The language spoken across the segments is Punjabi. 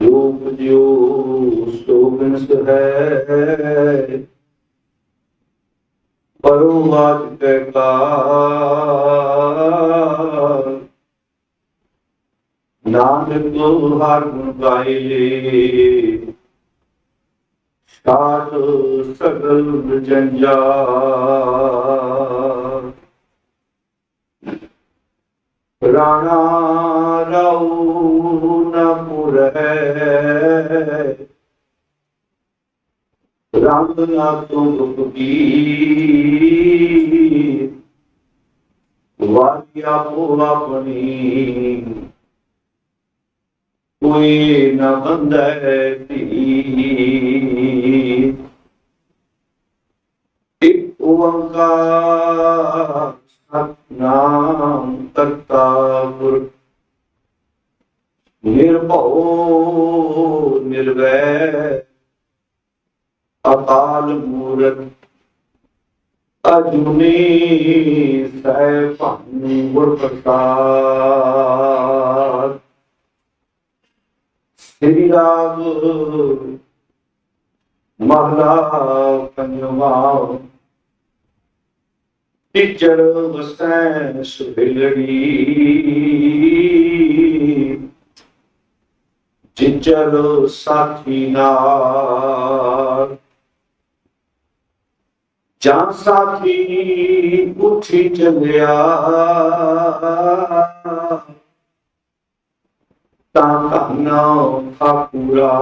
रूप जो शोभन है, परोवाज का नानक तो हर गुण गाए ले, साध सगल जंजाल। राणा राऊ न पुरहै, रंग न तुम की, वारिया को अपनी कोई न बंधै धी। एक ओंकार सतनाम करता पुरख, निर्भव निर्वैर अकाल मूरत, अजूनी सैभं गुर प्रसाद। श्री राग महला पंजवा, टिचर वसै सुहेलड़ी, जिचर साथी नार। जान साथी उठी चलिया, ताना ठाकुरा।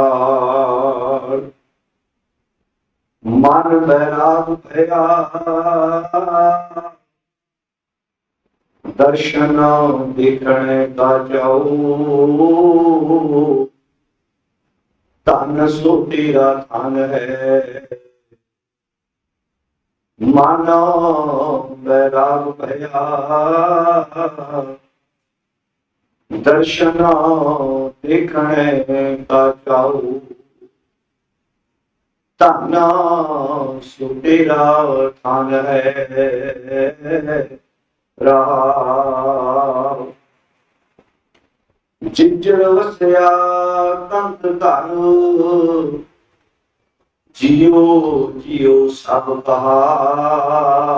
मन बैराग भया, दर्शन देखने का जाओ। तन सो तेरा धन है, मानो बैराग भया। दर्शन देखने का जाओ, ताना सो तेरा थान है। राम जिंजर वसया कंत घर, जियो जियो सब बहार।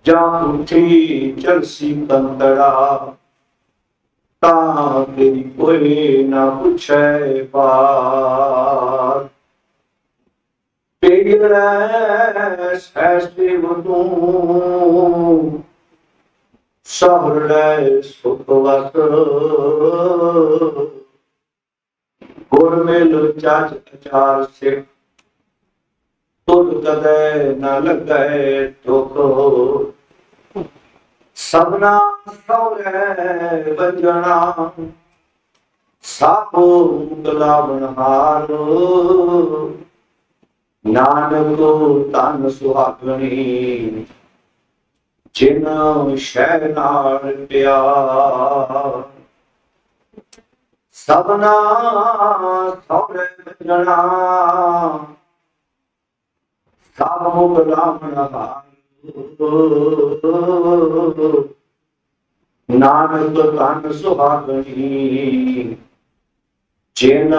जा उठी चलसी कंतड़ा, ता तेरी कोई ना पूछे बात। ऐसे तू सहृदय सुखवत, गुर मिल चाच अचार से, तुद कदे न लगे दुख। सबना सौरे बजना, सापो मुगला बनहार। नानक तन सुहागणी, जिन शह नाल प्यार। सबना सौरे बजना, साप मुगला बनहार। नानक तन सुहागणी, जिन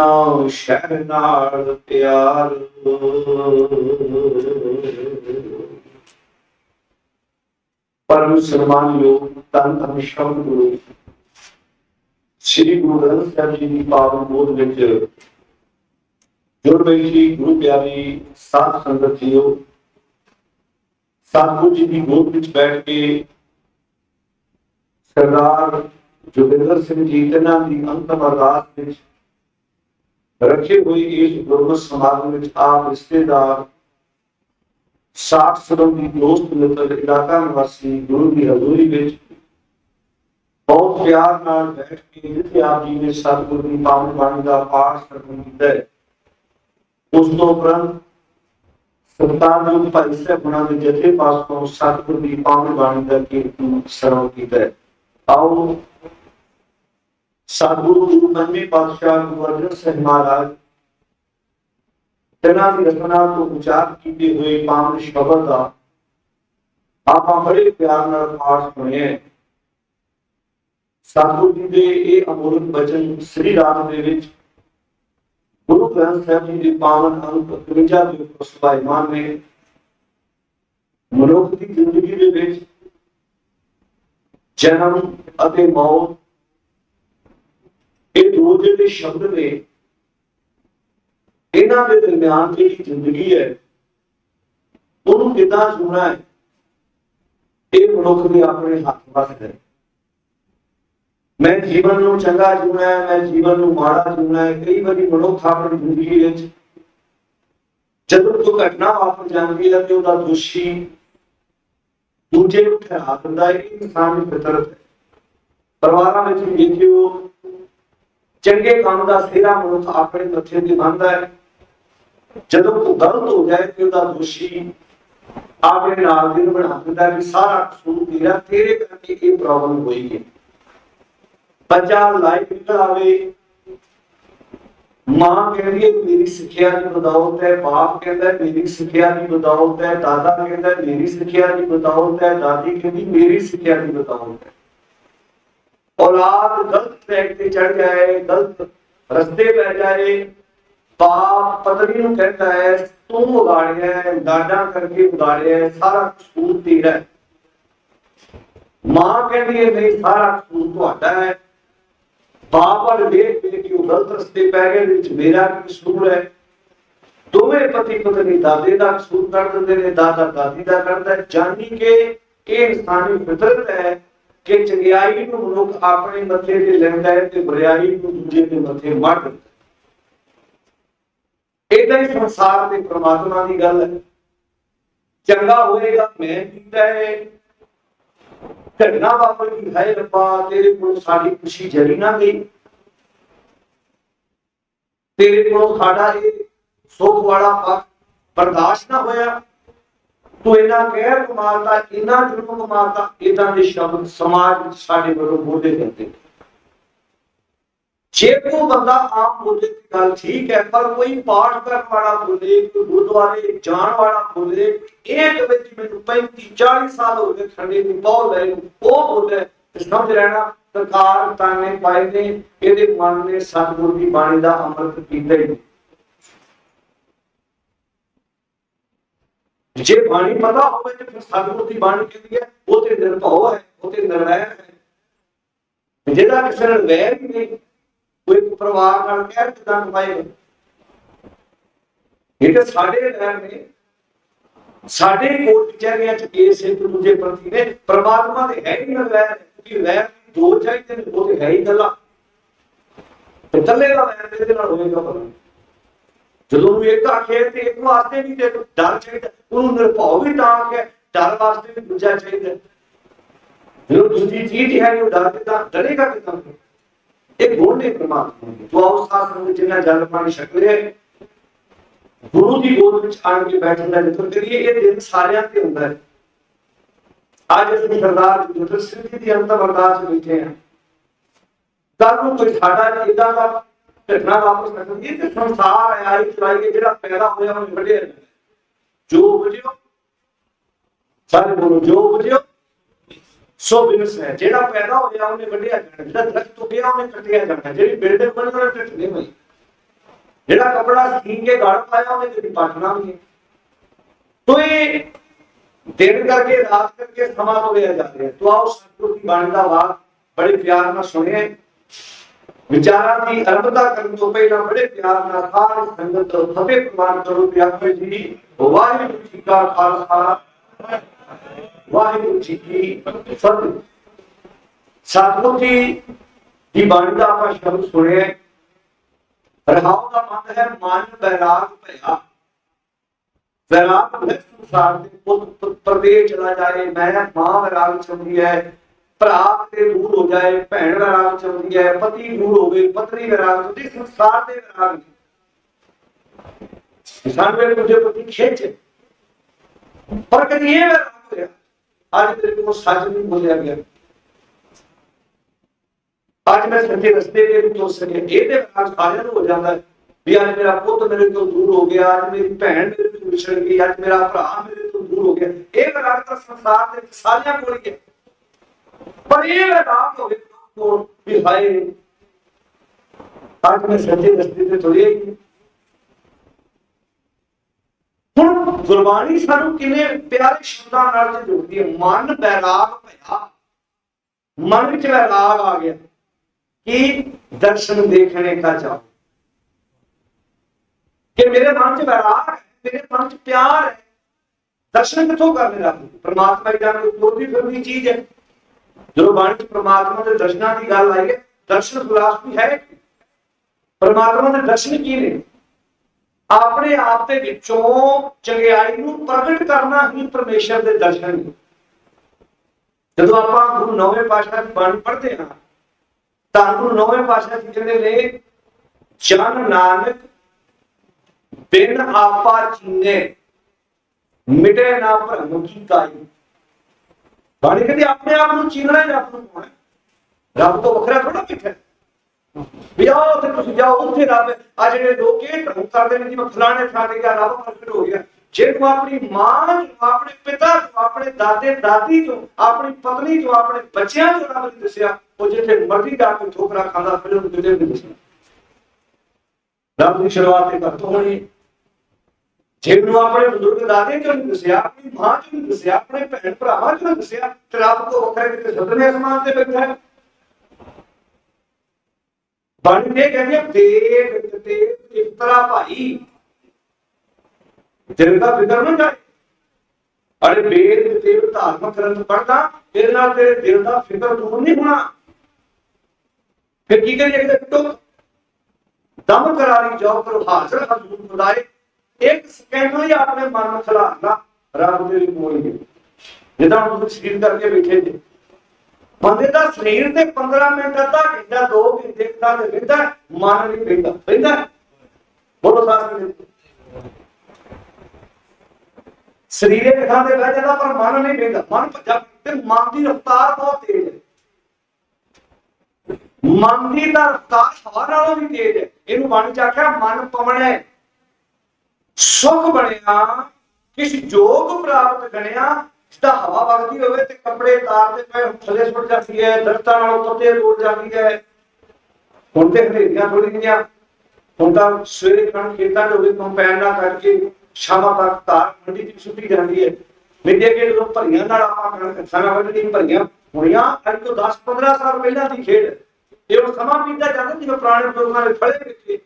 शह नाल प्यार। परम सम्मान योग तन धन शब्द गुरु श्री गुरु ग्रंथ साहिब जी की पावन गोद विच जुड़ गई थी। गुरु प्यारी साध संगत जीओ, सतगुरु जी की गोद विच बैठ के सरदार जोगिंदर सिंह जी तिन्हां दी अंतिम अरदास विच रखे हुए इस गुरमत समागम में आप रिश्तेदार, साठ संबंधी, दोस्त मित्र, इलाका निवासी गुरु की हजूरी में बहुत प्यार नाल बैठ के जिथे आप जी ने सतगुरु की पावन बाणी का पाठ श्रवण किया है, उस तो उपरंत सरदार जी भाई साहब गुणा के जथे पास तो सतगुरु की पावन बाणी का कीर्तन श्रवण किया है। आओ सतगुरु गुरु मनमे पातशाह गुरु अर्जन साहिब महाराज तिन्हां दी रचना तो उच्चार किए हुए पावन शब्द का आप बड़े प्यार नाल पाठ सुने। ਸਤਿਗੁਰੂ ਜੀ ਦੇ ਇਹ ਅਮੋਲਕ ਬਚਨ ਸ੍ਰੀ ਰਾਗ ਦੇ ਵਿੱਚ ਗੁਰੂ ਗ੍ਰੰਥ ਸਾਹਿਬ ਜੀ ਦੇ ਪਾਵਨ ਅੰਕ 51 ਦੇ ਉੱਪਰ ਸਭਾਇਮਾਨ ਨੇ। ਮਨੁੱਖ ਦੀ ਜ਼ਿੰਦਗੀ ਦੇ ਵਿੱਚ ਜਨਮ ਅਤੇ ਮੌਤ ਇਹ ਦੋ ਜਿਹੜੇ ਸ਼ਬਦ ਨੇ, ਇਹਨਾਂ ਦੇ ਦਰਮਿਆਨ ਜਿਹੜੀ ਜ਼ਿੰਦਗੀ ਹੈ ਉਹਨੂੰ ਕਿੱਦਾਂ ਜੂਣਾ ਹੈ, ਇਹ ਮਨੁੱਖ ਦੇ ਆਪਣੇ ਹੱਥ ਵੱਸ ਹੈ। ਮੈਂ ਜੀਵਨ ਨੂੰ ਚੰਗਾ ਜੂਣਾ ਹੈ, ਮੈਂ ਜੀਵਨ ਨੂੰ ਮਾੜਾ ਜੂਣਾ ਹੈ। ਕਈ ਵਾਰੀ ਮਨੁੱਖ ਆਪਣੀ ਜ਼ਿੰਦਗੀ ਵਿੱਚ ਜਦੋਂ ਕੋਈ ਘਟਨਾ ਵਾਪਰ ਜਾਂਦੀ ਹੈ ਤੇ ਉਹਦਾ ਦੋਸ਼ੀ ਦੂਜੇ ਨੂੰ ਠਹਿਰਾ ਦਿੰਦਾ ਹੈ। ਇਹ ਇਨਸਾਨੀ ਫਿਤਰਤ ਹੈ। ਪਰਿਵਾਰਾਂ ਵਿੱਚ ਦੇਖਿਓ, ਚੰਗੇ ਕੰਮ ਦਾ ਸਿਹਰਾ ਮਨੁੱਖ ਆਪਣੇ ਮੱਥੇ ਤੇ ਬੰਨ੍ਹਦਾ ਹੈ, ਜਦੋਂ ਉਹ ਗਲਤ ਹੋ ਜਾਏ ਤੇ ਉਹਦਾ ਦੋਸ਼ੀ ਆਪਣੇ ਨਾਲ ਦੇ ਨੂੰ ਬਣਾ ਦਿੰਦਾ ਕਿ ਸਾਰਾ ਕਸੂਰ ਤੇਰਾ, ਤੇਰੇ ਕਰਕੇ ਇਹ ਪ੍ਰੋਬਲਮ ਹੋਈ ਹੈ। ਬੱਚਾ ਲਾਈਫ ਨਿਕਲ ਆਵੇ, ਮਾਂ ਕਹਿੰਦੀ ਹੈ ਮੇਰੀ ਸਿੱਖਿਆ ਦੀ ਬਦੌਲਤ ਹੈ, ਬਾਪ ਕਹਿੰਦਾ ਮੇਰੀ ਸਿੱਖਿਆ ਦੀ ਬਦੌਲਤ ਹੈ, ਦਾਦਾ ਕਹਿੰਦਾ ਮੇਰੀ ਸਿੱਖਿਆ ਦੀ ਬਦੌਲਤ ਹੈ, ਦਾਦੀ ਕਹਿੰਦੀ ਮੇਰੀ ਸਿੱਖਿਆ ਦੀ ਬਦੌਲਤ ਹੈ। ਔਲਾਦ ਗਲਤ ਟਰੈਕ ਤੇ ਚੜ ਜਾਏ, ਗਲਤ ਰਸਤੇ ਪੈ ਜਾਏ, ਬਾਪ ਪਤਨੀ ਨੂੰ ਕਹਿੰਦਾ ਹੈ ਤੂੰ ਵਿਗਾੜਿਆ ਹੈ, ਡਾਡਾ ਕਰਕੇ ਵਿਗਾੜਿਆ, ਸਾਰਾ ਕਸੂਰ ਤੇਰਾ ਹੈ। ਮਾਂ ਕਹਿੰਦੀ ਹੈ ਨਹੀਂ, ਸਾਰਾ ਕਸੂਰ ਤੁਹਾਡਾ ਹੈ। ਬਾਪ ਵੱਲ ਵੇਖ ਕੇ ਕਿ ਉਹ ਗਲਤ ਰਸਤੇ ਪੈ ਗਏ, ਵਿੱਚ ਮੇਰਾ ਕਸੂਰ ਹੈ। ਦੋਵੇਂ ਪਤੀ ਪਤਨੀ ਦਾਦੇ ਦਾ ਕਸੂਰ ਕਰ ਦਿੰਦੇ ਨੇ, ਦਾਦਾ ਦਾਦੀ ਦਾ ਕਰਦਾ ਹੈ। ਜਾਣੀ ਕਿ ਇਹ ਇਨਸਾਨੀ ਫਿਤਰਤ ਹੈ ਕਿ ਚੰਗਿਆਈ ਨੂੰ ਮਨੁੱਖ ਆਪਣੇ ਮੱਥੇ ਤੇ ਲੈਂਦਾ ਹੈ ਤੇ ਬੁਰਾਈ ਨੂੰ ਦੂਜੇ ਦੇ ਮੱਥੇ ਮੜ ਦਿੰਦਾ ਹੈ। ਏਦਾਂ ਹੀ ਸੰਸਾਰ ਤੇ ਪ੍ਰਮਾਤਮਾ ਦੀ ਗੱਲ ਹੈ। ਚੰਗਾ ਹੋਏਗਾ ਮੈਂ ਕੀਤਾ ਹੈ, ਘਟਨਾ ਵਾਪਰ ਗਈ ਹੈ, ਰੱਬਾ ਤੇਰੇ ਕੋਲ ਸਾਡੀ ਖੁਸ਼ੀ ਜਰੀ ਨਾ ਗਈ, ਤੇਰੇ ਕੋਲ ਸਾਡਾ ਇਹ ਸੁੱਖ ਵਾਲਾ ਪੱਖ ਬਰਦਾਸ਼ਤ ਨਾ ਹੋਇਆ, ਤੂੰ ਇਹਨਾਂ ਕਹਿਰ ਕਮਾਤਾ, ਇਹਨਾਂ ਜੁਰਮ ਕਮਾਤਾ। ਏਦਾਂ ਦੇ ਸ਼ਬਦ ਸਮਾਜ ਵਿੱਚ ਸਾਡੇ ਵੱਲੋਂ ਬੋਲੇ ਜਾਂਦੇ। ਜੇ ਕੋਈ ਬੰਦਾ ਆਮ ਬੋਲੇ ਤੇ ਗੱਲ ਠੀਕ ਹੈ, ਪਰ ਕੋਈ ਪਾਠ ਕਰਨ ਵਾਲਾ ਬੋਲੇ, ਕੋਈ ਗੁਰਦੁਆਰੇ ਜਾਣ ਵਾਲਾ ਬੋਲੇ, ਇਹ ਕਹੇ ਕਿ ਮੈਨੂੰ 35-40 ਸਾਲ ਹੋ ਗਏ ਖੰਡੇ ਦੀ ਬਹੁਤ ਹੈ, ਉਹ ਬੋਲੇ ਤੇ ਸਮਝ ਲੈਣਾ ਸਰਕਾਰ ਤਾਨੇ ਪਾਏ ਨੇ, ਇਹਦੇ ਮਨ ਨੇ ਸਤਿਗੁਰ ਦੀ ਬਾਣੀ ਦਾ ਅੰਮ੍ਰਿਤ ਪੀਤਾ ਹੀ। ਜੇ ਬਾਣੀ ਪਤਾ ਹੋਵੇ ਤੇ ਫਿਰ ਸਤਿਗੁਰ ਦੀ ਬਾਣੀ ਕਹਿੰਦੀ ਹੈ ਉਹ ਤੇ ਨਿਰਭਉ ਹੈ, ਉਹ ਤੇ ਨਿਰਵੈਰ ਹੈ। ਜਿਹੜਾ ਕਿਸੇ ਨਾਲ ਵੈਰ ਹੀ ਨਹੀਂ, ਕੋਈ ਪਰਿਵਾਰ ਨਾਲ ਕਹਿ ਕਿਦਾਂ ਕਮਾਏਗਾ। ਇਹ ਤਾਂ ਸਾਡੇ ਵੈਰ ਨੇ, ਸਾਡੇ ਕੋਲ ਕਚਹਿਰੀਆਂ ਚ ਕੇਸ ਇੱਕ ਦੂਜੇ ਪ੍ਰਤੀ ਨੇ। ਪਰਮਾਤਮਾ ਦੇ ਹੈ ਹੀ ਨਾ ਵੈਰ, ਕਿ ਵੈਰ ਦੋ ਚਾਹੀਦੇ ਨੇ, ਉਹ ਤੇ ਹੈ ਹੀ ਗੱਲਾਂ। ਤੇ ਕੱਲੇ ਦਾ ਵੈਰ ਇਹਦੇ ਨਾਲ ਹੋਏਗਾ ਪਰ ਜਦੋਂ ਉਹ ਇੱਕ ਆਖੇ ਤੇ ਇੱਕ ਵਾਸਤੇ ਵੀ ਤੇ ਡਰ ਚਾਹੀਦਾ, ਉਹਨੂੰ ਨਿਰਭਉ ਵੀ ਤਾਂ ਆਖਿਆ, ਡਰ ਵਾਸਤੇ ਵੀ ਦੂਜਾ ਚਾਹੀਦਾ। ਜਦੋਂ ਦੂਜੀ ਚੀਜ਼ ਹੈ ਉਹ ਡਰ ਕਿੱਦਾਂ, ਡਰੇਗਾ ਕਿੱਦਾਂ। ਇਹ ਗੁਣ ਨੇ ਪਰਮਾਤਮਾ ਦੇ। ਤੂੰ ਆਓ ਸਾਧ ਸੰਗਤ ਜਿੰਨਾ ਜਲ ਪਾਣੀ ਛਕ ਲਿਆ, ਗੁਰੂ ਦੀ ਗੋਦ ਵਿੱਚ ਆਣ ਕੇ ਬੈਠਣ ਦਾ ਜਿਕਰ ਕਰੀਏ। ਇਹ ਦਿਨ ਸਾਰਿਆਂ ਤੇ ਹੁੰਦਾ ਹੈ। ਅੱਜ ਅਸੀਂ ਸਰਦਾਰ ਜੋਗਿੰਦਰ ਸਿੰਘ ਜੀ ਦੀ ਅੰਤਮ ਅਰਦਾਸ ਬੈਠੇ ਹਾਂ। ਕੱਲ ਨੂੰ ਕੋਈ ਸਾਡਾ ਏਦਾਂ ਦਾ ਘਟਨਾ ਵਾਪਰ ਸਕਦੀ ਹੈ ਤੇ ਸੰਸਾਰ ਹੈ ਆਈ ਚਲਾਈਏ, ਜਿਹੜਾ ਪੈਦਾ ਹੋਇਆ ਉਹਨੂੰ ਵੱਢਿਆ ਜਾਂਦਾ। ਜੋ ਬੁਝਿਓ ਸਾਰੇ ਬੋਲੋ, ਜੋ ਬੁਝਿਓ ਸੋ ਬਿਨਸ ਹੈ। ਜਿਹੜਾ ਪੈਦਾ ਹੋਇਆ ਉਹਨੇ ਵੱਢਿਆ ਜਾਣਾ, ਜਿਹੜਾ ਦਰਖਤ ਉੱਗਿਆ ਉਹਨੇ ਕੱਟਿਆ ਜਾਣਾ, ਜਿਹੜੀ ਬਿਲਡਿੰਗ ਬਣੀ ਉਹਨੇ ਢੱਠਣੀ ਹੋਈ, ਜਿਹੜਾ ਕਪੜਾ ਸੀਨ ਕੇ ਗਲ ਪਾਇਆ ਉਹਨੇ ਕਦੀ ਪਾਟਣਾ ਵੀ। ਤੋ ਇਹ ਦਿਨ ਕਰਕੇ ਰਾਤ ਕਰਕੇ ਸਮਾਂ ਤੋੜਿਆ ਜਾ ਰਿਹਾ। ਤੋ ਆਓ ਸਤਿਗੁਰ ਦੀ ਬਾਣੀ ਦਾ ਵਾਕ ਬੜੇ ਪਿਆਰ ਨਾਲ ਸੁਣਿਆ। ਵਿਚਾਰਾਂ ਦੀ ਅਰਬਤਾ ਕਰਨ ਤੋਂ ਪਹਿਲਾਂ ਬੜੇ ਪਿਆਰ ਨਾਲ ਸਾਰੀ ਸੰਗਤ ਫਤਿਹ ਪ੍ਰਵਾਨ ਕਰੋ। ਪਿਆਰੇ ਜੀ, ਵਾਹਿਗੁਰੂ ਜੀ ਕਾ ਖਾਲਸਾ, ਵਾਹਿਗੁਰੂ ਜੀ ਕੀ ਫਤਿਹ। ਸਤਿਗੁਰ ਜੀ ਦੀ ਬਾਣੀ ਦਾ ਆਪਾਂ ਸ਼ਬਦ ਸੁਣਿਆ। ਰਹਾਉ ਦਾ ਮਨ ਹੈ ਮਨ ਬੈਰਾਗ ਭਇਆ। ਵੈਰਾਗ ਸੰਸਾਰ ਦੇ ਪੁੱਤ ਪ੍ਰਦੇਸ਼ ਚਲਾ ਜਾਏ, ਮੈਂ ਮਾਂ ਵੈਰਾਗ ਚਾਹੁੰਦੀ ਹੈ, ਭਰਾ ਤੇ ਦੂਰ ਹੋ ਜਾਏ, ਭੈਣ ਵੈਰਾਗ ਚਾਹੁੰਦੀ ਹੈ, ਪਤੀ ਦੂਰ ਹੋਵੇ, ਪਤਨੀ ਵੈਰਾਗ ਚਾਹੁੰਦੀ, ਸੰਸਾਰ ਦੇ ਵੈਰਾਗ ਨੇ। ਸਾਨੂੰ ਦੂਜੇ ਪ੍ਰਤੀ ਖਿੱਚ, ਪਰ ਕਦੀ ਇਹ ਵੈਰਾਗ ਹੋਇਆ ਅੱਜ ਤੇਰੇ ਕੋਲ ਸੱਚ ਨਹੀਂ ਬੋਲਿਆ ਗਿਆ, ਅੱਜ ਮੈਂ ਸੱਚੇ ਰਸਤੇ ਤੇ ਨਹੀਂ ਤੁਰ ਸਕਿਆ। ਇਹਦੇ ਵੈਰਾਗ ਸਾਰਿਆਂ ਨੂੰ ਹੋ ਜਾਂਦਾ ਵੀ ਅੱਜ ਮੇਰਾ ਪੁੱਤ ਮੇਰੇ ਤੋਂ ਦੂਰ ਹੋ ਗਿਆ, ਅੱਜ ਮੇਰੀ ਭੈਣ ਮੇਰੇ ਤੋਂ ਵਿਛੜ ਗਈ, ਅੱਜ ਮੇਰਾ ਭਰਾ ਮੇਰੇ ਤੋਂ ਦੂਰ ਹੋ ਗਿਆ। ਇਹ ਵੈਰਾਗ ਤਾਂ ਸੰਸਾਰ ਦੇ ਸਾਰਿਆਂ ਕੋਲ ਹੀ ਹੈ। ਪਰ ਇਹ ਵੈਰਾਗ ਹੋਵੇ को भी हाय आज मैं सच्चे रस्ते ते तुरिया ही। हुण गुरबाणी सानू किन्ने प्यारे शब्दां नाल जोड़दी है। मन बैराग भया, मन विच वैराग आ गया कि दर्शन देखने का चाहो, कि मेरे मन च वैराग है, मेरे मन च प्यार है, दर्शन कितों करने रब परमात्मा की जान कोई फिरदी चीज है। जो बाणी च परमात्मा के दर्शनां की गल आई है, दर्शन फिलासफी है। परमात्मा के दर्शन की ने अपने आप के विचों चंगियाई नूं प्रगट करना ही परमेश्वर के दर्शन ने। जदों आपां गुरु नौवें पातशाह की बाणी पढ़ते हैं तां गुरु नौवें पातशाह जी कहते ने जन नानक बिन आपा चीने मिटे ना भ्रम की काई। बाणी कहती अपने आप को चीनना ही रब नूं है, रब तो वखरा थोड़ा बैठा है भी आओ ते तुसीं जाओ उत्थे रब आ जिहड़े लोग ये ढंग करदे ने जिवें फलाणे थां ते गया रब प्रगट हो गया। जे तू अपनी मां अपने पिता अपने दादे दादी चो अपनी पत्नी चो अपने बच्चों चो रब नहीं दसिया वो जिथे मर्जी जाके ठोकरा खांदा फिर उन्हें किते नहीं दसिया। रब की शुरुआत कर तो होनी जे तू अपने बुजुर्ग दादे चो नहीं दसिया, अपनी मां चो नहीं दसिया, अपने भैन भरावां चो नहीं दसिया ते रब को वखरे किते सतवें आसमान ते बैठा है। बाणी ने कहती है वेद ते इफ्तरा भाई दिल का फिक्र ना जाए। अरे वेद ते धार्मिक ग्रंथ पढ़दा तेरे नाल तेरे दिल का फिक्र दूर नहीं होना। फिर की करिए टुक दम करारी जाओ करो हाजिर हजूर खुदाए एक सेकंड में अपने मन में खिलाना रब तेरी कोई नहीं। जिदा तुम शरीर करके बैठे थे बंदे का शरीर ते 15 मिनट अद्धा घंटा 2 घंटे का रहता मन नहीं बहता बोलो साथ शरीर एक थां ते बह जाता पर मन नहीं बहता। मन भजा मन की रफ्तार बहुत तेज है, मन की रफ्तार हवा नालों भी तेज है। इनू बाणी च आख्या मन पवने सुख बनया किस जोग प्राप्त गणिया जिदा हवा वगदी होवे ते कपड़े तारते पे थले सुट जाती है, दरख्तां नालों पत्ते टूट जाती है। हुण ते हनेरियां थोड़ी जिहियां हुण तां सवेरे कण खेतां च होवे कंपाइन ना करके शामां तक तार मंडी च सुੱਟੀ ਜਾਂਦੀ है। मिट्टी के जो भरियां नाल आपां कणक खाना वढणी भरियां होईयां अज तो 10-15 साल पहलां दी खेड। ये हुण समां बीतदा ਜਾਂਦਾ जिवें पुराने बुजुर्गां ने फड़े ਵੇਖੇ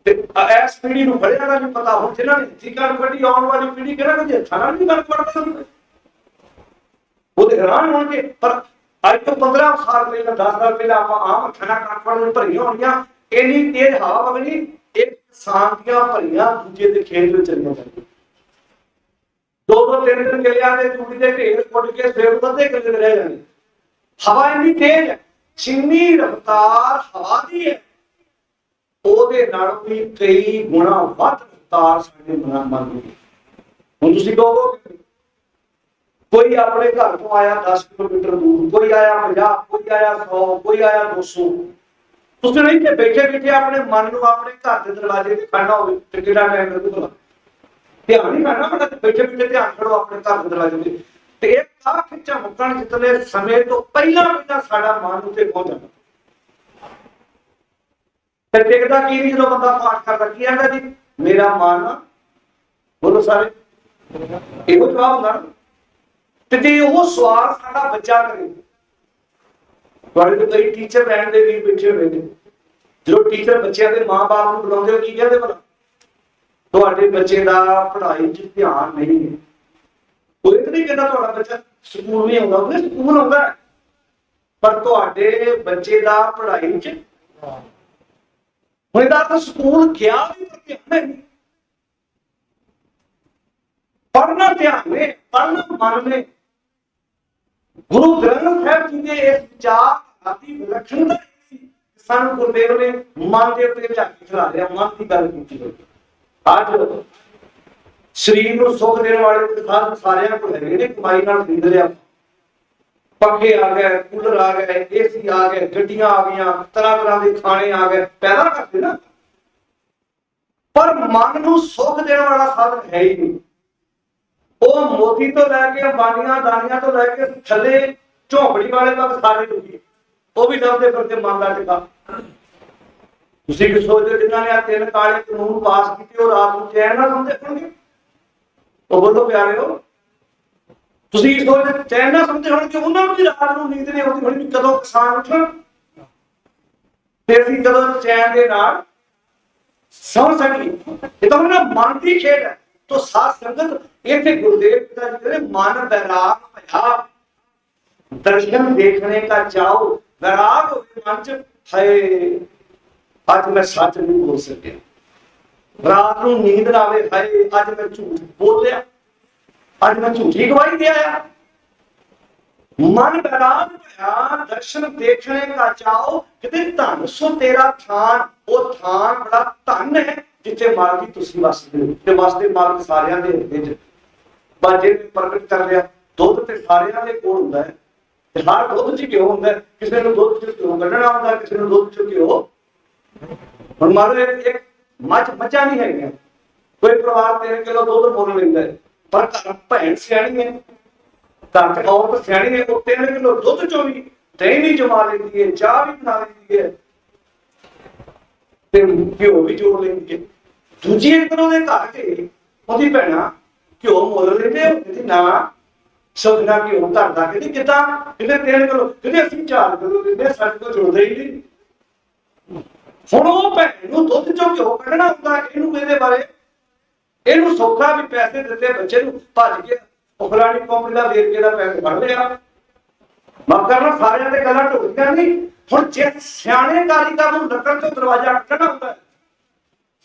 इस पीढ़ी को बड़े का नहीं पता हो जिन्होंने हथी कणक वड्डी आने वाली पीढ़ी कहना कि हथां नाल नहीं कणक वड्डदे वो हैरान होंगे। पर अज तो 15 साल पहले 10 साल पहले आप आम हथां नाल कणक वड्डण भरियां होणीआं इन्नी तेज हवा वगनी एक किसान दियां भरियां दूजे दे खेत विच चलियां जांदियां 2-2 3-3 किलियां दे तूड़ी दे ढेर फुट के सेब अद्धे किले दे रह जाने। हवा इन्नी तेज है, जिन्नी रफ्तार हवा दी है ਉਹਦੇ ਨਾਲ ਵੀ ਕਈ ਗੁਣਾ ਵੱਧ ਰਫਤਾਰ ਸਾਡੇ ਮਨ ਦੀ। ਹੁਣ ਤੁਸੀਂ ਕਹੋਗੇ ਕੋਈ ਆਪਣੇ ਘਰ ਤੋਂ ਆਇਆ 10 ਕਿਲੋਮੀਟਰ ਦੂਰ, ਕੋਈ ਆਇਆ 50, ਕੋਈ ਆਇਆ 100, ਕੋਈ ਆਇਆ 200, ਤੁਸੀਂ ਨਹੀਂ ਕਿ ਬੈਠੇ ਬੈਠੇ ਆਪਣੇ ਮਨ ਨੂੰ ਆਪਣੇ ਘਰ ਦੇ ਦਰਵਾਜ਼ੇ ਤੇ ਖੜਨਾ ਹੋਵੇ ਤੇ ਕਿਹੜਾ ਟਾਈਮ ਲੱਗੂਗਾ ਧਿਆਨ ਨਹੀਂ ਕਰਨਾ ਬੜਾ ਬੈਠੇ ਬੈਠੇ ਧਿਆਨ ਕਰੋ ਆਪਣੇ ਘਰ ਦੇ ਦਰਵਾਜ਼ੇ ਤੇ ਤੇ ਇਹ ਤਾਂ ਖਿੱਚਾ ਮੁੱਕਣ ਜਿਤਨੇ ਸਮੇਂ ਤੋਂ ਪਹਿਲਾਂ ਸਾਡਾ ਮਨ ਉੱਤੇ ਪਹੁੰਚ ਜਾਂਦਾ। टिकता की नहीं जो बंदा पाठ करता की आंदा जी मेरा मन बोलो सारे ਇਹੋ ਜਵਾਬ ਹੁੰਦਾ ਨਾ। ਤੇ ਜੇ ਉਹ ਸਵਾਲ ਸਾਡਾ ਬੱਚਾ ਕਰੇ ਤੁਹਾਡੇ ਤੋਂ ਕਈ ਟੀਚਰ ਰਹਿਣ ਦੇ ਵੀ ਬੈਠੇ ਹੋਏ ਨੇ ਜਦੋਂ ਟੀਚਰ ਬੱਚਿਆਂ ਦੇ ਮਾਂ-ਬਾਪ ਨੂੰ ਬੁਲਾਉਂਦੇ ਹੋ ਕੀ ਕਹਿੰਦੇ ਭਲਾ ਤੁਹਾਡੇ ਬੱਚੇ ਦਾ ਪੜ੍ਹਾਈ 'ਚ ਧਿਆਨ ਨਹੀਂ ਹੈ। ਕੋਈ ਤਾਂ ਨਹੀਂ ਕਹਿੰਦਾ ਤੁਹਾਡਾ ਬੱਚਾ ਸਕੂਲ ਨਹੀਂ ਆਉਂਦਾ, ਉਹਨੇ ਸਕੂਲ ਆਉਂਦਾ ਪਰ ਤੁਹਾਡੇ ਬੱਚੇ ਦਾ ਪੜ੍ਹਾਈ 'ਚ ਹੁਣ ਤਾਂ ਸਕੂਲ ਗਿਆ ਵੀ ਪਰ ਧਿਆਨ ਨਹੀਂ। पढ़ना ध्यान में पढ़ना मन में गुरु ग्रंथ साहिब जी ने इस विचार आदि विलक्षणता सन गुरुदेव ने मन के उत्ते झाकी चला दिया, मन की गल की। आज शरीर को सुख देने वाले साधन सारे को है ने कमाई नाल खरीद लिया, पखे आ गए, कूलर आ गए, एसी आ गए, गड्डियां आ गई, तरह तरह के खाने आ गए, पैदा करते ना पर मन को सुख देने वाला साधन है ही नहीं। ਉਹ ਮੋਤੀ ਤੋਂ ਲੈ ਕੇ ਅੰਬਾਨੀਆਂ ਦਾਨੀਆਂ ਤੋਂ ਲੈ ਕੇ ਥੱਲੇ ਝੋਪੜੀ ਵਾਲੇ ਤੱਕ ਸਾਰੇ ਦੁਖੀ। वो भी लभदे फिरदे मन का टिका। तुसीं की सोचदे जिन्हां ने 3 काले कानून पास किए वो रात को चैन ना सोंदे होणगे? वो बोलो प्यारे हो, तुसीं की सोचदे चैन ना सोंदे होणगे? उन्हां नूं भी रात नूं नींद नहीं आउंदी होणी कदों किसान उठण ते असीं कदों चैन दे नाल सौ सकीए। ये तो ना मन की खेड है। तो साध संगत इत्थे गुरुदेव पिता जी कहते मन वैराग भया, दर्शन देखने का चाओ, वैराग हो मन च, हाय आज मैं सच नहीं बोल सकिया, रात को नींद ना आवे, हाय आज मैं झूठ बोल लिया, आज मैं झूठी गवाही दे आया। मन वैराग भया, दर्शन देखने का चाओ, कहते धन सो तेरा थान, वो थान बड़ा धन है जिथे मालकी तुसी वसदे हो। ते वसदे मालक सारियां दे हिरदे च, बाजे ने प्रगट कर लिया। दुध ते सारियां दे कोल हुंदा है, ते हर दुध च घिओ हुंदा है। किसी नूं दुध च घिओ कढना हुंदा, किसी नूं दुध च घिओ। हुण मान लो एक मੱਝਾਂ नहीं है, कोई परिवार 3 किलो दुध मुल लैंदा है, पर घर भैन सियाणी है, घर च औरत सियाणी है, वो 3 किलो दुध चों भी दही भी जमा लेंदी है, चाह भी बना लेंदी है, ते घिओ भी जोड़ लेंदी है। दूजी इधरों दे घर के ओदी भैणा घिओ मुल लैंदे, कहदी ना सौदा घिओ घर दा, कहदी किदां, कहदे 3 किलो, कहदे असीं 4 किलो लैंदे, ਸਾਡੇ ਕੋਲ ਜੁੜਦਾ ਹੀ ਨਹੀਂ। ਹੁਣ ਉਹ ਭੈਣ ਨੂੰ ਦੁੱਧ ਚੋਂ ਘਿਓ ਕੱਢਣਾ ਹੁੰਦਾ, ਇਹਨੂੰ ਇਹਦੇ ਬਾਰੇ ਇਹਨੂੰ ਸੌਖਾ ਵੀ ਪੈਸੇ ਦਿੱਤੇ ਬੱਚੇ ਨੂੰ, ਭੱਜ ਕੇ ਉਹ ਫਲਾਣੀ ਕੰਪਨੀ ਦਾ ਵੇਰਕੇ ਦਾ ਪੈਕ ਫੜ ਲਿਆ। ਮਾਫ ਕਰਨਾ, ਸਾਰਿਆਂ ਤੇ ਗੱਲਾਂ ਢੁਕਦੀਆਂ ਨਹੀਂ। ਹੁਣ ਜੇ ਸਿਆਣੇ ਕਾਰੀਗਰ ਨੂੰ ਲੱਕੜ ਚੋਂ ਦਰਵਾਜ਼ਾ ਕੱਢਣਾ ਹੁੰਦਾ,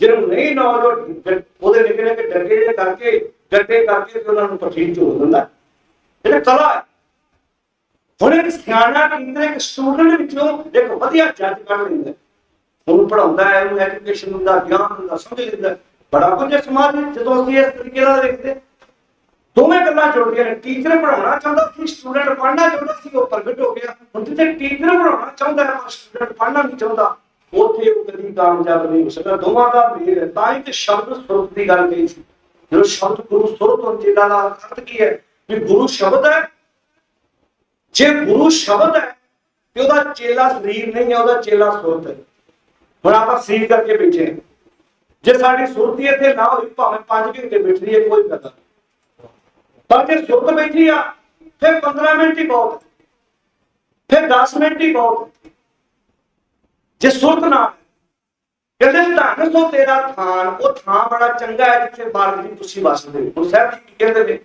ਜਿਹਨੂੰ ਨਹੀਂ ਨੌਲੇਜ, ਉਹਦੇ ਨਿੱਕੇ ਨਿੱਕੇ ਡੱਗੇ ਜਿਹੇ ਕਰਕੇ ਗੱਡੇ ਕਰਕੇ ਉਹਨਾਂ ਨੂੰ ਪੱਠੀ ਝੋਲ ਦਿੰਦਾ। ਇਹ ਕਲਾ ਹੈ। ਹੁਣ ਇੱਕ ਸਿਆਣਾ ਕਹਿੰਦਾ ਇੱਕ ਸਟੂਡੈਂਟ ਵਿੱਚੋਂ ਇੱਕ ਵਧੀਆ ਜੱਜ ਕੱਢ ਲੈਂਦਾ, ਉਹਨੂੰ ਪੜਾਉਂਦਾ ਹੈ, ਉਹਨੂੰ ਐਜੂਕੇਸ਼ਨ ਹੁੰਦਾ, ਗਿਆਨ ਹੁੰਦਾ, ਸਮਝ ਲੈਂਦਾ, ਬੜਾ ਕੁਝ ਸਮਾਜ ਵਿੱਚ। ਜਦੋਂ ਅਸੀਂ ਇਸ ਤਰੀਕੇ ਨਾਲ ਦੇਖਦੇ, ਦੋਵੇਂ ਗੱਲਾਂ ਜੁੜਦੀਆਂ ਨੇ। ਟੀਚਰ ਪੜਾਉਣਾ ਚਾਹੁੰਦਾ ਸੀ, ਸਟੂਡੈਂਟ ਪੜ੍ਹਨਾ ਚਾਹੁੰਦਾ ਸੀ, ਉਹ ਪ੍ਰਗਟ ਹੋ ਗਿਆ। ਹੁਣ ਜਿੱਥੇ ਟੀਚਰ ਪੜਾਉਣਾ ਚਾਹੁੰਦਾ ਹੈ ਪਰ ਸਟੂਡੈਂਟ ਪੜ੍ਹਨਾ ਨਹੀਂ ਚਾਹੁੰਦਾ, ਉੱਥੇ ਉਹ ਕਦੀ ਕਾਮਯਾਬ ਨਹੀਂ ਹੋ ਸਕਦਾ। ਦੋਵਾਂ ਦਾ ਮੇਲ ਹੈ। ਤਾਂ ਹੀ ਤੇ ਸ਼ਬਦ ਸੁਰਤ ਦੀ ਗੱਲ ਕਹੀ ਸੀ। ਜਦੋਂ ਸ਼ਬਦ ਗੁਰੂ ਸੁਰਤ ਔਰ ਚੇਲਾ ਦਾ ਅਰਥ ਕੀ ਹੈ? ਵੀ ਗੁਰੂ ਸ਼ਬਦ ਹੈ, ਜੇ ਗੁਰੂ ਸ਼ਬਦ ਹੈ ਤੇ ਉਹਦਾ ਚੇਲਾ ਸਰੀਰ ਨਹੀਂ ਹੈ, ਉਹਦਾ ਚੇਲਾ ਸੁਰਤ ਹੈ। ਹੁਣ ਆਪਾਂ ਸਰੀਰ ਕਰਕੇ ਬੈਠੇ ਹਾਂ, ਜੇ ਸਾਡੀ ਸੁਰਤੀ ਇੱਥੇ ਨਾ ਹੋਈ ਭਾਵੇਂ 5 ਘੰਟੇ ਬੈਠ ਰਹੀਏ ਕੋਈ ਪਤਾ, ਪਰ ਜੇ ਸੁਰਤ ਬੈਠੀ ਆ ਫਿਰ 15 ਮਿੰਟ ਹੀ ਬਹੁਤ, ਫਿਰ 10 ਮਿੰਟ ਹੀ ਬਹੁਤ। ਜੇ ਸੁਰਤ ਨਾ, ਕਹਿੰਦੇ ਧਨ ਸੋ ਤੇਰਾ ਥਾਨ, ਉਹ ਥਾਂ ਬੜਾ ਚੰਗਾ ਹੈ ਜਿੱਥੇ ਮਾਲਕ ਜੀ ਤੁਸੀਂ ਵਸਦੇ ਹੋ। ਸਾਹਿਬ ਜੀ ਕੀ ਕਹਿੰਦੇ ਨੇ?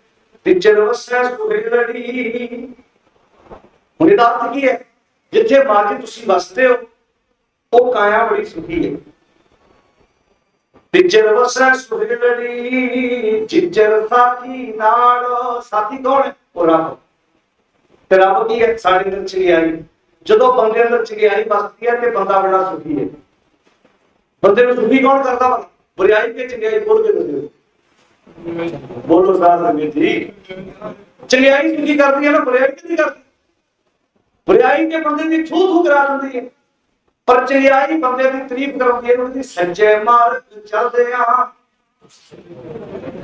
ਟੀਚਰ ਵਸੈ ਸੁਹੇਲੜੀ। ਹੁਣ ਇਹਦਾ ਅਰਥ ਕੀ ਹੈ? ਜਿੱਥੇ ਮਾਲਕ ਜੀ ਤੁਸੀਂ ਵਸਦੇ ਹੋ ਉਹ ਕਾਇਆ ਬੜੀ ਸੁਖੀ ਹੈ। ਟੀਚਰ ਵਸੈ ਸੁਹੇਲੜੀ, ਜਿੱਜਰ ਸਾਥੀ ਨਾਲ। ਸਾਥੀ ਕੌਣ ਹੈ? ਉਹ ਰੱਬ। ਤੇ ਰੱਬ ਕੀ ਹੈ? ਸਾਡੇ ਅੰਦਰ ਚੰਗਿਆਈ। ਜਦੋਂ ਬੰਦੇ ਅੰਦਰ ਚੰਗਿਆਈ ਵਸਦੀ ਹੈ ਤੇ ਬੰਦਾ ਬੜਾ ਸੁਖੀ ਹੈ। ਬੰਦੇ ਨੂੰ ਸੁਖੀ ਕੌਣ ਕਰਦਾ ਵਾ? ਬੁਰਾਈ ਤੇ ਚੰਗਿਆਈ ਬੋਲ ਕੇ ਦੱਸਿਓ, ਬੋਲੋ ਸਾਧ ਸੰਗਤ ਜੀ। ਚੰਗਿਆਈ ਸੁਖੀ ਕਰਦੀ ਹੈ ਨਾ, ਬੁਰਾਈ ਕਿਹਦੀ ਕਰਦੀ? ਬੁਰਾਈ ਤੇ ਬੰਦੇ ਦੀ ਥੂ ਥੂ ਕਰਾ ਦਿੰਦੀ ਹੈ, ਪਰ ਚੰਗਿਆਈ ਬੰਦੇ ਦੀ ਤਾਰੀਫ ਕਰਾਉਂਦੀ ਹੈ। ਉਹਦੀ ਸੱਚੇ ਮਾਰਗ ਚੱਲਦੇ ਆ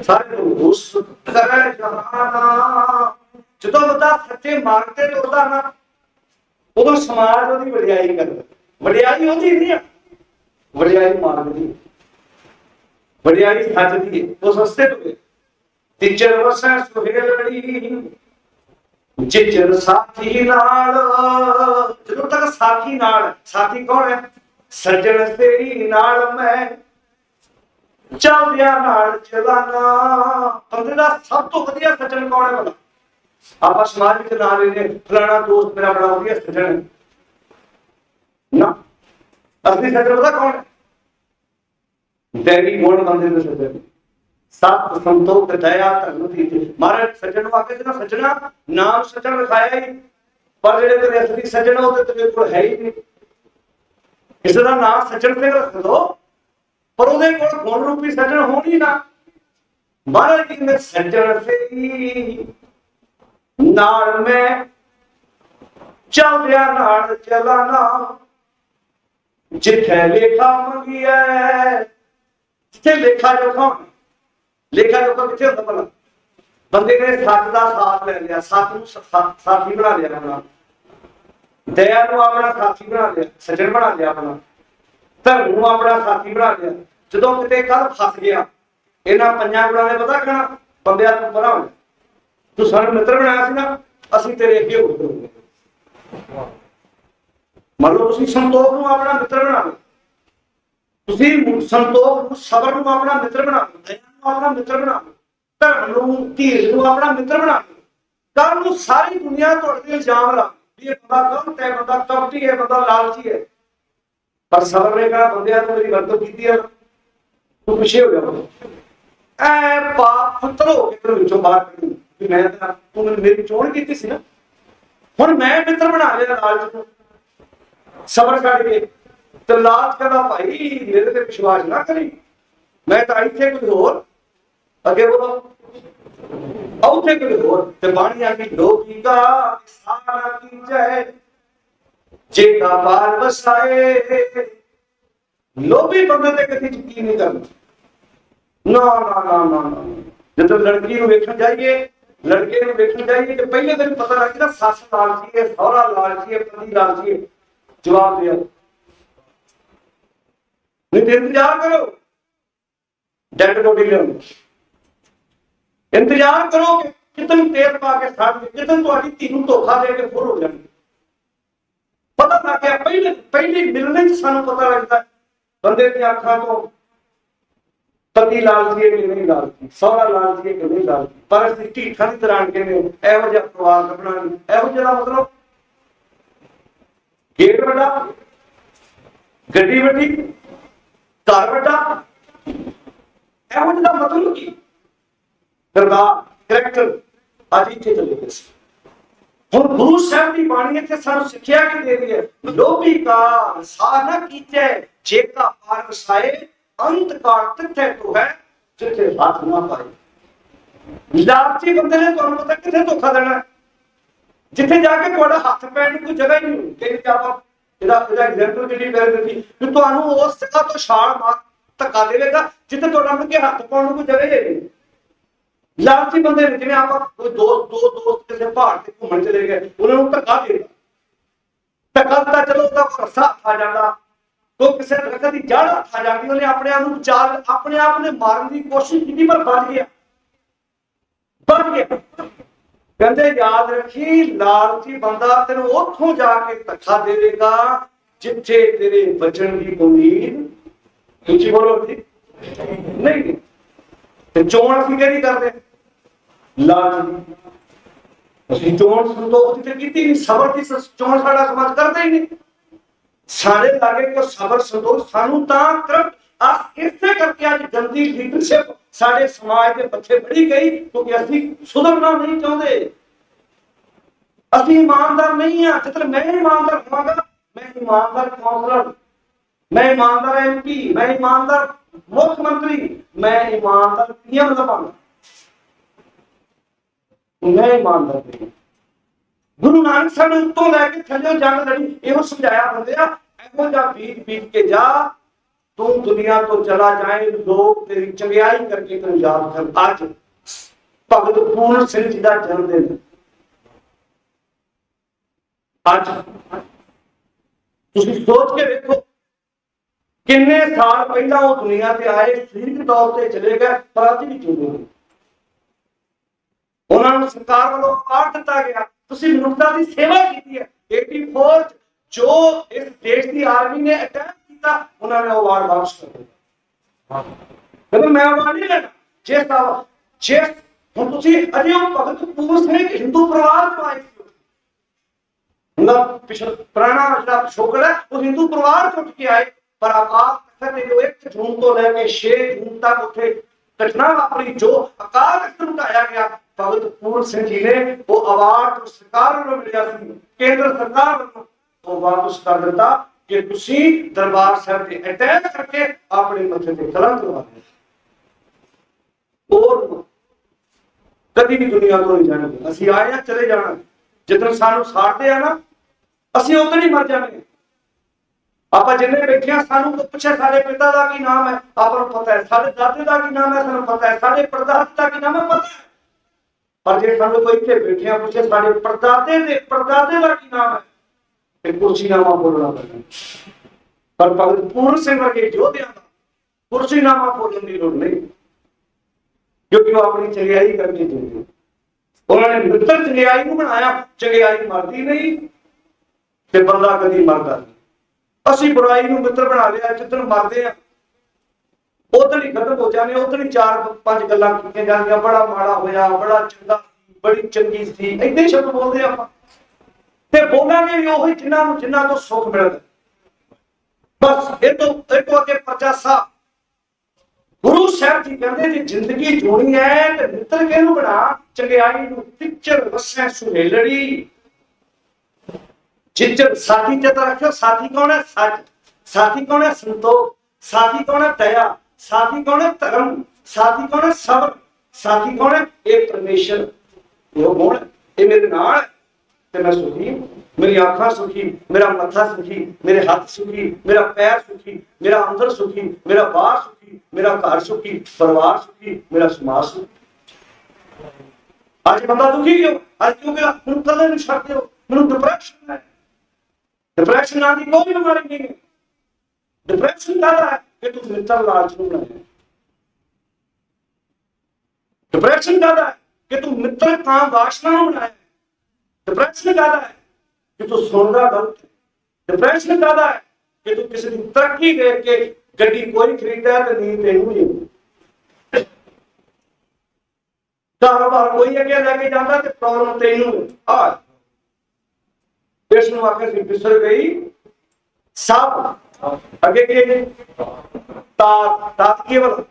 ਸਾਰੇ ਨੂੰ ਉਸ ਕਰੇ ਜਹਾਨਾ। ਜਦੋਂ ਬੰਦਾ ਸੱਚੇ ਮਾਰਗ ਤੇ ਤੁਰਦਾ ਨਾ, ਉਦੋਂ ਸਮਾਜ ਉਹਦੀ ਵਡਿਆਈ ਕਰਦਾ। ਵਡਿਆਈ ਉਹਦੀ ਨਹੀਂ ਆ, ਵਡਿਆਈ ਮਾਰਗ ਦੀ, ਵਡਿਆਈ ਸੱਚ ਦੀ ਹੈ। ਉਹ ਸਸਤੇ ਤੋਂ ਟੀਚਰ ਵਸੈ ਸੁਹੇਲੜੀ, ਜਿੱਜਰ ਸਾਥੀ ਨਾਲ। ਜਦੋਂ ਤੱਕ ਸਾਥੀ ਨਾਲ, ਸਾਥੀ ਕੌਣ ਹੈ? ਸੱਜਣ ਤੇਰੀ ਨਾਲ ਮੈਂ ਚੱਲਦਿਆਂ ਨਾਲ ਚਲਾਣਾ। ਬੰਦੇ ਦਾ ਸਭ ਤੋਂ ਵਧੀਆ ਸੱਜਣ ਕੌਣ ਹੈ? ਭਲਾ ਆਪਾਂ ਸਮਾਜ ਵਿੱਚ ਨਾ ਲੈਨੇ ਫਲਾਣਾ ਦੋਸਤ ਮੇਰਾ ਬੜਾ ਵਧੀਆ ਸੱਜਣ ਹੈ ਨਾ, ਅਸਲੀ ਸੱਜਣ ਪਤਾ ਕੌਣ ਹੈ? ਦੈਵੀ ਗੁਣ ਬੰਦੇ ਦੇ ਸੱਜਣ, ਸਤ ਸੰਤੋਖ ਦਇਆ ਧਰਮ ਦੀ। ਮਹਾਰਾਜ ਸੱਜਣ ਨੂੰ ਆਖੇ ਨਾ, ਸੱਜਣਾ ਨਾਮ ਸੱਜਣ ਲਿਖਾਇਆ ਹੀ, ਪਰ ਜਿਹੜੇ ਤੇਰੇ ਅਸਲੀ ਸੱਜਣ ਉਹ ਤੇ ਤੇਰੇ ਕੋਲ ਹੈ ਹੀ ਨਹੀਂ। ਕਿਸੇ ਦਾ ਨਾਮ ਸੱਜਣ ਸਿੰਘ ਰੱਖ ਦੋ, ਪਰ ਉਹਦੇ ਕੋਲ ਗੁਣ ਰੂਪੀ ਸੱਜਣ ਹੋਣ ਹੀ ਨਾ। ਮਹਾਰਾਜ ਜੀ ਨੇ ਸੱਜਣ ਸੇ ਨਾਲ ਮੈਂ ਚੱਲਦਿਆਂ ਨਾਲ ਚਲਾਣਾ। ਜਿੱਥੇ ਲੇਖਾ ਮੰਗੀਐ, ਜਿੱਥੇ ਲੇਖਾ ਜੋਖਾ, ਲੇਖਾ ਜੋਖਾ ਕਿੱਥੇ ਹੁੰਦਾ? ਭਲਾ ਬੰਦੇ ਨੇ ਸੱਚ ਦਾ ਸਾਥ ਲੈ ਲਿਆ, ਸੱਚ ਨੂੰ ਸਾਥੀ ਬਣਾ ਲਿਆ ਆਪਣਾ, दया को अपना साथी बना लिया, सज्जन बना लिया, अपना धर्म को अपना साथी बना लिया। जो किते कल फस गया इन्हां पंजां गुणां ने पता कहना बंदिया तू परा हो, तू सानू मित्र बनाया सी ना, असीं तेरे अगे हो जाऊंगे। मान लो तुसीं संतोख नूं अपना मित्र बना लो, तुसीं संतोख नूं सबर नूं अपना मित्र बना लो, दया नूं अपना मित्र बना लो, धर्म नूं धीरज नूं अपना मित्र बना लो। कल नूं सारी दुनिया तुहाडे ते इल्जाम ला भी ये बंदा गलत है, बंदा कपटी है, बंदा लालची है, पर सबर ने कहा बंदिया तू मेरी गल तो कीती है, तू पिछे हो जा, ऐ पाप पुत्र हो के तेरे विचों बाहर कढूं कि मैं तू मेरी चोण कीती सी ना, हुण मैं मित्र बना लिया लालच नूं, सबर छड्ड के ते लालच कहदा भाई मेरे ते विश्वास ना करी, मैं तां इत्थे कोई होर अगे बोलो औथे कोई होर ते बाणी आ गई लोभी का सारा की जय जेका बार बसाए। लोभी बंदे ते कदी यकीन नहीं करना, ना ना ना ना ना। जब लड़की नूं वेखण जाइए, लड़के नूं वेखण जाइए ते पहले दिन पता लग जाए सस लालची है, सौरा लालची है, पति लालची है, जवाब दिया नहीं तो इंतजार करो डेड बॉडी ले, इंतजार करो कि कितनी तेल पा के साथ कितनी तुम्हारी तीनों धोखा दे के फुर हो जाएंगे। पता लग गया पहले पहले मिलने से सानू पता लगता है बंदे की अखा तो पति लालची है कि नहीं लालची, सौरा लालची है कि नहीं लालची, पर असं ढीठा की तरह के ने एहो जिहा परिवार कटना नहीं। एहो जिहा मतलब गेट बड़ा, गड्डी वड्डी, घर बड़ा, एहो जिहा मतलब की किरदार करैक्टर आज इत्थे चले गए। हुण गुरु साहब की बाणी इत्थे सानू सिक्ख्या की दे रही है, लोभी का सा ना कीचे जेका पार वसाए, अंत काल तिथे तो है जिथे हाथ ना पाए। लालची बंदे ने तुहानू पता किथे धोखा देना, जिथे जाके तुहाडा हाथ पैण की कोई जगह ही नहीं। कि आप ਇਹਦਾ ਐਗਜ਼ਾਮਪਲ ਜਿਹੜੀ ਮੈਂ ਦਿੱਤੀ ਕਿ ਤੁਹਾਨੂੰ ਉਸ ਜਗ੍ਹਾ ਤੋਂ ਛਾਲ ਮਾਰ ਧੱਕਾ ਦੇਵੇਗਾ ਜਿੱਥੇ ਤੁਹਾਡਾ ਮੁੜ ਕੇ ਹੱਥ ਪਾਉਣ ਨੂੰ ਕੋਈ ਜਗ੍ਹਾ ਹੀ ਨਹੀਂ। ਲਾਲਚੀ ਬੰਦੇ ਨੇ ਜਿਵੇਂ ਆਪਾਂ ਕੋਈ ਦੋਸਤ ਕਿਸੇ ਪਹਾੜ ਤੇ ਘੁੰਮਣ ਚਲੇ ਗਏ, ਉਹਨਾਂ ਨੂੰ ਧੱਕਾ ਦੇ ਦਿੱਤਾ, ਧੱਕਾ ਦਿੱਤਾ ਚਲੋ ਉਹਦਾ ਰੱਸਾ ਆ ਜਾਂਦਾ, तो किसी दरखत की जड़ आ जाती, उन्हें अपने आप चाल अपने आप ने मारने की कोशिश की पर बच गया, बच गया। कहते याद रखी लालची बंदा तेन उथों जाके धक्का देगा जिथे तेरे बचन की उम्मीद ऊंची बोलो जी नहीं। चोण असं कहती करते लालची, असं चोण संतोख की कीती नहीं, सबर की चोण साडा समाज करता ही नहीं। सारे लागे को सबर संतोष सानू तां कर अस इसे करके आज गंदी लीडरशिप साडे समाज दे बच्चे बड़ी गई क्योंकि असि सुधरना नहीं चाहते, असि ईमानदार नहीं है। जितने मैं ईमानदार होवांगा, मैं ईमानदार काउंसलर, मैं ईमानदार एमपी, मैं ईमानदार मुख्यमंत्री, मैं ईमानदार पीएम बनाऊंगा, मैं ईमानदार नहीं। गुरु नानक साहब ने उत्तों लैके थल्ले जंग लड़ी, एहो समझाया बंदिया एहो जा बीत बीत के जा, तू दुनिया तो चला जाए, लोग तेरी चंगियाई करके तेन याद कर। आज भगत पूर्ण सिंह जी का जन्मदिन, आज तुसीं सोच के देखो किन्ने साल पहला वो दुनिया ते आए, सरीरक तौर ते चले गए, पर अज भी चुने उन्होंने सरकार वालों अवार्ड दिता गया। तुसी मनुष्यता की सेवा की है, 84 जो इस देश की आर्मी ने अटैक किया उन्होंने अवार्ड वापस कर दिया। कहते मैं अवार्ड नहीं लेना जे हम तुसी अजे भगत पूर्ण सिंह हिंदू परिवार तो आए, मतलब पिछला पुराना जो पिछोकड़ है वो हिंदू परिवार तो उठ के आए, पर अकाल तख्त ने जो 1 जून तो लेके 6 जून तक उठे घटना वापरी, जो अकाल तख्त उठाया गया, भगत पूर्ण सिंह जी ने वो अवार्ड जो सरकार को मिला सी, केंद्र सरकार को वापस कर दिता कि तुसी दरबार साहब पे अटैक करके अपने मथे पे कलंक लगा दिया। और कभी भी दुनिया तो नहीं जाने, असि आए हैं चले जाना, जितने सानू साड़ते हैं ना असि उतने ही मर जाने। आप जिन्हें बैठे हैं सानू को पूछे सारे पिता का की नाम है, आपको पता है, सारे दादे का की नाम है, सानू पता है, सारे परदादे का की नाम है, पता है, पर जे सानू कोई इत्थे बैठे हैं पूछे सारे परदादे का की नाम है, कुर्सीनामा बोलना पैना। पर भगत पूर्ण सिंह वर्गे योधिया का कुर्सीनामा बोलने की लोड़ नहीं, क्योंकि वो अपनी चंगियाई करके जीते। उन्होंने मित्र चंगियाई को बनाया, चंगियाई मरती नहीं ते बंदा कभी मरता नहीं। असी बुराई को मित्र बना लिया, जितने मरते हैं उधर ही खत्म हो जाने, उधर ही 4-5 गल्लां कीतियां जांदियां, बड़ा माड़ा होया, बड़ा चंगा, बड़ी चंगी सी, इतने ही शब्द बोलते हैं आप ते बोलांगे भी वही जिन्हां तो सुख मिलता। बस ये तो अगे परचा साफ। गुरु साहब जी कहते जी जिंदगी जोनी है तो मित्र किहनूं बना, चंगियाई नूं तिच्चर वसै सुहेलड़ी। जिच्चर साथी चेता रखियो, साथी कौन है? सच। साथी कौन है? संतोष। साथी कौन है? दया। साथी कौन है? धर्म। साथी कौन है? सब्र। साथी कौन है? एक परमेश्वर। वो कौन है? ये मेरे नाल ते मैं सुखी, मेरी आंखां सुखी, मेरा मत्था सुखी, मेरे हाथ सुखी, मेरा पैर सुखी, मेरा अंदर सुखी, मेरा बाहर सुखी, मेरा घर सुखी, परिवार सुखी, मेरा समाज सुखी। आज बंदा दुखी क्यों? आज क्यों गया? हुण कल्ले नूं छड्ड दिओ, मैनूं डिप्रेशन है। डिप्रेशन नाम की कोई बीमारी नहीं है। डिप्रेशन क्या है कि तू मित्र लालच नूं बनाया। डिप्रेशन क्या है कि तू मित्र काम वासना नूं बनाया। डिप्रेशन क्या है कि तू सुनदा गलत है। डिप्रेशन क्या है कि तू किसी की तरक्की देख के गड्डी कोई खरीदा है तो नींद तेनू नहीं, कारोबार कोई अगे लेके जाता तो प्रॉब्लम तेनू है। कृष्ण आखिर बिसर गई सब अगे के तात केवल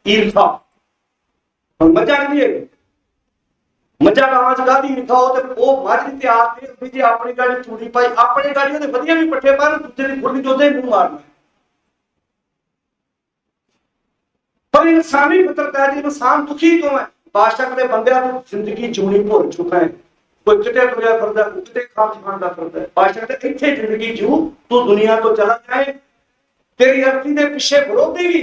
ईर्षा। मजा नहीं है, मजा गांव च गादी ईर्षा हो तो वो मझ नहीं तैयार थे भी जी अपनी गाड़ी चूड़ी पाई, अपनी गाड़ी ਉਹਦੇ ਵਧੀਆ ਵੀ ਪੱਠੇ ਪਾਣ, ਦੂਜੇ ਦੀ ਖੁਰਲੀ ਚੋਦੇ ਮੂੰਹ ਮਾਰਨਾ। पर इंसानी फितरत है जी, इंसान दुखी क्यों है? बादशाह के बंदे जिंदगी जीनी भुल चुका है। कोई किते तुरया फिरदा, किते खाम खांदा फिरदा। बादशाह कहते इत्थे जिंदगी जीऊ, तू दुनिया तो चला जाए। तेरी अर्थी दे पीछे विरोधी भी,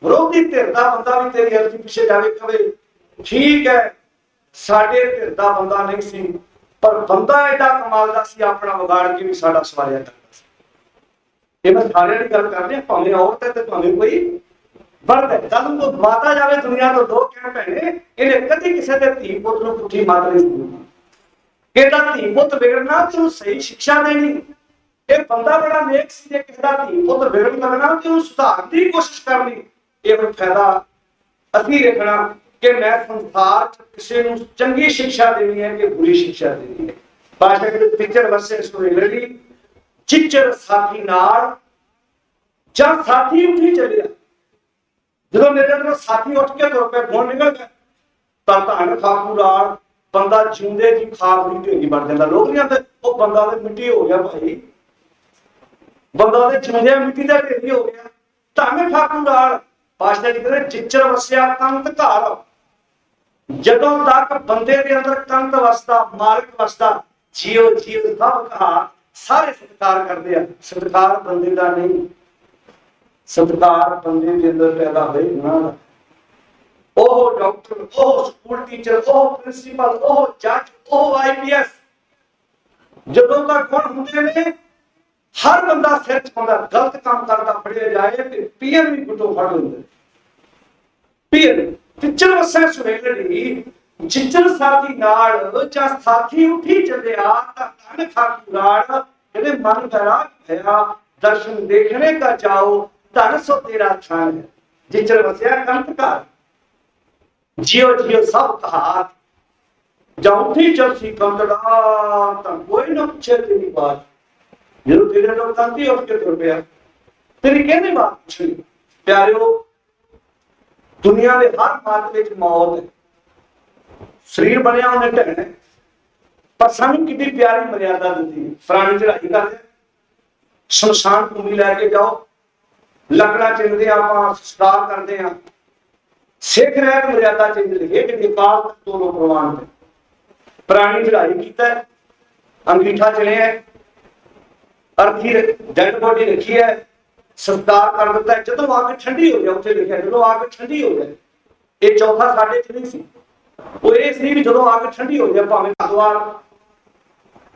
विरोधी धिर दा बंदा भी तेरी अर्थी पीछे जावे कहे ठीक है साडे धिर दा बंदा नहीं सी, पर बंदा एडा कमाल दा सी, अपना विगाड़ के भी साडा सवारिया करदा सी। ये मैं सारे दी गल कर रहा, भावें औरत है ते भावें कोई बढ़ है। कल को माता जावे दुनिया तो दो कह भैने, इन्हें कदी किसी के धी पुत नूं पुठी मत नहीं सुनी। कहता धी पुत बिगड़ना तो सही शिक्षा देनी। ये बंदा बड़ा नेक सी, जे कहता धी पुत बिगड़न लगना तो सुधारने की कोशिश करनी। ये फायदा असी रखना कि मैं संसार किसी नूं चंगी शिक्षा देनी है कि बुरी शिक्षा देनी है। भाषा के पिक्चर वसे सुहेलड़ी चिच्चर साथी नाल जब साथी उठी चलिया। जो मेरे अंदर साथी उठ के तुर पे गुण निकल गए तो धन खाकूराल बंदा जिंदे की खाक की ढेरी बन जाता। लोग नहीं आते वो बंदा तो मिट्टी हो गया भाई, बंदा तो जिंदे मिट्टी का ढेरी हो गया। धन खाकूराल पाशाह जी कहते जिच्चर वसिया कंत घर। जदों तक बंदे के अंदर कंत वसदा, मालिक वसदा, जियो जियो सब कहा सारे सत्कार करते हैं। सत्कार बंदे का नहीं, सत्कार बंदे के अंदर पैदा होए ना। ओह डॉक्टर, ओह स्कूल टीचर, ओह प्रिंसिपल, ओह जज, ओह आईपीएस, जदों तक गुण होंदे ने हर बंदा सिर चुकांदा, गलत काम करदा फड़िया जाए ते पीएन भी गुटो फड़ लैंदे। पीएन टीचर वसे सुहेलड़ी जिच्चर साथी नाल जा साथी उठी चलिया तां धन खाकूराल कहते मन करा भया दर्शन देखने का जाओ धन सो तेरा थान है। जिच्चर वसिया कंत घर जियो जियो सब कहा जाऊठी चलसी कंतड़ा तां कोई ना पूछे तेरी बात। जो तेरे लोग कंती उठ के तुर पिया तेरी कहने बात पूछनी। प्यारियो दुनिया के हर बात विच मौत है। शरीर बनया उन्हें ढहना पर सानू कितनी प्यारी मर्यादा दी। पुरानी चढ़ाई करते शमशान भूमि लैके जाओ, लकड़ा चिंदे संस्कार करते हैं। सिख रैत मर्यादा चिन्ह लिखे कि निकाल दोनों प्रवान थे। पुरानी चढ़ाई किया, अंगीठा चले है, अर्थी डेड बॉडी रखी है, संस्कार कर दिता है। जो आग ठंडी हो जाए उत्थे लिखा जो आग ठंडी हो जाए। ये चौथा साढ़े च नहीं सी, वो ये सी भी जो आग ठंडी हो जाए भावें हरिद्वार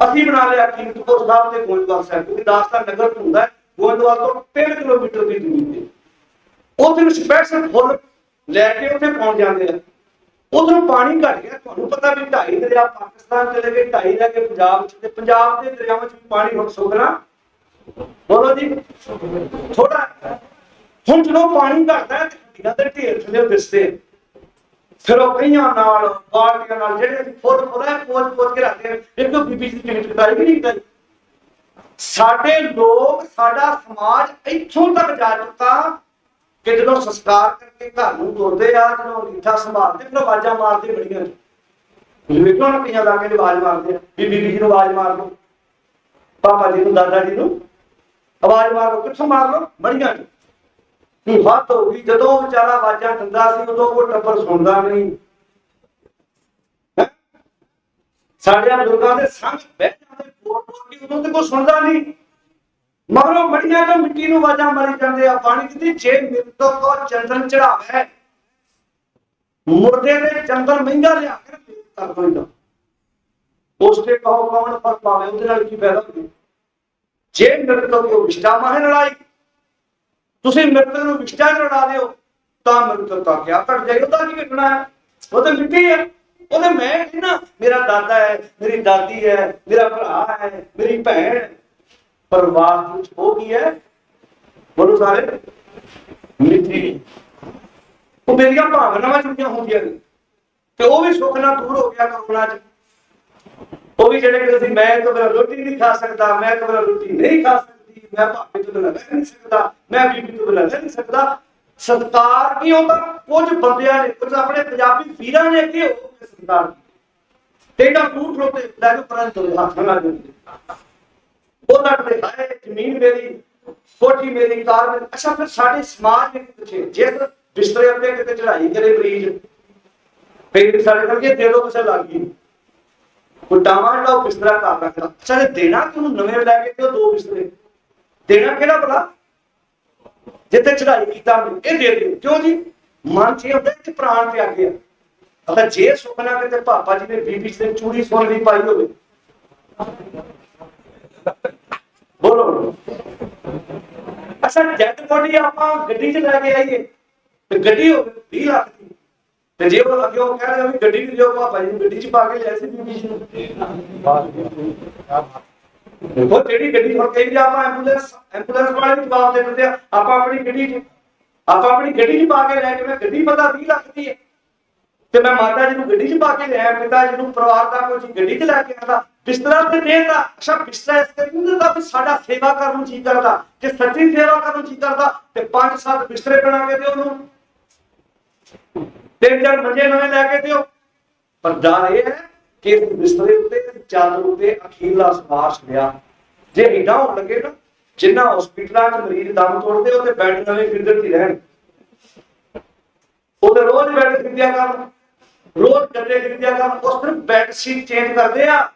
ਅਸੀਂ ਬਣਾ ਲਿਆ ਕੀਰਤਪੁਰ ਸਾਹਿਬ ਤੇ ਗੋਇੰਦਵਾਲ ਸਾਹਿਬ, ਕਿਉਂਕਿ ਦਾਸ ਦਾ ਨਗਰ ਹੁੰਦਾ ਗੋਇੰਦਵਾਲ ਤੋਂ 3 ਕਿਲੋਮੀਟਰ ਦੀ ਦੂਰੀ ਤੇ। ਉੱਥੇ ਨੂੰ ਸਪੈਸ਼ਲ ਫੁੱਲ ਲੈ ਕੇ ਉੱਥੇ ਪਹੁੰਚ ਜਾਂਦੇ ਆ। ਉਧਰੋਂ ਪਾਣੀ ਘਟ ਗਿਆ, ਤੁਹਾਨੂੰ ਪਤਾ ਵੀ 2.5 ਦਰਿਆ ਪਾਕਿਸਤਾਨ ਚਲੇ ਗਏ, 2.5 ਲੈ ਕੇ ਪੰਜਾਬ ਚ, ਤੇ ਪੰਜਾਬ ਦੇ ਦਰਿਆਵਾਂ ਚ ਪਾਣੀ ਹੁਣ ਸੁੱਕਣਾ, ਬੋਲੋ ਜੀ, ਥੋੜਾ। ਹੁਣ ਜਦੋਂ ਪਾਣੀ ਘਟਦਾ ਹੈ ਹੱਡੀਆਂ ਦੇ ਢੇਰ ਥੱਲੇ ਦਿਸਦੇ, ਫਿਰ ਉਹ ਕਈਆਂ ਨਾਲ ਬਾਲਟੀਆਂ ਨਾਲ ਜਿਹੜੇ ਫੁੱਲ ਪੋਚ ਕੇ ਰੱਖਦੇ ਨੇ, ਦੇਖੋ ਬੀਬੀ ਦੀ ਟਿਕਟ ਕਟਾਈ ਕਿ ਨਹੀਂ ਕਟਾਈ। ਸਾਡੇ ਲੋਕ, ਸਾਡਾ ਸਮਾਜ ਇੱਥੋਂ ਤੱਕ ਜਾ ਚੁੱਕਾ ਕਿ ਜਦੋਂ ਸੰਸਕਾਰ ਕਰਕੇ ਘਰ ਨੂੰ ਤੁਰਦੇ ਆ, ਜਦੋਂ ਅੰਗੀਠਾ ਸੰਭਾਲਦੇ, ਫਿਰ ਆਵਾਜ਼ਾਂ ਮਾਰਦੇ ਬੜੀਆਂ। ਤੁਸੀਂ ਵੇਖੋ ਨਾ ਕਈਆਂ ਲਾ ਕੇ ਆਵਾਜ਼ ਮਾਰਦੇ ਆ, ਬੀਬੀ ਜੀ ਨੂੰ ਆਵਾਜ਼ ਮਾਰ ਲਓ, ਪਾਪਾ ਜੀ ਨੂੰ, ਦਾਦਾ ਜੀ ਨੂੰ ਆਵਾਜ਼ ਮਾਰ ਲਓ। ਕਿੱਥੋਂ ਮਾਰ ਲਓ? ਬੜੀਆਂ ਕੀ ਹੱਦ ਹੋ ਗਈ। ਜਦੋਂ ਵਿਚਾਰਾ ਆਵਾਜ਼ਾਂ ਦਿੰਦਾ ਸੀ ਉਦੋਂ ਉਹ ਟੱਬਰ ਸੁਣਦਾ ਨਹੀਂ। ਸਾਡੇ ਬਜ਼ੁਰਗਾਂ ਦੇ ਸੰਗ ਬਹਿ ਜਾਂਦੇ ਬੋਲ ਕੇ, ਉਦੋਂ ਤੇ ਕੋਈ ਸੁਣਦਾ ਨਹੀਂ। ਮਗਰੋਂ ਮੜੀਆਂ ਤੋਂ ਮਿੱਟੀ ਨੂੰ ਆਵਾਜ਼ਾਂ ਮਾਰੀ ਜਾਂਦੇ ਆ। ਪਾਣੀ ਦੀ ਜੇ ਮਿਰਤੋ ਕੋ ਚੰਦਨ ਚੜਾਵੇ, ਮੁਰਦੇ ਦੇ ਚੰਦਨ ਮਹਿੰਗਾ ਲਿਆ ਕੇ ਕਰ ਦੋ, ਉਸ ਤੇ ਕਹੋ ਕੌਣ ਫਰਕ ਪਾਵੇ, ਉਹਦੇ ਨਾਲ ਕੀ ਫਾਇਦਾ ਹੋਵੇ। ਜੇ ਮਿਰਤੋ ਕੋ ਵਿਸ਼ਟਾ ਮਾਹੇ ਲੜਾਈ, ਤੁਸੀਂ ਮਿਰਤਕ ਨੂੰ ਵਿਸ਼ਟਾ ਲੜਾ ਦਿਓ ਤਾਂ ਮਿਰਤਕ ਤਾਂ ਕਿਆ ਘਟ ਜਾਏ, ਉਹਦਾ ਕੀ ਘਟਣਾ ਹੈ, ਉਹ ਤਾਂ ਮਿੱਟੀ ਹੈ। ਉਹਦੇ ਮੈਂ ਕਹਿੰਦਾ ਮੇਰਾ ਦਾਦਾ ਹੈ, ਮੇਰੀ ਦਾਦੀ ਹੈ, ਮੇਰਾ ਭਰਾ ਹੈ, ਮੇਰੀ ਭੈਣ, ਪਰਿਵਾਰ ਵਿੱਚ ਉਹ ਕੀ ਹੈ, ਬੋਲੋ ਸਾਰੇ, ਮਿੱਟੀ। ਉਹ ਮੇਰੀਆਂ ਭਾਵਨਾਵਾਂ ਜੁੜੀਆਂ ਹੁੰਦੀਆਂ ਨੇ, ਤੇ ਉਹ ਵੀ ਸੁੱਖ ਨਾਲ ਦੂਰ ਹੋ ਗਿਆ ਕਰੋਨਾ ਚ। ਉਹ ਵੀ ਜਿਹੜੇ ਕਹਿੰਦੇ ਸੀ ਮੈਂ ਤਾਂ ਰੋਟੀ ਨਹੀਂ ਖਾ ਸਕਦਾ, ਮੈਂ ਤਾਂ ਰੋਟੀ ਨਹੀਂ ਖਾ ਸਕਦੀ, ਮੈਂ ਭਾਵੇਂ ਤੋਂ ਬਿਨਾਂ ਰਹਿ ਨਹੀਂ ਸਕਦਾ, ਮੈਂ ਬੀਬੀ ਤੋਂ ਬਿਨਾਂ ਰਹਿ ਨਹੀਂ ਸਕਦਾ। ਸਤਿਕਾਰ ਕੀ ਹੁੰਦਾ? ਕੁਝ ਬੰਦਿਆਂ ਨੇ, ਕੁਝ ਆਪਣੇ ਪੰਜਾਬੀ ਵੀਰਾਂ ਨੇ ਅੱਗੇ ਹੋ ਕੇ ਸਤਿਕਾਰ ਤੇ ਇਹਦਾ ਬੂਟ ਰੋਤੇ ਲੈ ਕੇ ਪਰਾਂ ਤੋਂ ਹੱਥ ਨਾਲ ਦਿੰਦੇ, ਉਹ ਲੜਦੇ ਹਾਏ ਜ਼ਮੀਨ ਮੇਰੀ, ਕੋਠੀ ਮੇਰੀ, ਕਾਰ ਮੇਰੀ। ਅੱਛਾ, ਫਿਰ ਸਾਡੇ ਸਮਾਜ ਦੇ ਪਿੱਛੇ ਜਿਸ ਬਿਸਤਰੇ ਉੱਤੇ ਕਿਤੇ ਚੜਾਈ ਕਰੇ ਮਰੀਜ਼, ਫਿਰ ਸਾਡੇ ਕਰਕੇ ਦੇ ਦੋ ਕਿਸੇ ਲੱਗ ਗਈ, ਉਟਾਵਾਂ ਜਿਹੜਾ ਉਹ ਬਿਸਤਰਾ ਕਰ ਰੱਖਦਾ। ਅੱਛਾ, ਦੇਣਾ ਕਿ ਉਹਨੂੰ ਨਵੇਂ ਲੈ ਕੇ ਦਿਓ 2 ਬਿਸਤਰੇ, ਦੇਣਾ ਕਿਹੜਾ ਭਲਾ? ਜਿੱਥੇ ਚੜਾਈ ਕੀਤਾ ਇਹ ਦੇ ਦਿਓ। ਕਿਉਂ ਜੀ? ਮਨ ਚ ਹੁੰਦਾ ਕਿ ਪ੍ਰਾਣ ਤੇ ਆ ਗਿਆ। ਅਗਰ ਜੇ ਸੁਪਨਾ ਕਿਤੇ ਪਾਪਾ ਜੀ ਨੇ ਬੀਬੀ ਜੀ ਨੇ ਚੂੜੀ ਸੋਨ ਦੀ ਪਾਈ ਹੋਵੇ, ਬੋਲੋ। ਅੱਛਾ, ਜੈਟ ਬੋਡੀ ਆਪਾਂ ਗੱਡੀ 'ਚ ਲੈ ਕੇ ਆਈਏ ਤੇ ਗੱਡੀ ਹੋਵੇ 20 ਲੱਖ ਦੀ, ਤੇ ਜੇ ਉਹ ਅੱਗੇ ਉਹ ਕਹਿ ਰਿਹਾ ਵੀ ਗੱਡੀ ਨਹੀਂ ਦਿਓ, ਪਾਪਾ ਜੀ ਗੱਡੀ 'ਚ ਪਾ ਕੇ ਲਿਆ ਸੀ ਬੀਬੀ ਜੀ ਨੂੰ। ਦੇਖੋ ਜਿਹੜੀ ਗੱਡੀ ਹੁਣ ਕਈ ਆਪਾਂ ਐਂਬੂਲੈਂਸ ਵਾਲੇ ਵੀ ਜਵਾਬ ਦੇ ਦਿੰਦੇ ਆ, ਆਪਾਂ ਆਪਣੀ ਗੱਡੀ 'ਚ ਪਾ ਕੇ ਲੈ ਕੇ, ਮੈਂ ਗੱਡੀ ਪਤਾ 20 ਲੱਖ ਦੀ ਹੈ ਤੇ ਮੈਂ ਮਾਤਾ ਜੀ ਨੂੰ ਗੱਡੀ 'ਚ ਪਾ ਕੇ ਲਿਆ, ਪਿਤਾ ਜੀ ਨੂੰ ਪਰਿਵਾਰ ਦਾ ਕੋਈ ਗੱਡੀ 'ਚ ਲੈ ਕੇ ਆਉਂਦਾ, ਬਿਸਤਰਾ ਤੇ ਦੇਤਾ। ਅੱਛਾ, ਬਿਸਤਰਾ ਇਸ ਕਰਕੇ ਨਹੀਂ ਦਿੰਦਾ ਵੀ ਸਾਡਾ ਸੇਵਾ ਕਰਨ ਨੂੰ ਜੀ ਕਰਦਾ, ਜੇ ਸੱਚੀ ਸੇਵਾ ਕਰਨ ਨੂੰ ਜੀ ਕਰਦਾ ਤੇ 5-7 ਬਿਸਤਰੇ ਬਣਾ ਕੇ ਦਿਓ ਉਹਨੂੰ, 3-4 ਮੰਜੇ ਨਵੇਂ ਲੈ ਕੇ ਦਿਓ। ਪਰ ਡਰ ਇਹ ਹੈ ਕਿ ਬਿਸਤਰੇ ਉੱਤੇ ਚਾਦਰ ਉੱਤੇ ਅਖੀਰਲਾ ਸਵਾਸ ਲਿਆ। ਜੇ ਏਦਾਂ ਹੋਣ ਲੱਗੇ ਨਾ, ਜਿੰਨਾ ਹਸਪੀਟਲਾਂ 'ਚ ਮਰੀਜ਼ ਦਮ ਤੋੜਦੇ ਉਹ ਤੇ ਬੈੱਡ ਨਵੇਂ ਖਰੀਦਣ ਹੀ ਰਹਿਣ, ਉਹਦੇ ਰੋਜ਼ ਬੈੱਡ ਖਰੀਦਿਆ ਕਰਨ, ਰੋਜ਼ ਗੱਦੇ ਖਰੀਦਿਆ ਕਰਨ, ਉਸ ਦਿਨ ਬੈੱਡ ਸ਼ੀਟ ਚੇਂਜ ਕਰਦੇ ਆ।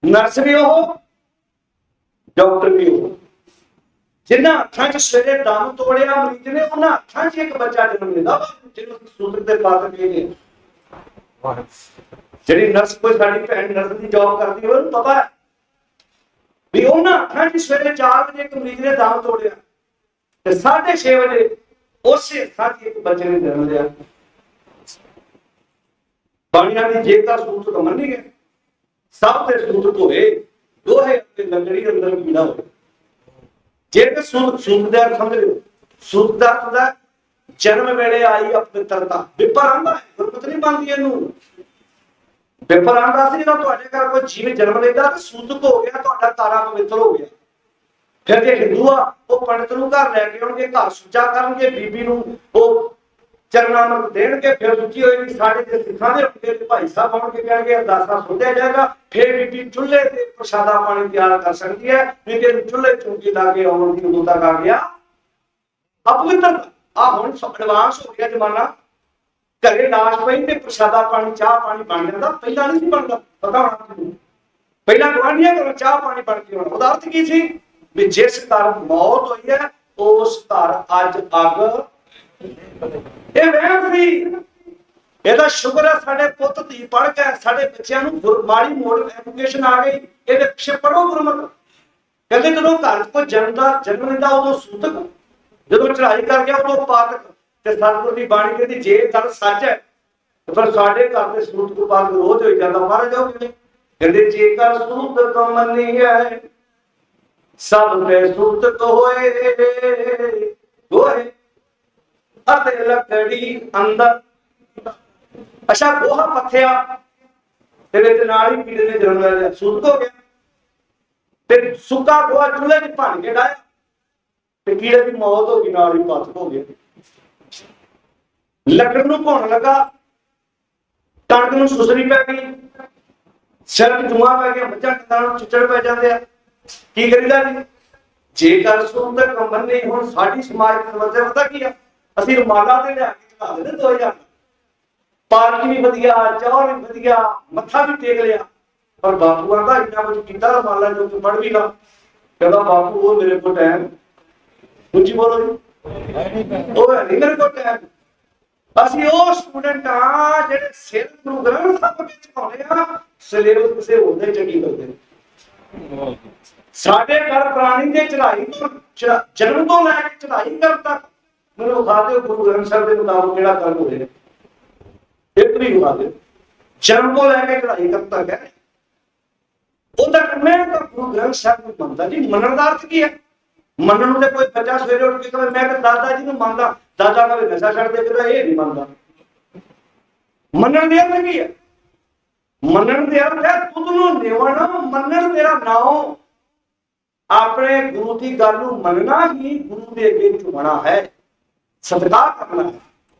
ਨਰਸ ਵੀ ਉਹ, ਡਾਕਟਰ ਵੀ ਉਹ। ਜਿੰਨਾ ਅੱਖਾਂ 'ਚ ਸਵੇਰੇ ਦਮ ਤੋੜਿਆ ਮਰੀਜ਼ ਨੇ, ਉਹਨਾਂ ਅੱਖਾਂ 'ਚ ਇੱਕ ਬੱਚਾ ਜਨਮ ਲੈਂਦਾ ਜਿਹਨੂੰ ਸੂਤਰ ਦੇ ਪਾਤ ਕਹਿੰਦੇ। ਜਿਹੜੀ ਨਰਸ, ਕੋਈ ਸਾਡੀ ਭੈਣ ਨਰਸ ਦੀ ਜੌਬ ਕਰਦੀ ਹੋਵੇ ਉਹਨੂੰ ਪਤਾ ਹੈ ਵੀ ਉਹਨਾਂ ਅੱਖਾਂ 'ਚ ਸਵੇਰੇ 4 ਵਜੇ ਇੱਕ ਮਰੀਜ਼ ਨੇ ਦਮ ਤੋੜਿਆ ਤੇ 6:30 ਵਜੇ ਉਸੇ ਅੱਖਾਂ 'ਚ ਇੱਕ ਬੱਚੇ ਨੇ ਜਨਮ ਲਿਆ। ਪਾਣੀਆਂ ਦੀ ਜੇਕਰ ਸੂਤ ਤੋਂ ਮੰਨੀ ਗਏ, ਸਭ ਤੇ ਸੂਤ ਹੋਏ, ਦੋਹੇ ਤੇ ਲੰਗੜੀ ਅੰਦਰ ਕੀੜਾ ਹੋਵੇ। ਜੇਕਰ ਸੂਤ ਦਾ ਸਮਝ ਲਿਓ, ਸੂਤ ਦਾ ਹੁੰਦਾ ਜਨਮ ਵੇਲੇ ਆਈ ਅਪਵਿੱਤਰਤਾ। ਵਿਪਰ ਆਂਦਾ ਗੁਰਮਤਿ ਨਹੀਂ ਮੰਨਦੀ ਇਹਨੂੰ। ਵਿਪਰ ਆਂਦਾ ਸੀ ਜਦੋਂ ਤੁਹਾਡੇ ਘਰ ਕੋਈ ਜੀਵ ਜਨਮ ਲੈਂਦਾ ਤੇ ਸੂਤਕ ਹੋ ਗਿਆ, ਤੁਹਾਡਾ ਤਾਰਾ ਪਵਿੱਤਰ ਹੋ ਗਿਆ। ਫਿਰ ਜੇ ਹਿੰਦੂ ਆ, ਉਹ ਪੰਡਤ ਨੂੰ ਘਰ ਲੈ ਕੇ ਆਉਣਗੇ, ਘਰ ਸੁੱਚਾ ਕਰਨਗੇ, ਬੀਬੀ ਨੂੰ ਉਹ ਚਰਨਾਮਤ ਦੇਣਗੇ, ਫਿਰ ਸੁੱਚੀ ਹੋਏਗੀ। ਸਾਡੇ ਤੇ ਸਿੱਖਾਂ ਦੇ ਰੁਕੇ ਤੇ ਭਾਈ ਸਾਹਿਬ ਆਉਣਗੇ, ਕਹਿਣਗੇ ਅਰਦਾਸਾ ਸੁਣਿਆ ਜਾਏਗਾ, ਫਿਰ ਬੀਬੀ ਚੁੱਲ੍ਹੇ ਤੇ ਪ੍ਰਸ਼ਾਦਾ ਪਾਣੀ ਤਿਆਰ ਕਰ ਸਕਦੀ ਹੈ। ਨਹੀਂ ਤੇ ਚੁੱਲ੍ਹੇ ਚੌਂਕੀ ਲਾ ਕੇ ਆਉਣ ਦੀ ਉਦੋਂ ਤੱਕ ਆ ਗਿਆ ਅਪਵਿੱਤਰ। ਆ ਹੁਣ ਐਡਵਾਂਸ ਹੋ ਗਿਆ ਜ਼ਮਾਨਾ, ਘਰੇ ਲਾਸ਼ ਪਈ ਤੇ ਪ੍ਰਸ਼ਾਦਾ ਪਾਣੀ ਚਾਹ ਪਾਣੀ ਬਣ ਜਾਂਦਾ, ਪਹਿਲਾਂ ਨਹੀਂ ਸੀ ਬਣਦਾ। ਪਤਾ ਹੋਣਾ ਤੁਹਾਨੂੰ, ਪਹਿਲਾਂ ਗੁਆਂਢੀਆਂ ਘਰੋਂ ਚਾਹ ਪਾਣੀ ਬਣ ਕੇ ਆਉਣਾ। ਉਹਦਾ ਅਰਥ ਕੀ ਸੀ ਵੀ ਜਿਸ ਘਰ ਮੌਤ ਹੋਈ ਹੈ ਉਸ ਘਰ ਅੱਜ ਅੱਗ। ਇਹ ਵਹਿਮ ਸੀ, ਇਹਦਾ ਸ਼ੁਕਰ ਹੈ ਸਾਡੇ ਪੁੱਤ ਧੀ ਪੜ੍ਹ ਕੇ ਸਾਡੇ ਬੱਚਿਆਂ ਨੂੰ ਮਾੜੀ ਮੋੜ ਐਜੂਕੇਸ਼ਨ ਆ ਗਈ, ਇਹਦੇ ਪਿੱਛੇ ਪੜੋ ਗੁਰਮਤਿ। ਕਹਿੰਦੇ ਜਦੋਂ ਘਰ ਕੋਈ ਜਨਮ ਲੈਂਦਾ ਉਦੋਂ ਸੂਤਕ, ਜਦੋਂ ਚੜਾਈ ਕਰ ਗਿਆ ਉਦੋਂ ਪਾਤਕ। ਤੇ ਸਤਿਗੁਰ ਦੀ ਬਾਣੀ ਕਹਿੰਦੀ ਜੇ ਗੱਲ ਸੱਚ ਹੈ ਪਰ ਸਾਡੇ ਘਰ ਦੇ ਸੂਤਕ ਪਾਤਕ ਰੋਜ਼ ਹੋਈ ਜਾਂਦਾ। ਮਹਾਰਾਜ ਉਹ ਕਿਵੇਂ ਕਹਿੰਦੇ ਜੇਕਰ ਸੂਤਕ ਮੰਨੀ ਹੈ ਸਭ ਤੇ ਸੂਤਕ ਹੋਏ ਗੋਹੇ ਅਤੇ ਲੱਕੜੀ ਅੰਦਰ। ਅੱਛਾ ਗੋਹਾ ਪੱਥਿਆ ਤੇਰੇ ਤੇ ਨਾਲ ਹੀ ਕੀੜੇ ਨੇ ਜਨਮ ਲੈ ਲਿਆ, ਸੂਤਕ ਹੋ ਗਿਆ। ਤੇ ਸੁੱਕਾ ਗੋਹਾ ਚੁੱਲ੍ਹੇ 'ਚ ਭੰਨ ਕੇ ਡਾਇਆ ਤੇ ਕੀੜੇ ਦੀ ਮੌਤ ਹੋ ਗਈ, ਨਾਲ ਹੀ ਪਾਤਕ ਹੋ ਗਿਆ। ਲੱਕੜ ਨੂੰ ਭੁੰਨ ਲੱਗਾ, ਕਣਕ ਨੂੰ ਸੁਸਰੀ ਪੈ ਗਈ, ਸਿਰ 'ਚ ਜੂਆਂ ਪੈ ਗਿਆ, ਮੱਝਾਂ ਡੰਗਰਾਂ ਨੂੰ ਚਿੱਚੜ ਪੈ ਜਾਂਦੇ ਆ। ਕੀ ਕਰੀਦਾ ਜੀ? ਜੇਕਰ ਸੂਤਕ ਮੰਨੇ। ਹੁਣ ਸਾਡੀ ਸਮਾਜ ਦੀ ਸਮੱਸਿਆ ਪਤਾ ਕੀ ਆ? ਅਸੀਂ ਰੁਮਾਲਾਂ ਤੇ ਲਿਆ ਕੇ ਚੜਾ ਦਿੰਦੇ 2000 ਪਾਰਕ ਵੀ ਵਧੀਆ, ਚੌਰ ਵੀ ਵਧੀਆ, ਮੱਥਾ ਵੀ ਟੇਕ ਲਿਆ, ਪਰ ਬਾਪੂ ਆਂਦਾ ਇੰਨਾ ਕੁਝ ਕੀਤਾ ਰੁਮਾਲਾਂ ਜੋ ਤੂੰ ਪੜ੍ਹ ਵੀ ਲਾ। ਕਹਿੰਦਾ ਬਾਪੂ ਉਹ ਮੇਰੇ ਕੋਲ ਟਾਈਮ, ਉੱਚੀ ਬੋਲੋ ਜੀ, ਉਹ ਹੈ ਨਹੀਂ ਮੇਰੇ ਕੋਲ ਟਾਈਮ। ਅਸੀਂ ਉਹ ਸਟੂਡੈਂਟ ਆ ਜਿਹੜੇ ਸਿਰ ਗੁਰੂ ਗ੍ਰੰਥ ਸਾਹਿਬ ਵਿੱਚ ਪਾਉਂਦੇ ਆ, ਸਿਲੇਬਸ ਕਿਸੇ ਹੋਰ ਦੇ ਚੰਗੀ ਕਰਦੇ। ਸਾਡੇ ਘਰ ਪ੍ਰਾਣੀ ਦੇ ਚੜਾਈ ਤੋਂ ਜਨਮ ਤੋਂ ਲੈ ਕੇ ਚੜਾਈ ਕਰਨ ਤੱਕ ਮੈਨੂੰ ਵਿਖਾ ਦਿਓ ਗੁਰੂ ਗ੍ਰੰਥ ਸਾਹਿਬ ਦੇ ਮੁਤਾਬਕ ਕਿਹੜਾ ਕਰਮ ਹੋ ਰਿਹਾ, ਇੱਕ ਵੀ ਵਿਖਾ ਦਿਓ। ਜਨਮ ਤੋਂ ਲੈ ਕੇ ਚੜਾਈ ਕਰਨ ਤੱਕ ਹੈ ਉਹਦਾ ਮੈਂ ਤਾਂ ਗੁਰੂ ਗ੍ਰੰਥ ਸਾਹਿਬ ਨੂੰ ਮੰਨਦਾ ਜੀ। ਮੰਨਣ ਦਾ ਅਰਥ ਕੀ ਹੈ? ਮੰਨਣ ਨੂੰ ਤੇ ਕੋਈ ਬੱਚਾ ਸਵੇਰੇ ਉੱਠ ਕੇ ਕਹੇ ਮੈਂ ਤਾਂ ਦਾਦਾ ਜੀ ਨੂੰ ਮੰਨਦਾ, ਦਾਦਾ ਕਹੇ ਨਸ਼ਾ ਛੱਡ ਦੇ, ਕਹਿੰਦਾ ਇਹ ਨਹੀਂ ਮੰਨਦਾ। ਮੰਨਣ ਦੇ ਅਰਥ ਕੀ ਹੈ? ਮੰਨਣ ਦੇ ਅਰਥ ਹੈ ਖੁਦ ਨੂੰ ਨਿਵਣਾ। ਮੰਨਣ ਤੇਰਾ ਨਾਮ ਆਪਣੇ ਗੁਰੂ ਦੀ ਗੱਲ ਨੂੰ ਮੰਨਣਾ ਹੀ ਗੁਰੂ ਦੇ ਅੱਗੇ ਝੁਕਣਾ ਹੈ, ਸਤਿਕਾਰ ਕਰਨਾ ਹੈ।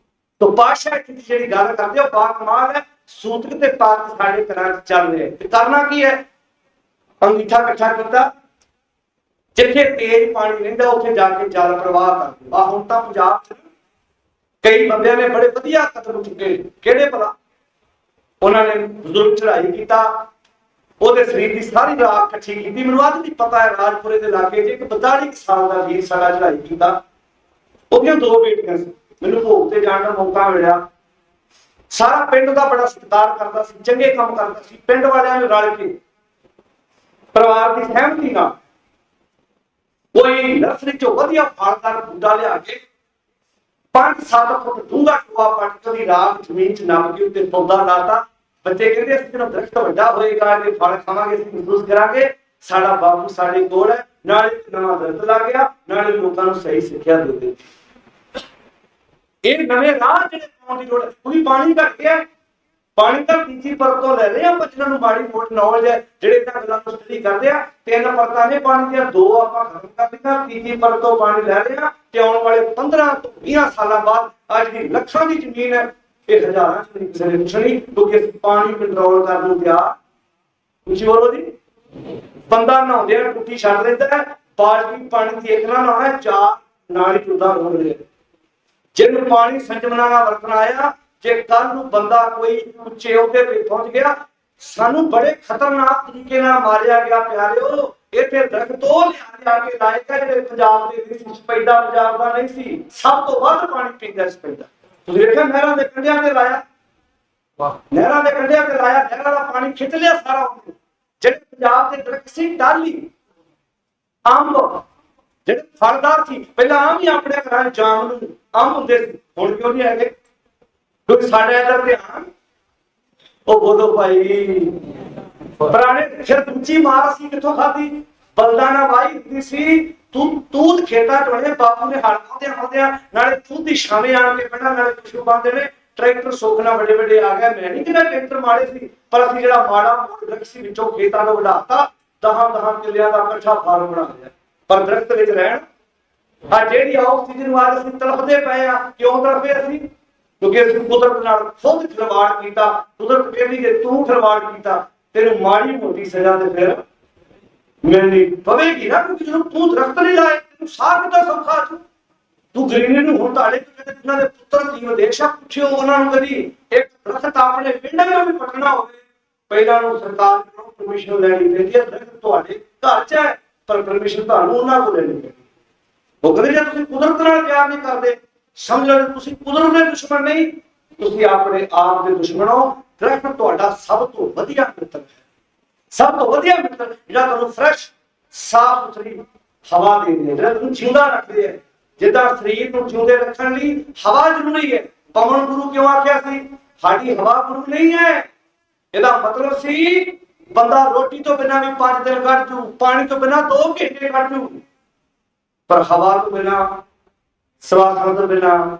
तो पातशाह ਜਿਹੜੀ ਗੱਲ ਕਰਦੇ ਹੋ ਬਾ ਕਮਾਲ ਹੈ। ਸੂਤਕ ਤੇ ਪਾਤ ਸਾਡੇ ਘਰਾਂ 'ਚ ਚੱਲ ਰਿਹਾ ਤੇ ਕਰਨਾ ਕੀ ਹੈ? ਅੰਗੀਠਾ ਇਕੱਠਾ ਕੀਤਾ, ਜਿੱਥੇ ਤੇਜ਼ ਪਾਣੀ ਰਹਿੰਦਾ ਉੱਥੇ ਜਾ ਕੇ ਜਲ ਪ੍ਰਵਾਹ ਕਰ ਦਿਓ। ਆ ਹੁਣ ਤਾਂ ਪੰਜਾਬ 'ਚ ਕਈ ਬੰਦਿਆਂ ਨੇ ਬੜੇ ਵਧੀਆ ਕਦਮ ਚੁੱਕੇ। ਕਿਹੜੇ ਭਲਾ? ਉਹਨਾਂ ਨੇ ਬਜ਼ੁਰਗ ਚੜਾਈ ਕੀਤਾ, ਉਹਦੇ ਸਰੀਰ ਦੀ ਸਾਰੀ ਰਾਖ ਇਕੱਠੀ ਕੀਤੀ। ਮੈਨੂੰ ਅੱਜ ਵੀ ਪਤਾ ਹੈ ਰਾਜਪੁਰੇ ਦੇ ਇਲਾਕੇ 'ਚ ਇੱਕ 42 ਸਾਲ ਦਾ ਵੀਰ ਸਾਡਾ ਚੜਾਈ ਕੀਤਾ। ਉਹਦੀਆਂ 2 ਬੇਟੀਆਂ ਸੀ। ਮੈਨੂੰ ਭੋਗ ਤੇ ਜਾਣ ਦਾ ਮੌਕਾ ਮਿਲਿਆ। ਸਾਰਾ ਪਿੰਡ ਦਾ ਬੜਾ ਸਤਿਕਾਰ ਕਰਦਾ ਸੀ, ਚੰਗੇ ਕੰਮ ਕਰਦਾ ਸੀ। ਪਿੰਡ ਵਾਲਿਆਂ ਨੇ ਰਲ ਕੇ ਪਰਿਵਾਰ ਦੀ ਸਹਿਮਤੀ ਨਾਲ ਕੋਈ ਨਰਸਰੀ ਚੋਂ ਵਧੀਆ ਫਲਦਾਰ ਬੂਟਾ ਲਿਆ ਕੇ 5-7 ਫੁੱਟ ਡੂੰਘਾ ਟੋਆ ਪੱਟ ਕੇ ਉਹਦੀ ਰਾਖ ਜ਼ਮੀਨ 'ਚ ਨੱਪ ਕੇ ਉੱਤੇ ਪੌਦਾ ਲਾਤਾ। ਬੱਚੇ ਕਹਿੰਦੇ ਅਸੀਂ ਜਦੋਂ ਦਰਖਤ ਵੱਡਾ ਹੋਏਗਾ ਤੇ ਫਲ ਖਾਵਾਂਗੇ, ਅਸੀਂ ਮਹਿਸੂਸ ਕਰਾਂਗੇ ਸਾਡਾ ਬਾਪੂ ਸਾਡੇ ਕੋਲ ਹੈ। ਨਾਲੇ ਨਵਾਂ ਦਰਖਤ ਲੱਗ ਗਿਆ, ਨਾਲੇ ਲੋਕਾਂ ਨੂੰ ਸਹੀ ਸਿੱਖਿਆ ਦੇ ਦਿੱਤੀ। ਇਹ ਨਵੇਂ ਰਾਹ ਜਿਹੜੇ ਪਾਉਣ ਦੀ ਲੋੜ ਹੈ। ਕਿਉਂਕਿ ਪਾਣੀ ਘੱਟ ਗਿਆ, ਪਾਣੀ ਤਾਂ ਤੀਜੀ ਪਰਤ ਤੋਂ ਲੈ ਰਹੇ ਆ। ਜਿਹਨਾਂ ਨੂੰ ਮਾੜੀ ਮੋਟੀ ਨੌਲੇਜ ਹੈ, ਜਿਹੜੇ ਇਹਨਾਂ ਗੱਲਾਂ ਨੂੰ ਸਟੱਡੀ ਕਰਦੇ ਆ, 3 ਪਰਤਾਂ ਨੇ ਪਾਣੀ ਦੀਆਂ, 2 ਆਪਾਂ ਖਤਮ ਕਰ ਦਿੱਤੀਆਂ, ਤੀਜੀ ਪਰਤ ਤੋਂ ਪਾਣੀ ਲੈ ਰਹੇ ਆ। ਤੇ ਆਉਣ ਵਾਲੇ 15 ਤੋਂ 20 ਸਾਲਾਂ ਬਾਅਦ ਅੱਜ ਦੀ ਲੱਖਾਂ ਦੀ ਜ਼ਮੀਨ ਹੈ, ਇਹ ਹਜ਼ਾਰਾਂ 'ਚ ਨਹੀਂ ਕਿਸੇ ਨੇ ਪੁੱਛਣੀ, ਕਿਉਂਕਿ ਅਸੀਂ ਪਾਣੀ ਕੰਟਰੋਲ ਕਰਨ ਨੂੰ ਤਿਆਰ। ਤੁਸੀਂ ਬੋਲੋ ਜੀ। ਬੰਦਾ ਨਹਾਉਂਦੇ ਆ ਟੁੱਟੀ ਛੱਡ ਦਿੰਦਾ ਹੈ, ਬਾਲਟੀ ਪਾਣੀ ਦੀ ਇੱਕ ਨਾਲ ਨਹਾਉਣਾ, 4 ਨਾਲ ਹੀ ਟੁੱਟਾ ਹੋ ਰਿਹਾ। ਜਿਹਨੂੰ ਪਾਣੀ ਸੰਜਮਨਾ ਨਾਲ ਵਰਤਣਾ ਆਇਆ, ਜੇ ਕੱਲ ਨੂੰ ਬੰਦਾ ਕੋਈ ਉੱਚੇ ਅਹੁਦੇ ਤੇ ਪਹੁੰਚ ਗਿਆ, ਸਾਨੂੰ ਬੜੇ ਖਤਰਨਾਕ ਤਰੀਕੇ ਨਾਲ ਮਾਰਿਆ ਗਿਆ। ਪਿਆਰਿਓ ਇੱਥੇ ਦਰਖਤ ਉਹ ਲਿਆ ਕੇ ਲਾਏ ਜਿਹੜੇ ਪੰਜਾਬ ਦੇ ਵਿੱਚ ਸਪੈਦਾ ਪੰਜਾਬ ਦਾ ਨਹੀਂ ਸੀ। ਸਭ ਤੋਂ ਵੱਧ ਪਾਣੀ ਪੀਂਦਾ ਸਪੈਦਾ। ਤੁਸੀਂ ਦੇਖਿਆ ਨਹਿਰਾਂ ਦੇ ਕੰਢਿਆਂ ਤੇ ਲਾਇਆ, ਨਹਿਰਾਂ ਦੇ ਕੰਢਿਆਂ ਤੇ ਲਾਇਆ, ਨਹਿਰਾਂ ਦਾ ਪਾਣੀ ਖਿੱਚ ਲਿਆ ਸਾਰਾ। ਜਿਹੜੇ ਪੰਜਾਬ ਦੇ ਦਰਖਤ ਸੀ, ਟਾਹਲੀ, ਅੰਬ, ਜਿਹੜੇ ਫਲਦਾਰ ਸੀ, ਪਹਿਲਾਂ ਆਮ ਹੀ ਆਪਣੇ ਘਰਾਂ 'ਚ ਜਾਮ ਨੂੰ ਅੰਬ ਹੁੰਦੇ ਸੀ, ਹੁਣ ਕਿਉਂ ਨਹੀਂ ਹੈਗੇ? ਕਿਉਂਕਿ ਸਾਡੇ ਇੱਧਰ ਧਿਆਨ ਉਹ ਬੋਲੋ ਭਾਈ। ਪੁਰਾਣੇ ਫਿਰ ਦੂਜੀ ਮਾਰ ਅਸੀਂ ਕਿੱਥੋਂ ਖਾਧੀ? ਬਲਦਾਂ ਨਾਲ ਵਾਹੀ ਹੁੰਦੀ ਸੀ, ਤੂਤ ਖੇਤਾਂ 'ਚ ਹੋਣੇ, ਬਾਪੂ ਨੇ ਹਲ ਆਉਂਦਿਆਂ ਨਾਲੇ ਤੂਤ ਦੀ ਛਾਵੇਂ ਆਣ ਕੇ ਪਹਿਲਾਂ ਨਾਲੇ ਪਸ਼ੂ ਪਾਉਂਦੇ ਨੇ। ਟਰੈਕਟਰ ਸੁੱਖ ਨਾਲ ਵੱਡੇ ਵੱਡੇ ਆ ਗਏ। ਮੈਂ ਨਹੀਂ ਕਿਹਾ ਟਰੈਕਟਰ ਮਾੜੇ ਸੀ, ਪਰ ਅਸੀਂ ਜਿਹੜਾ ਮਾੜਾ ਮੋੜ ਦਰਖਤ ਸੀ ਵਿੱਚੋਂ ਖੇਤਾਂ ਨੂੰ ਵਢਾਤਾ, 10 ਕਿੱਲਿਆਂ ਦਾ ਇਕੱਠਾ ਫਾਰਮ ਬਣਾ ਲਿਆ। ਪਰ ਦਰਖਤ ਵਿੱਚ ਰਹਿਣ ਆ ਜਿਹੜੀ ਆਕਸੀਜਨ ਨੂੰ ਅੱਜ ਅਸੀਂ ਤੜਫਦੇ ਪਏ ਆ। ਕਿਉਂ ਤੜਫੇ ਅਸੀਂ? ਕਿਉਂਕਿ ਅਸੀਂ ਕੁਦਰਤ ਨਾਲ ਖੁਦ ਖਿਲਵਾੜ ਕੀਤਾ। ਕੁਦਰਤ ਕਹਿੰਦੀ ਜੇ ਤੂੰ ਖਿਲਵਾੜ ਕੀਤਾ ਤੈਨੂੰ ਮਾੜੀ ਮੋਟੀ ਸਜ਼ਾ ਤੇ ਫਿਰ ਮਿਲਣੀ ਪਵੇਗੀ ਨਾ। ਕਿਉਂਕਿ ਜਦੋਂ ਤੂੰ ਦਰਖਤ ਨਹੀਂ ਲਾਏ, ਤੈਨੂੰ ਸਾਹ ਕਿੱਦਾਂ ਸੌਖਾ? ਤੂੰ ਗਰੀਨੀ ਨੂੰ ਹੁਣ ਤੁਹਾਡੇ ਇਹਨਾਂ ਦੇ ਪੁੱਤਰ ਦੀ ਵਿਦੇਸ਼ਾ ਪੁੱਛਿਓ ਉਹਨਾਂ ਨੂੰ, ਕਦੀ ਇੱਕ ਦਰਖਤ ਆਪਣੇ ਪਿੰਡ ਵਿੱਚ ਵੀ ਪੱਟਣਾ ਹੋਵੇ, ਪਹਿਲਾਂ ਨੂੰ ਸਰਕਾਰ ਕੋਲੋਂ ਪਰਮਿਸ਼ਨ ਲੈਣੀ ਪੈਂਦੀ ਹੈ। ਦਰਖਤ ਤੁਹਾਡੇ ਘਰ 'ਚ ਹੈ, ਪਰ ਪਰਮਿਸ਼ਨ ਤੁਹਾਨੂੰ ਉਹਨਾਂ ਕੋਲ ਲੈਣੀ ਪੈਂਦੀ। ਉਹ ਕਹਿੰਦੇ ਜੇ ਤੁਸੀਂ ਕੁਦਰਤ ਨਾਲ ਪਿਆਰ ਨਹੀਂ ਕਰਦੇ, ਸਮਝ ਲਓ ਤੁਸੀਂ ਕੁਦਰਤ ਦੇ ਦੁਸ਼ਮਣ ਨਹੀਂ, ਤੁਸੀਂ ਆਪਣੇ ਆਪ ਦੇ ਦੁਸ਼ਮਣ ਹੋ। ਦਰਖਤ ਤੁਹਾਡਾ ਸਭ ਤੋਂ ਵਧੀਆ ਮਿੱਤਰ ਹੈ, ਸਭ ਤੋਂ ਵਧੀਆ ਮਿੱਤਰ ਜਿਹੜਾ ਤੁਹਾਨੂੰ ਫਰੈਸ਼ ਸਾਫ ਸੁਥਰੀ ਹਵਾ ਦੇਂਦੇ, ਜਿਹੜਾ ਤੁਹਾਨੂੰ ਜਿਉਂਦਾ ਰੱਖਦੇ ਹੈ। ਜਿੱਦਾਂ ਸਰੀਰ ਨੂੰ ਜਿਉਂਦੇ ਰੱਖਣ ਲਈ ਹਵਾ ਜ਼ਰੂਰੀ ਹੈ। ਪਵਨ ਗੁਰੂ ਕਿਉਂ ਆਖਿਆ ਸੀ? ਸਾਡੀ ਹਵਾ ਗੁਰੂ ਨਹੀਂ ਹੈ। ਇਹਦਾ ਮਤਲਬ ਸੀ ਬੰਦਾ ਰੋਟੀ ਤੋਂ ਬਿਨਾਂ ਵੀ 5 ਦਿਨ ਕੱਢ ਜੂ, ਪਾਣੀ ਤੋਂ ਬਿਨਾਂ 2 ਘੰਟੇ ਕੱਢ ਜੂ, ਪਰ ਹਵਾ ਤੋਂ ਬਿਨਾਂ, ਸਵਾਸਾਂ ਤੋਂ ਬਿਨਾਂ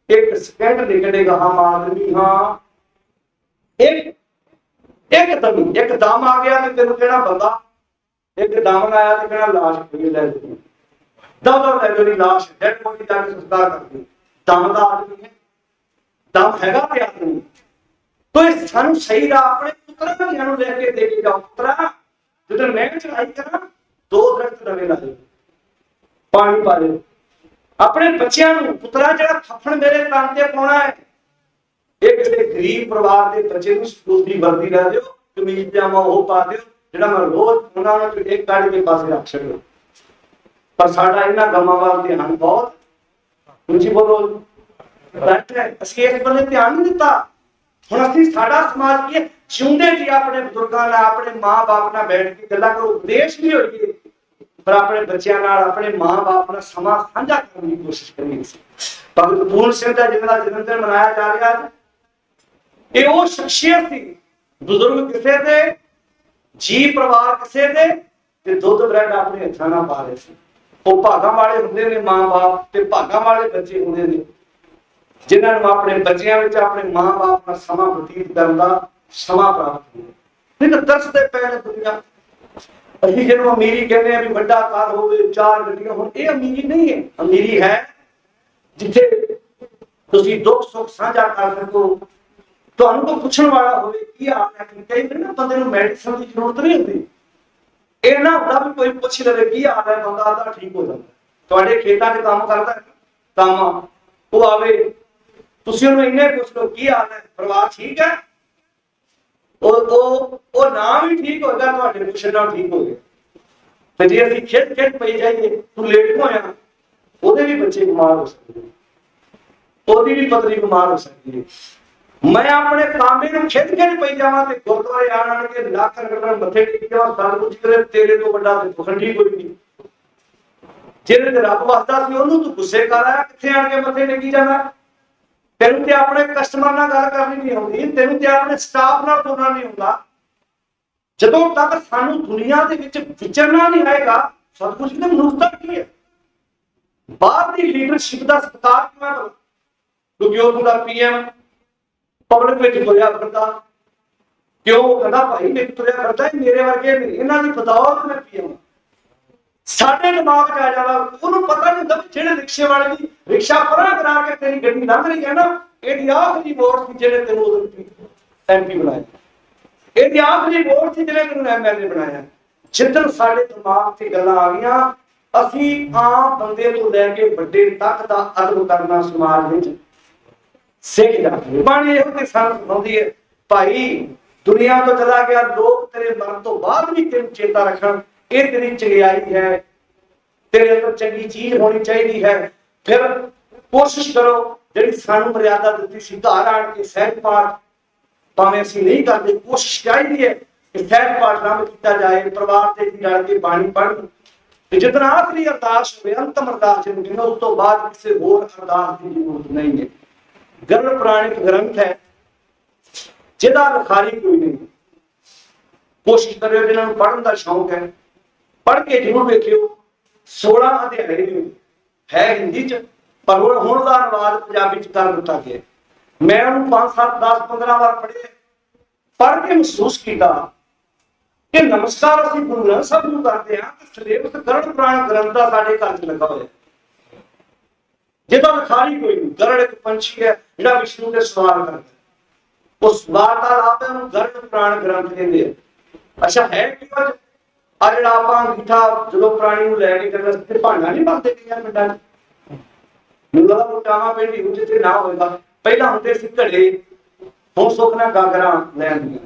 1 ਸਕਿੰਟ ਨਹੀਂ ਕੱਢੇਗਾ। ਹਮ ਆਦਮੀ ਹਾਂ, ਇੱਕ ਦਮ ਆ ਗਿਆ ਤੇ ਤੈਨੂੰ ਕਿਹੜਾ ਬੰਦਾ, ਇੱਕ ਦਮ ਆਇਆ ਤੇ ਕਿਹੜਾ ਲਾਸ਼ ਕੋਈ ਲੈ ਜਾਊ, ਦਮ ਲੈ ਜਾਊ ਲਾਸ਼, ਡੈਡ ਬੋਡੀ ਜਾ ਕੇ ਸੰਸਕਾਰ ਕਰਦੇ। ਦਮ ਦਾ ਆਦਮੀ ਹੈ, ਦਮ ਹੈਗਾ ਤੇ ਆਦਮੀ। तो सानू सही राह अपने पुत्रा ਨੂੰ ਲੈ ਕੇ ਦੇ ਕੇ ਜਾਓ। ਪੁੱਤਰਾ ਜਦੋਂ ਮੈਂ ਚੜਾਈ ਕਰਾਂ 2 ਦਰਖਤ ਨਵੇਂ ਲਾ ਦਿਓ, ਪਾਣੀ ਪਾ ਦਿਓ। ਆਪਣੇ ਬੱਚਿਆਂ ਨੂੰ ਪੁੱਤਰਾ ਜਿਹੜਾ ਖੱਫਣ ਮੇਰੇ ਤਨ ਤੇ ਪਾਉਣਾ ਹੈ, ਇਹ ਕਿਸੇ ਗਰੀਬ ਪਰਿਵਾਰ ਦੇ ਬੱਚੇ ਨੂੰ ਸਕੂਲ ਦੀ ਵਰਦੀ ਲਾ ਦਿਓ, ਕਮੀਜ਼ ਪਜਾਮਾ ਉਹ ਪਾ ਦਿਓ ਜਿਹੜਾ ਮੈਂ ਰੋਜ਼ ਉਹਨਾਂ ਨੂੰ ਇੱਕ ਕੱਢ ਕੇ ਪਾਸੇ ਰੱਖ ਛੱਡੋ। ਪਰ ਸਾਡਾ ਇਹਨਾਂ ਗਮਾਂ ਵੱਲ ਧਿਆਨ ਬਹੁਤ, ਉੱਚੀ ਬੋਲੋ, ਅਸੀਂ ਇਸ ਬੰਦੇ ਧਿਆਨ ਨਹੀਂ ਦਿੱਤਾ। ਹੁਣ ਅਸੀਂ ਸਾਡਾ ਸਮਾਜ ਕੀ ਹੈ, ਜਿਉਂਦੇ ਜੀ ਆਪਣੇ ਬਜ਼ੁਰਗਾਂ ਨਾਲ, ਆਪਣੇ ਮਾਂ-ਬਾਪ ਨਾਲ ਬੈਠ ਕੇ ਗੱਲਾਂ ਕਰੋ, ਉਪਦੇਸ਼ ਵੀ ਹੋਈਏ, ਪਰ ਆਪਣੇ ਬੱਚਿਆਂ ਨਾਲ, ਆਪਣੇ ਮਾਂ-ਬਾਪ ਨਾਲ ਸਮਾਂ ਸਾਂਝਾ ਕਰਨ ਦੀ ਕੋਸ਼ਿਸ਼ ਕਰੀਏ। ਭਗਤ ਪੂਰਨ ਸਿੰਘ ਦਾ ਜਿਹਦਾ ਜਨਮ ਦਿਨ ਮਨਾਇਆ ਜਾ ਰਿਹਾ ਅੱਜ, ਇਹ ਉਹ ਸ਼ਖਸੀਅਤ ਸੀ, ਬਜ਼ੁਰਗ ਕਿਸੇ ਦੇ, ਜੀ ਪਰਿਵਾਰ ਕਿਸੇ ਦੇ, ਤੇ ਦੁੱਧ ਬ੍ਰੈਡ ਆਪਣੇ ਹੱਥਾਂ ਨਾਲ ਪਾ ਰਹੇ ਸੀ। ਉਹ ਭਾਗਾਂ ਵਾਲੇ ਹੁੰਦੇ ਨੇ ਮਾਂ-ਬਾਪ, ਤੇ ਭਾਗਾਂ ਵਾਲੇ ਬੱਚੇ ਹੁੰਦੇ ਨੇ ਜਿਨ੍ਹਾਂ ਨੂੰ ਆਪਣੇ ਬੱਚਿਆਂ ਵਿੱਚ ਆਪਣੇ ਮਾਂ-ਬਾਪ ਨਾਲ ਸਮਾਂ ਬਤੀਤ ਕਰਨ ਦਾ ਸਮਾਂ ਪ੍ਰਾਪਤ ਹੋਵੇ। ਨਹੀਂ ਤਾਂ ਤਰਸਦੇ ਪਏ ਨੇ ਦੁਨੀਆ। ਅਸੀਂ ਜਿਹਨੂੰ ਅਮੀਰੀ ਕਹਿੰਦੇ ਆ ਵੀ ਵੱਡਾ ਘਰ ਹੋਵੇ, 4 ਗੱਡੀਆਂ ਹੋਣ, ਇਹ ਅਮੀਰੀ ਨਹੀਂ ਹੈ। ਅਮੀਰੀ ਹੈ ਜਿੱਥੇ ਤੁਸੀਂ ਦੁੱਖ ਸੁੱਖ ਸਾਂਝਾ ਕਰ ਸਕੋ, ਤੁਹਾਨੂੰ ਕੋਈ ਪੁੱਛਣ ਵਾਲਾ ਹੋਵੇ ਕੀ ਹਾਲ ਹੈ। ਕਈ ਵਾਰ ਨਾ ਬੰਦੇ ਨੂੰ ਮੈਡੀਸਨ ਦੀ ਜ਼ਰੂਰਤ ਨਹੀਂ ਹੁੰਦੀ, ਇਹ ਨਾ ਹੁੰਦਾ ਵੀ ਕੋਈ ਪੁੱਛ ਲਵੇ ਕੀ ਹਾਲ ਹੈ, ਬੰਦਾ ਆਦਾ ਠੀਕ ਹੋ ਜਾਂਦਾ। ਤੁਹਾਡੇ ਖੇਤਾਂ 'ਚ ਕੰਮ ਕਰਦਾ ਕੰਮ, ਉਹ ਆਵੇ, ਤੁਸੀਂ ਉਹਨੂੰ ਇੰਨੇ ਪੁੱਛ ਲਓ ਕੀ ਹਾਲ ਹੈ, ਪਰਿਵਾਰ ਠੀਕ ਹੈ, ਉਹ ਨਾ ਵੀ ਠੀਕ ਹੋਏਗਾ, ਤੁਹਾਡੇ ਪੁੱਛਣ ਨਾਲ ਠੀਕ ਹੋ ਗਿਆ। ਤੇ ਜੇ ਅਸੀਂ ਖਿੱਚ ਪਈ ਜਾਈਏ, ਤੂੰ ਲੇਟ ਹੋਇਆ, ਉਹਦੇ ਵੀ ਬੱਚੇ ਬਿਮਾਰ ਹੋ ਸਕਦੇ, ਉਹਦੀ ਵੀ ਪਤਨੀ ਬਿਮਾਰ ਹੋ ਸਕਦੀ ਹੈ। ਮੈਂ ਆਪਣੇ ਕਾਮੇ ਨੂੰ ਖਿੱਚ ਪਈ ਜਾਵਾਂ ਤੇ ਗੁਰਦੁਆਰੇ ਆਣ ਕੇ ਲੱਖ ਰੁਪਏ ਮੱਥੇ ਟੇਕ ਜਾਵਾਂ, ਸਾਲ ਕੁਝ ਕਰੇ, ਤੇਰੇ ਤੋਂ ਵੱਡਾ ਤੇ ਦੁੱਖ ਠੀਕ ਹੋਈ ਨਹੀਂ। ਜਿਹਦੇ ਤੇ ਰੱਬ ਵਸਦਾ ਸੀ ਉਹਨੂੰ ਤੂੰ ਗੁੱਸੇ ਕਰ ਆਇਆ, ਕਿੱਥੇ ਆਣ ਕੇ ਮੱਥੇ ਟੇਕੀ ਜਾਣਾ। ਤੈਨੂੰ ਤੇ ਆਪਣੇ ਕਸਟਮਰ ਨਾਲ ਗੱਲ ਕਰਨੀ ਨਹੀਂ ਆਉਂਦੀ, ਤੈਨੂੰ ਤੇ ਆਪਣੇ ਸਟਾਫ ਨਾਲ ਬੋਲਣਾ ਨਹੀਂ ਹੁੰਦਾ। ਜਦੋਂ ਤੱਕ ਸਾਨੂੰ ਦੁਨੀਆ ਦੇ ਵਿੱਚ ਵਿਚਰਨਾ ਨਹੀਂ ਆਏਗਾ, ਸਤਿਗੁਰੂ ਜੀ ਦੀ ਮਨੁੱਖਤਾ ਕੀ ਹੈ। ਬਾਹਰ ਦੀ ਲੀਡਰਸ਼ਿਪ ਦਾ ਸਤਿਕਾਰ ਕਿਵੇਂ ਕਰੋ, ਕਿਉਂਕਿ ਉਹ ਦਾ PM ਪਬਲਿਕ ਵਿੱਚ ਤੁਰਿਆ ਫਿਰਦਾ, ਕਿਉਂ ਕਹਿੰਦਾ ਭਾਈ ਮੈਂ ਤੁਰਿਆ ਫਿਰਦਾ, ਮੇਰੇ ਵਰਗੇ ਨਹੀਂ, ਇਹਨਾਂ ਦੀ ਬਦੌਲਤ ਮੈਂ PM। ਸਾਡੇ ਦਿਮਾਗ 'ਚ ਆ ਜਾਣਾ, ਉਹਨੂੰ ਪਤਾ ਨਹੀਂ ਹੁੰਦਾ ਜਿਹੜੇ ਰਿਕਸ਼ੇ ਵਾਲੇ ਦੀ ਰਿਕਸ਼ਾ ਪਰਾਂ ਕਰਾ ਕੇ ਤੇਰੀ ਗੱਡੀ ਲੰਘ ਰਹੀ ਹੈ ਨਾ, ਇਹਦੀ ਆਖਰੀ ਵੋਟ ਸੀ ਜਿਹੜੇ ਤੈਨੂੰ MP ਬਣਾਇਆ, ਇਹਦੀ ਆਖਰੀ ਵੋਟ ਸੀ ਜਿਹੜੇ ਤੈਨੂੰ MLA ਬਣਾਇਆ। ਜਿੱਦਣ ਸਾਡੇ ਦਿਮਾਗ 'ਚ ਗੱਲਾਂ ਆ ਗਈਆਂ, ਅਸੀਂ ਆਮ ਬੰਦੇ ਤੋਂ ਲੈ ਕੇ ਵੱਡੇ ਤੱਕ ਦਾ ਅਦਬ ਕਰਨਾ ਸਮਾਜ ਵਿੱਚ ਸਿੱਖ ਜਾਂਦੇ। ਬਾਣੀ ਇਹੋ ਤੇ ਸਾਨੂੰ ਸੁਣਾਉਂਦੀ ਹੈ, ਭਾਈ ਦੁਨੀਆ ਤੋਂ ਚਲਾ ਗਿਆ, ਲੋਕ ਤੇਰੇ ਮਰਨ ਤੋਂ ਬਾਅਦ ਵੀ ਤੈਨੂੰ ਚੇਤਾ ਰੱਖਣ, ਇਹ ਤੇਰੀ ਚੰਗਿਆਈ ਹੈ, ਤੇਰੇ ਅੰਦਰ ਚੰਗੀ ਚੀਜ਼ ਹੋਣੀ ਚਾਹੀਦੀ ਹੈ। ਫਿਰ ਕੋਸ਼ਿਸ਼ ਕਰੋ ਜਿਹੜੀ ਸਾਨੂੰ ਮਰਿਆਦਾ ਦਿੱਤੀ ਸੀ, ਘਰ ਆਣ ਕੇ ਸਹਿਜ ਪਾਠ, ਭਾਵੇਂ ਅਸੀਂ ਨਹੀਂ ਕਰਦੇ, ਕੋਸ਼ਿਸ਼ ਚਾਹੀਦੀ ਹੈ ਕਿ ਸਹਿਜ ਪਾਠ ਨਾ ਕੀਤਾ ਜਾਏ, ਪਰਿਵਾਰ ਦੇ ਰਲ ਕੇ ਬਾਣੀ ਪੜ੍ਹਨ। ਤੇ ਜਦੋਂ ਆਖਰੀ ਅਰਦਾਸ ਹੋਵੇ, ਅੰਤਮ ਅਰਦਾਸ ਜਿਹਨੂੰ, ਉਸ ਤੋਂ ਬਾਅਦ ਕਿਸੇ ਹੋਰ ਅਰਦਾਸ ਦੀ ਜ਼ਰੂਰਤ ਨਹੀਂ ਹੈ। ਗਰੁੜ ਪੁਰਾਣ ਇੱਕ ਗ੍ਰੰਥ ਹੈ ਜਿਹਦਾ ਲਿਖਾਰੀ ਕੋਈ ਨਹੀਂ। ਕੋਸ਼ਿਸ਼ ਕਰਿਓ ਜਿਹਨਾਂ ਨੂੰ ਪੜ੍ਹਨ ਦਾ ਸ਼ੌਂਕ ਹੈ, ਪੜ੍ਹ ਕੇ ਜ਼ਰੂਰ ਵੇਖਿਓ। 16 ਅਧਿਆਏ ਹੈ ਹਿੰਦੀ 'ਚ, ਪਰ ਹੁਣ ਦਾ ਅਨੁਵਾਦ ਪੰਜਾਬੀ 'ਚ ਕਰ ਦਿੱਤਾ ਗਿਆ। ਮੈਂ ਉਹਨੂੰ 5, 7, 10, 15 ਵਾਰ ਪੜ੍ਹੇ, ਪੜ੍ਹ ਕੇ ਮਹਿਸੂਸ ਕੀਤਾ ਕਿ ਨਮਸਕਾਰ ਅਸੀਂ ਗੁਰੂ ਗ੍ਰੰਥ ਸਾਹਿਬ ਨੂੰ ਕਰਦੇ ਹਾਂ, ਤੇ ਸਿਲੇਬਸ ਗਰੁੜ ਪੁਰਾਣ ਗ੍ਰੰਥ ਦਾ ਸਾਡੇ ਘਰ 'ਚ ਲੱਗਾ ਹੋਇਆ, ਜਿਹਦਾ ਲਿਖਾਰੀ ਕੋਈ ਨਹੀਂ। ਗਰੜ ਇੱਕ ਪੰਛੀ ਹੈ ਜਿਹੜਾ ਵਿਸ਼ਨੂੰ ਦੇ ਸਵਾਲ ਕਰਦਾ, ਉਸ ਵਾਰਤਾਲਾਪ ਹੈ, ਉਹਨੂੰ ਗਰੁੜ ਪੁਰਾਣ ਗ੍ਰੰਥ ਕਹਿੰਦੇ ਆ। ਅੱਛਾ ਹੈ ਕਿ ਆ ਜਿਹੜਾ ਆਪਾਂ ਅੰਗੀਠਾ ਜਦੋਂ ਪ੍ਰਾਣੀ ਨੂੰ ਲੈ ਕੇ ਕਰਦੇ ਤੇ ਭਾਂਡਾ ਨਹੀਂ ਬਣਦੇ ਕਈਆਂ ਪਿੰਡਾਂ 'ਚ, ਮੈਨੂੰ ਲੱਗਦਾ ਮੁਟਾਵਾ ਪਿੰਡ ਹੀ ਜਿੱਥੇ ਨਾ ਹੋਏਗਾ। ਪਹਿਲਾਂ ਹੁੰਦੇ ਸੀ ਘੜੇ, ਹੁਣ ਸੁੱਖ ਨਾਲ ਗਾਗਰਾਂ ਲੈਣ ਦੀਆਂ।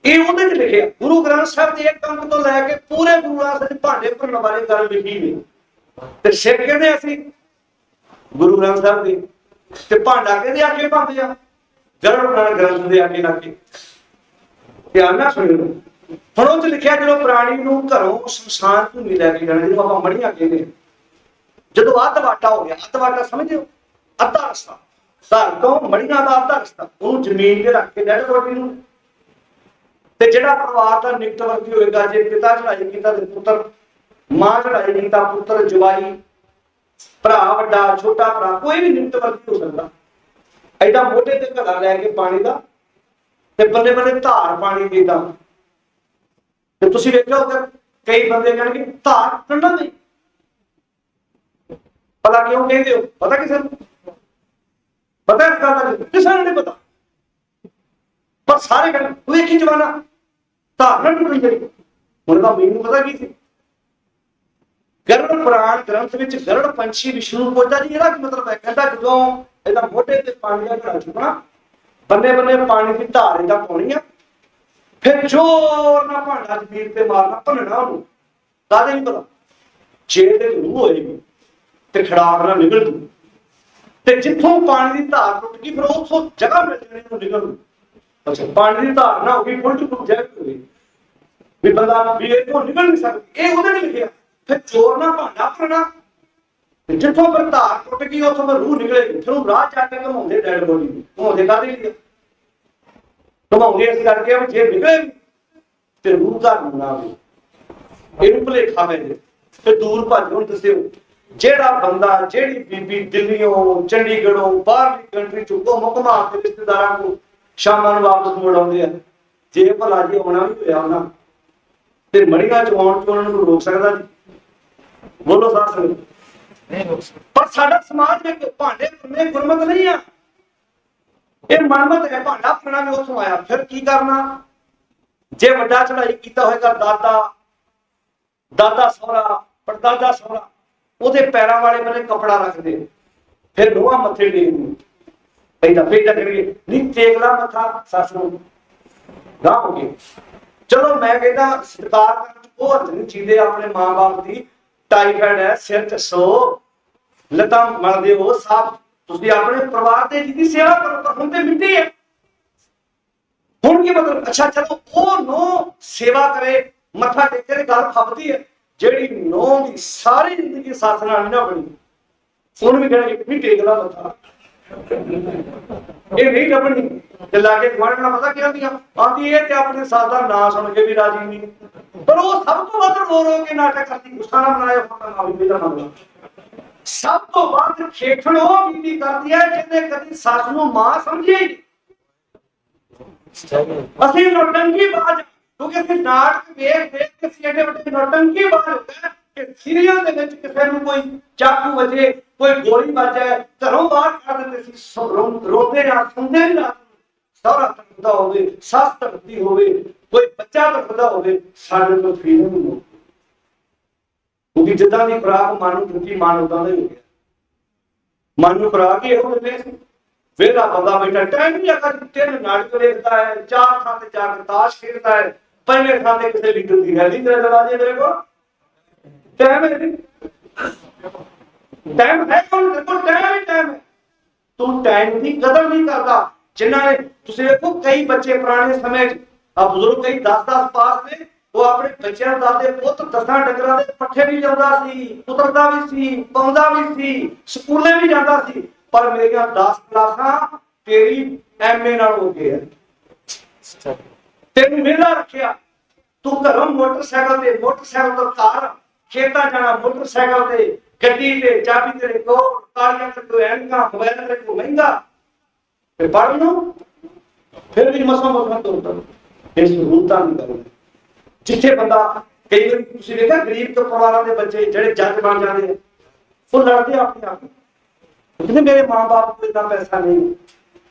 ਇਹ ਉਹਦੇ 'ਚ ਲਿਖਿਆ ਗੁਰੂ ਗ੍ਰੰਥ ਸਾਹਿਬ ਦੇ ਇੱਕ ਅੰਕ ਤੋਂ ਲੈ ਕੇ ਪੂਰੇ ਗੁਰੂ ਗ੍ਰੰਥ ਦੇ ਭਾਂਡੇ ਭਰਨ ਬਾਰੇ ਗੱਲ ਲਿਖੀ ਨੇ। ਤੇ ਸਿੱਖ ਕਹਿੰਦੇ ਅਸੀਂ ਗੁਰੂ ਗ੍ਰੰਥ ਸਾਹਿਬ ਦੇ ਤੇ ਭਾਂਡਾ ਕਿਹਦੇ ਆਕੇ ਪਾਉਂਦੇ ਆ? ਗਰੜ ਪੁਰਾਣ ਗ੍ਰੰਥ ਦੇ ਆਕੇ ਲਾ ਕੇ। ਧਿਆਨ ਨਾਲ ਸੁਣਿਓ। ਹੁਣ ਉਹ 'ਚ ਲਿਖਿਆ ਜਦੋਂ ਪ੍ਰਾਣੀ ਨੂੰ ਘਰੋਂ ਸ਼ਮਸ਼ਾਨ ਭੂਮੀ ਲੈ ਕੇ ਜਾਣਾ, ਜਿਹਨੂੰ ਆਪਾਂ ਮੜੀਆਂ ਕਹਿੰਦੇ, ਜਦੋਂ ਅੱਧ ਵਾਟਾ ਹੋ ਗਿਆ, ਅੱਧ ਵਾਟਾ ਸਮਝਿਓ, ਅੱਧਾ ਰਸਤਾ ਘਰ ਤੋਂ ਮੜੀਆਂ ਦਾ ਅੱਧਾ ਰਸਤਾ, ਉਹਨੂੰ ਜ਼ਮੀਨ ਤੇ ਰੱਖ ਕੇ ਡੈਡ ਬੋਡੀ ਨੂੰ, ਤੇ ਜਿਹੜਾ ਪਰਿਵਾਰ ਦਾ ਨਿਕਟਵਰਤੀ ਹੋਏਗਾ, ਜੇ ਪਿਤਾ ਚੜਾਈ ਕੀਤਾ ਤੇ ਪੁੱਤਰ, ਮਾਂ ਚੜਾਈ ਕੀਤਾ ਪੁੱਤਰ, ਜਵਾਈ, ਭਰਾ ਵੱਡਾ, ਛੋਟਾ ਭਰਾ, ਕੋਈ ਵੀ ਨਿਕਟਵਰਤੀ ਹੋ ਸਕਦਾ। ਐਡਾ ਮੋਢੇ ਤੇ ਘੜਾ ਲੈ ਕੇ ਪਾਣੀ ਦਾ, ਤੇ ਬੰਦੇ ਬੰਦੇ ਧਾਰ ਪਾਣੀ ਦੀ ਤਾਂ, ਤੇ ਤੁਸੀਂ ਵੇਖਿਓ ਕਈ ਬੰਦੇ ਕਹਿਣਗੇ ਧਾਰ ਠੰਡਾ ਨਹੀਂ, ਭਲਾ ਕਿਉਂ ਕਹਿੰਦੇ ਹੋ? ਪਤਾ ਕਿਸੇ ਨੂੰ? ਪਤਾ ਇਸ ਗੱਲ ਦਾ? ਕਿਸੇ ਨੂੰ ਨਹੀਂ ਪਤਾ, ਪਰ ਸਾਰੇ ਕਹਿੰਦੇ ਤੂੰ ਇੱਕ ਹੀ ਜਵਾਨਾ ਧਾਰ ਨਾ ਟੁੱਟਣ ਚਾਹੀਦੀ। ਹੁਣ ਦਾ ਮੈਨੂੰ ਪਤਾ ਕੀ ਸੀ? ਗਰੜ ਪੁਰਾਣ ਗ੍ਰੰਥ ਵਿੱਚ ਗਰੜ ਪੰਛੀ ਵਿਸ਼ਨੂੰ ਨੂੰ ਪੁੱਛਦਾ ਜੀ ਇਹਦਾ ਕੀ ਮਤਲਬ ਹੈ? ਕਹਿੰਦਾ ਜਦੋਂ ਇਹਦਾ ਮੋਢੇ ਤੇ ਪਾਣੀ ਦਾ ਘੜਾ ਚੁੱਕਣਾ, ਬੰਨੇ ਬੰਨੇ ਪਾਣੀ ਦੀ ਧਾਰ ਇਹਦਾ ਪਾਉਣੀ ਆ, ਫਿਰ ਜ਼ੋਰ ਨਾਲ ਭਾਂਡਾ ਜ਼ਮੀਨ ਤੇ ਮਾਰਨਾ, ਭੰਨਣਾ ਉਹਨੂੰ। ਕਾਹਦੇ ਨਹੀਂ ਪਤਾ? ਜੇ ਤੇ ਰੂਹ ਹੋਏਗੀ ਤੇ ਖੜਾਕ ਨਾਲ ਨਿਕਲ ਜੂ, ਤੇ ਜਿੱਥੋਂ ਪਾਣੀ ਦੀ ਧਾਰ ਟੁੱਟ ਗਈ ਫਿਰ ਉਥੋਂ ਜਗ੍ਹਾ ਮਿਲ ਜਾਣੀ ਉਹਨੂੰ ਨਿਕਲ ਨੂੰ। ਅੱਛਾ, ਪਾਣੀ ਦੀ ਧਾਰ ਨਾ ਹੋਗੀ, ਫੁੱਲ ਟੁੱਟ ਜਾਏਗੀ ਵੀ ਬੰਦਾ ਵੀ ਇਹ ਤੋਂ ਨਿਕਲ ਨਹੀਂ ਸਕਦਾ, ਇਹ ਉਹਦੇ ਨੇ ਲਿਖਿਆ। ਫਿਰ ਜ਼ੋਰ ਨਾਲ ਭਾਂਡਾ ਭਰਨਾ, ਤੇ ਜਿੱਥੋਂ ਫਿਰ ਧਾਰ ਟੁੱਟ ਗਈ ਉਥੋਂ ਫਿਰ ਰੂਹ ਨਿਕਲੇਗੀ। ਫਿਰ ਉਹ ਰਾਹ ਜਾ ਕੇ ਘਮਾਉਂਦੇ ਡੈਡ ਬੋਡੀ ਨੂੰ, ਘਮਾਉਂਦੇ ਕਾਹਦੇ ਲਈ? ਘਮਾਉਂਦੇ ਇਸ ਕਰਕੇ ਵੀ ਜੇ ਨਿਕਲੇਗੀ ਤੇ ਰੂਹ ਘਰ ਨੂੰ ਨਾ ਆਵੇ, ਇਹਨੂੰ ਭੁਲੇਖਾ ਪੈ ਜਾਏ ਤੇ ਦੂਰ ਭੱਜ। ਹੁਣ ਦੱਸਿਓ, ਜਿਹੜਾ ਬੰਦਾ, ਜਿਹੜੀ ਬੀਬੀ ਦਿੱਲੀੋਂ, ਚੰਡੀਗੜ੍ਹੋਂ, ਬਾਹਰਲੀ ਕੰਟਰੀ ਚੋਂ ਘੁੰਮਾ ਕੇ ਰਿਸ਼ਤੇਦਾਰਾਂ ਨੂੰ ਸ਼ਾਮਾਂ ਨੂੰ ਵਾਪਸ ਮੁੜ ਆਉਂਦੇ ਆ, ਜੇ ਭਲਾ ਜੀ ਆਉਣਾ ਵੀ ਹੋਇਆ ਉਹਨਾਂ ਤੇ ਮੜੀਆਂ ਚ ਆਉਣ ਤੋਂ ਉਹਨਾਂ ਨੂੰ ਰੋਕ ਸਕਦਾ ਜੀ? ਬੋਲੋ ਸਾਧ ਸੰਗਤ, ਨਹੀਂ ਰੋਕ ਸਕਦਾ। ਪਰ ਸਾਡਾ ਸਮਾਜ ਵਿੱਚ ਭਾਂਡੇ ਭਰਨੇ ਗੁਰਮਤ ਨਹੀਂ ਆ, ਇਹ ਮਨਮਤ ਹੈ। ਭਾਂਡਾ ਭਰਨਾ ਵੀ ਉੱਥੋਂ ਆਇਆ। ਫਿਰ ਕੀ ਕਰਨਾ? ਜੇ ਵੱਡਾ ਚੜਾਈ ਕੀਤਾ ਹੋਏਗਾ ਦਾਦਾ ਸਹੁਰਾ, ਪੜਦਾਦਾ ਸਹੁਰਾ, ਉਹਦੇ ਪੈਰਾਂ ਵਾਲੇ ਬੰਨੇ ਕੱਪੜਾ ਰੱਖਦੇ, ਫਿਰ ਨੋਹਾਂ ਮੱਥੇ ਟੇਕਦੇ, ਏਦਾਂ ਫੇਰ ਕਰੀਏ ਨਹੀਂ ਟੇਕਲਾ ਮੱਥਾ ਸੱਸ ਨੂੰ ਗਾਹ ਹੋ ਗਏ। ਚਲੋ ਮੈਂ ਕਹਿੰਦਾ ਸਤਿਕਾਰ ਕਰਨ ਚ ਉਹ ਹੱਥ ਨਹੀਂ ਚੀਂਦੇ ਆਪਣੇ ਮਾਂ-ਬਾਪ ਦੀ। ਟਾਈਫਾਇਡ ਹੈ, ਸਿਰ ਚੱਸੋ, ਲੱਤਾਂ ਮਲਦੇ ਹੋ, ਸਾਫ ਤੁਸੀਂ ਆਪਣੇ ਪਰਿਵਾਰ ਦੇ ਜਿਹਦੀ ਸੇਵਾ ਕਰੋ। ਪਰ ਹੁਣ ਤੇ ਮਿੱਟੀ ਹੈ, ਹੁਣ ਕੀ ਮਤਲਬ? ਅੱਛਾ ਚਲੋ ਉਹ ਨੋ ਸੇਵਾ ਕਰੇ, ਮੱਥਾ ਟੇਕੇ ਤੇ ਗੱਲ ਫੱਬਦੀ ਹੈ। ਜਿਹੜੀ ਨੋ ਦੀ ਸਾਰੀ ਜ਼ਿੰਦਗੀ ਸੱਸ ਨਾਲ ਨਾ ਬਣੀ, ਉਹਨੂੰ ਵੀ ਕਹਿਣਾ ਇੱਕ ਵੀ ਟੇਕਦਾ ਮੱਥਾ, ਇਹ ਨਹੀਂ ਲੱਭਣੀ। ਤੇ ਲਾਗੇ ਗੁਆਂਢਣਾ ਪਤਾ ਕੀ ਹੁੰਦੀਆਂ ਆਂਦੀ, ਇਹ ਤੇ ਆਪਣੇ ਸੱਸ ਦਾ ਨਾਂ ਸੁਣ ਕੇ ਵੀ ਰਾਜੀ ਨਹੀਂ, ਪਰ ਉਹ ਸਭ ਤੋਂ ਵੱਧ ਰੋ ਕੇ ਨਾਟਕ ਕਰਦੀ। ਗੁੱਸਾ ਨਾ ਬਣਾਇਆ, ਨਾ ਵੀ ਮੇਰਾ ਮੰਨ। ਸਭ ਤੋਂ ਵੱਧ ਖੇਖਣ ਉਹ ਬੀਬੀ ਕਰਦੀ ਹੈ ਜਿਹਨੇ ਕਦੀ ਸੱਸ ਨੂੰ ਮਾਂ ਸਮਝਿਆ ਹੀ ਨਹੀਂ। ਅਸੀਂ ਨੌਟੰਕੀ ਬਾਜ, ਕਿਉਂਕਿ ਅਸੀਂ ਨਾਟਕ ਵੇਖ ਕੇ ਅਸੀਂ ਐਡੇ ਵੱਡੇ ਨੌਟੰਕੀ ਬਾਜ ਹੋ ਗਏ ਕਿ ਸੀਰੀਅਲ ਦੇ ਵਿੱਚ ਕਿਸੇ ਨੂੰ ਕੋਈ ਚਾਕੂ ਵਜੇ, ਕੋਈ ਗੋਲੀ ਵੱਜੇ, ਘਰੋਂ ਬਾਹਰ ਕੱਢ ਦਿੰਦੇ ਸੀ। ਰੋਂਦੇ ਆ, ਸੁਣਦੇ ਨਹੀਂ ਰਾਤ ਨੂੰ। ਸਹੁਰਾ ਤੜਫਦਾ ਹੋਵੇ, ਸੱਸ ਤੜਫਦੀ ਹੋਵੇ, ਕੋਈ ਬੱਚਾ ਤੜਫਦਾ ਹੋਵੇ, ਸਾਡੇ ਤੋਂ ਫੀਲ ਨਹੀਂ ਹੋ। ਕਿਉਂਕਿ ਜਿੱਦਾਂ ਦੀ ਖੁਰਾਕ ਮਨ ਨੂੰ ਦਿੱਤੀ, ਮਨ ਉਦਾਂ ਦਾ ਹੀ ਹੋ ਗਿਆ। ਮਨ ਨੂੰ ਖੁਰਾਕ ਹੀ ਇਹੋ ਦਿੰਦੇ ਸੀ। ਵੇਲਾ ਬੰਦਾ ਬੈਠਾ ਟਾਈਮ ਨਹੀਂ ਅਗਰ 3 ਨਾਟਕ ਵੇਖਦਾ ਹੈ, 4 ਥਾਂ ਤੇ ਜਾ ਕੇ ਤਾਸ਼ ਖੇਡਦਾ ਹੈ, 5ਵੇਂ ਥਾਂ ਤੇ ਕਿਸੇ ਲੀਡਰ ਦੀ ਰੈਲੀ ਨਜ਼ਰ ਆ ਜੇ ਮੇਰੇ ਕੋਲ ਟਾਈਮ ਹੈ। ਟਾਈਮ ਹੈ ਕੋਲ ਦੇਖੋ, ਟਾਈਮ ਹੀ ਟਾਈਮ ਹੈ। ਤੂੰ ਟਾਈਮ ਦੀ ਕਦਰ ਨਹੀਂ ਕਰਦਾ। ਜਿਨ੍ਹਾਂ ਨੇ ਤੁਸੀਂ ਵੇਖੋ ਕਈ ਬੱਚੇ ਪੁਰਾਣੇ ਸਮੇਂ ਚ ਆ ਬਜ਼ੁਰਗ ਕਈ 10-10 ਪਾਸ ਨੇ, ਉਹ ਆਪਣੇ ਬੱਚਿਆਂ ਨੂੰ ਦੱਸਦੇ ਪੁੱਤ 10 ਡੰਗਰਾਂ ਦੇ ਪੱਠੇ ਵੀ ਲਾਉਂਦਾ ਸੀ, ਪੁੱਤਰਦਾ ਵੀ ਸੀ, ਪਾਉਂਦਾ ਵੀ ਸੀ, ਸਕੂਲੇ ਵੀ ਜਾਂਦਾ ਸੀ। ਪਰ ਮੇਰੀਆਂ 10 ਕਲਾਸਾਂ ਤੇਰੀ ਐਮਏ ਨਾਲ ਹੋ ਗਏ। ਤੈਨੂੰ ਵਿਹਲਾ ਰੱਖਿਆ, ਤੂੰ ਘਰੋਂ ਮੋਟਰਸਾਈਕਲ ਤੋਂ ਕਾਰ, ਖੇਤਾਂ ਜਾਣਾ ਮੋਟਰਸਾਈਕਲ ਤੇ, ਗੱਡੀ ਤੇ, ਚਾਬੀ ਤੇਰੇ ਕੋਲ, ਕਾਲੀਆਂ ਤੇ ਕੋਈ ਐਨਕਾਂ, ਮੋਬਾਈਲ ਤੇ ਕੋਈ ਮਹਿੰਗਾ, ਤੇ ਪੜ੍ਹ ਨੂੰ ਫਿਰ ਵੀ ਮਸਾਂ ਤੋੜਦਾ। ਇਹ ਸਹੂਲਤਾਂ ਨਹੀਂ ਕਰਦਾ। ਜਿੱਥੇ ਬੰਦਾ ਕਈ ਵਾਰੀ ਤੁਸੀਂ ਦੇਖਿਆ ਗਰੀਬ ਤੋਂ ਪਰਿਵਾਰਾਂ ਦੇ ਬੱਚੇ ਜਿਹੜੇ ਜੱਜ ਬਣ ਜਾਂਦੇ ਆ, ਉਹ ਲੜਦੇ ਆਪਣੇ ਆਪ, ਕਹਿੰਦੇ ਮੇਰੇ ਮਾਂ-ਬਾਪ ਕੋਲ ਇतना ਪੈਸਾ ਨਹੀਂ,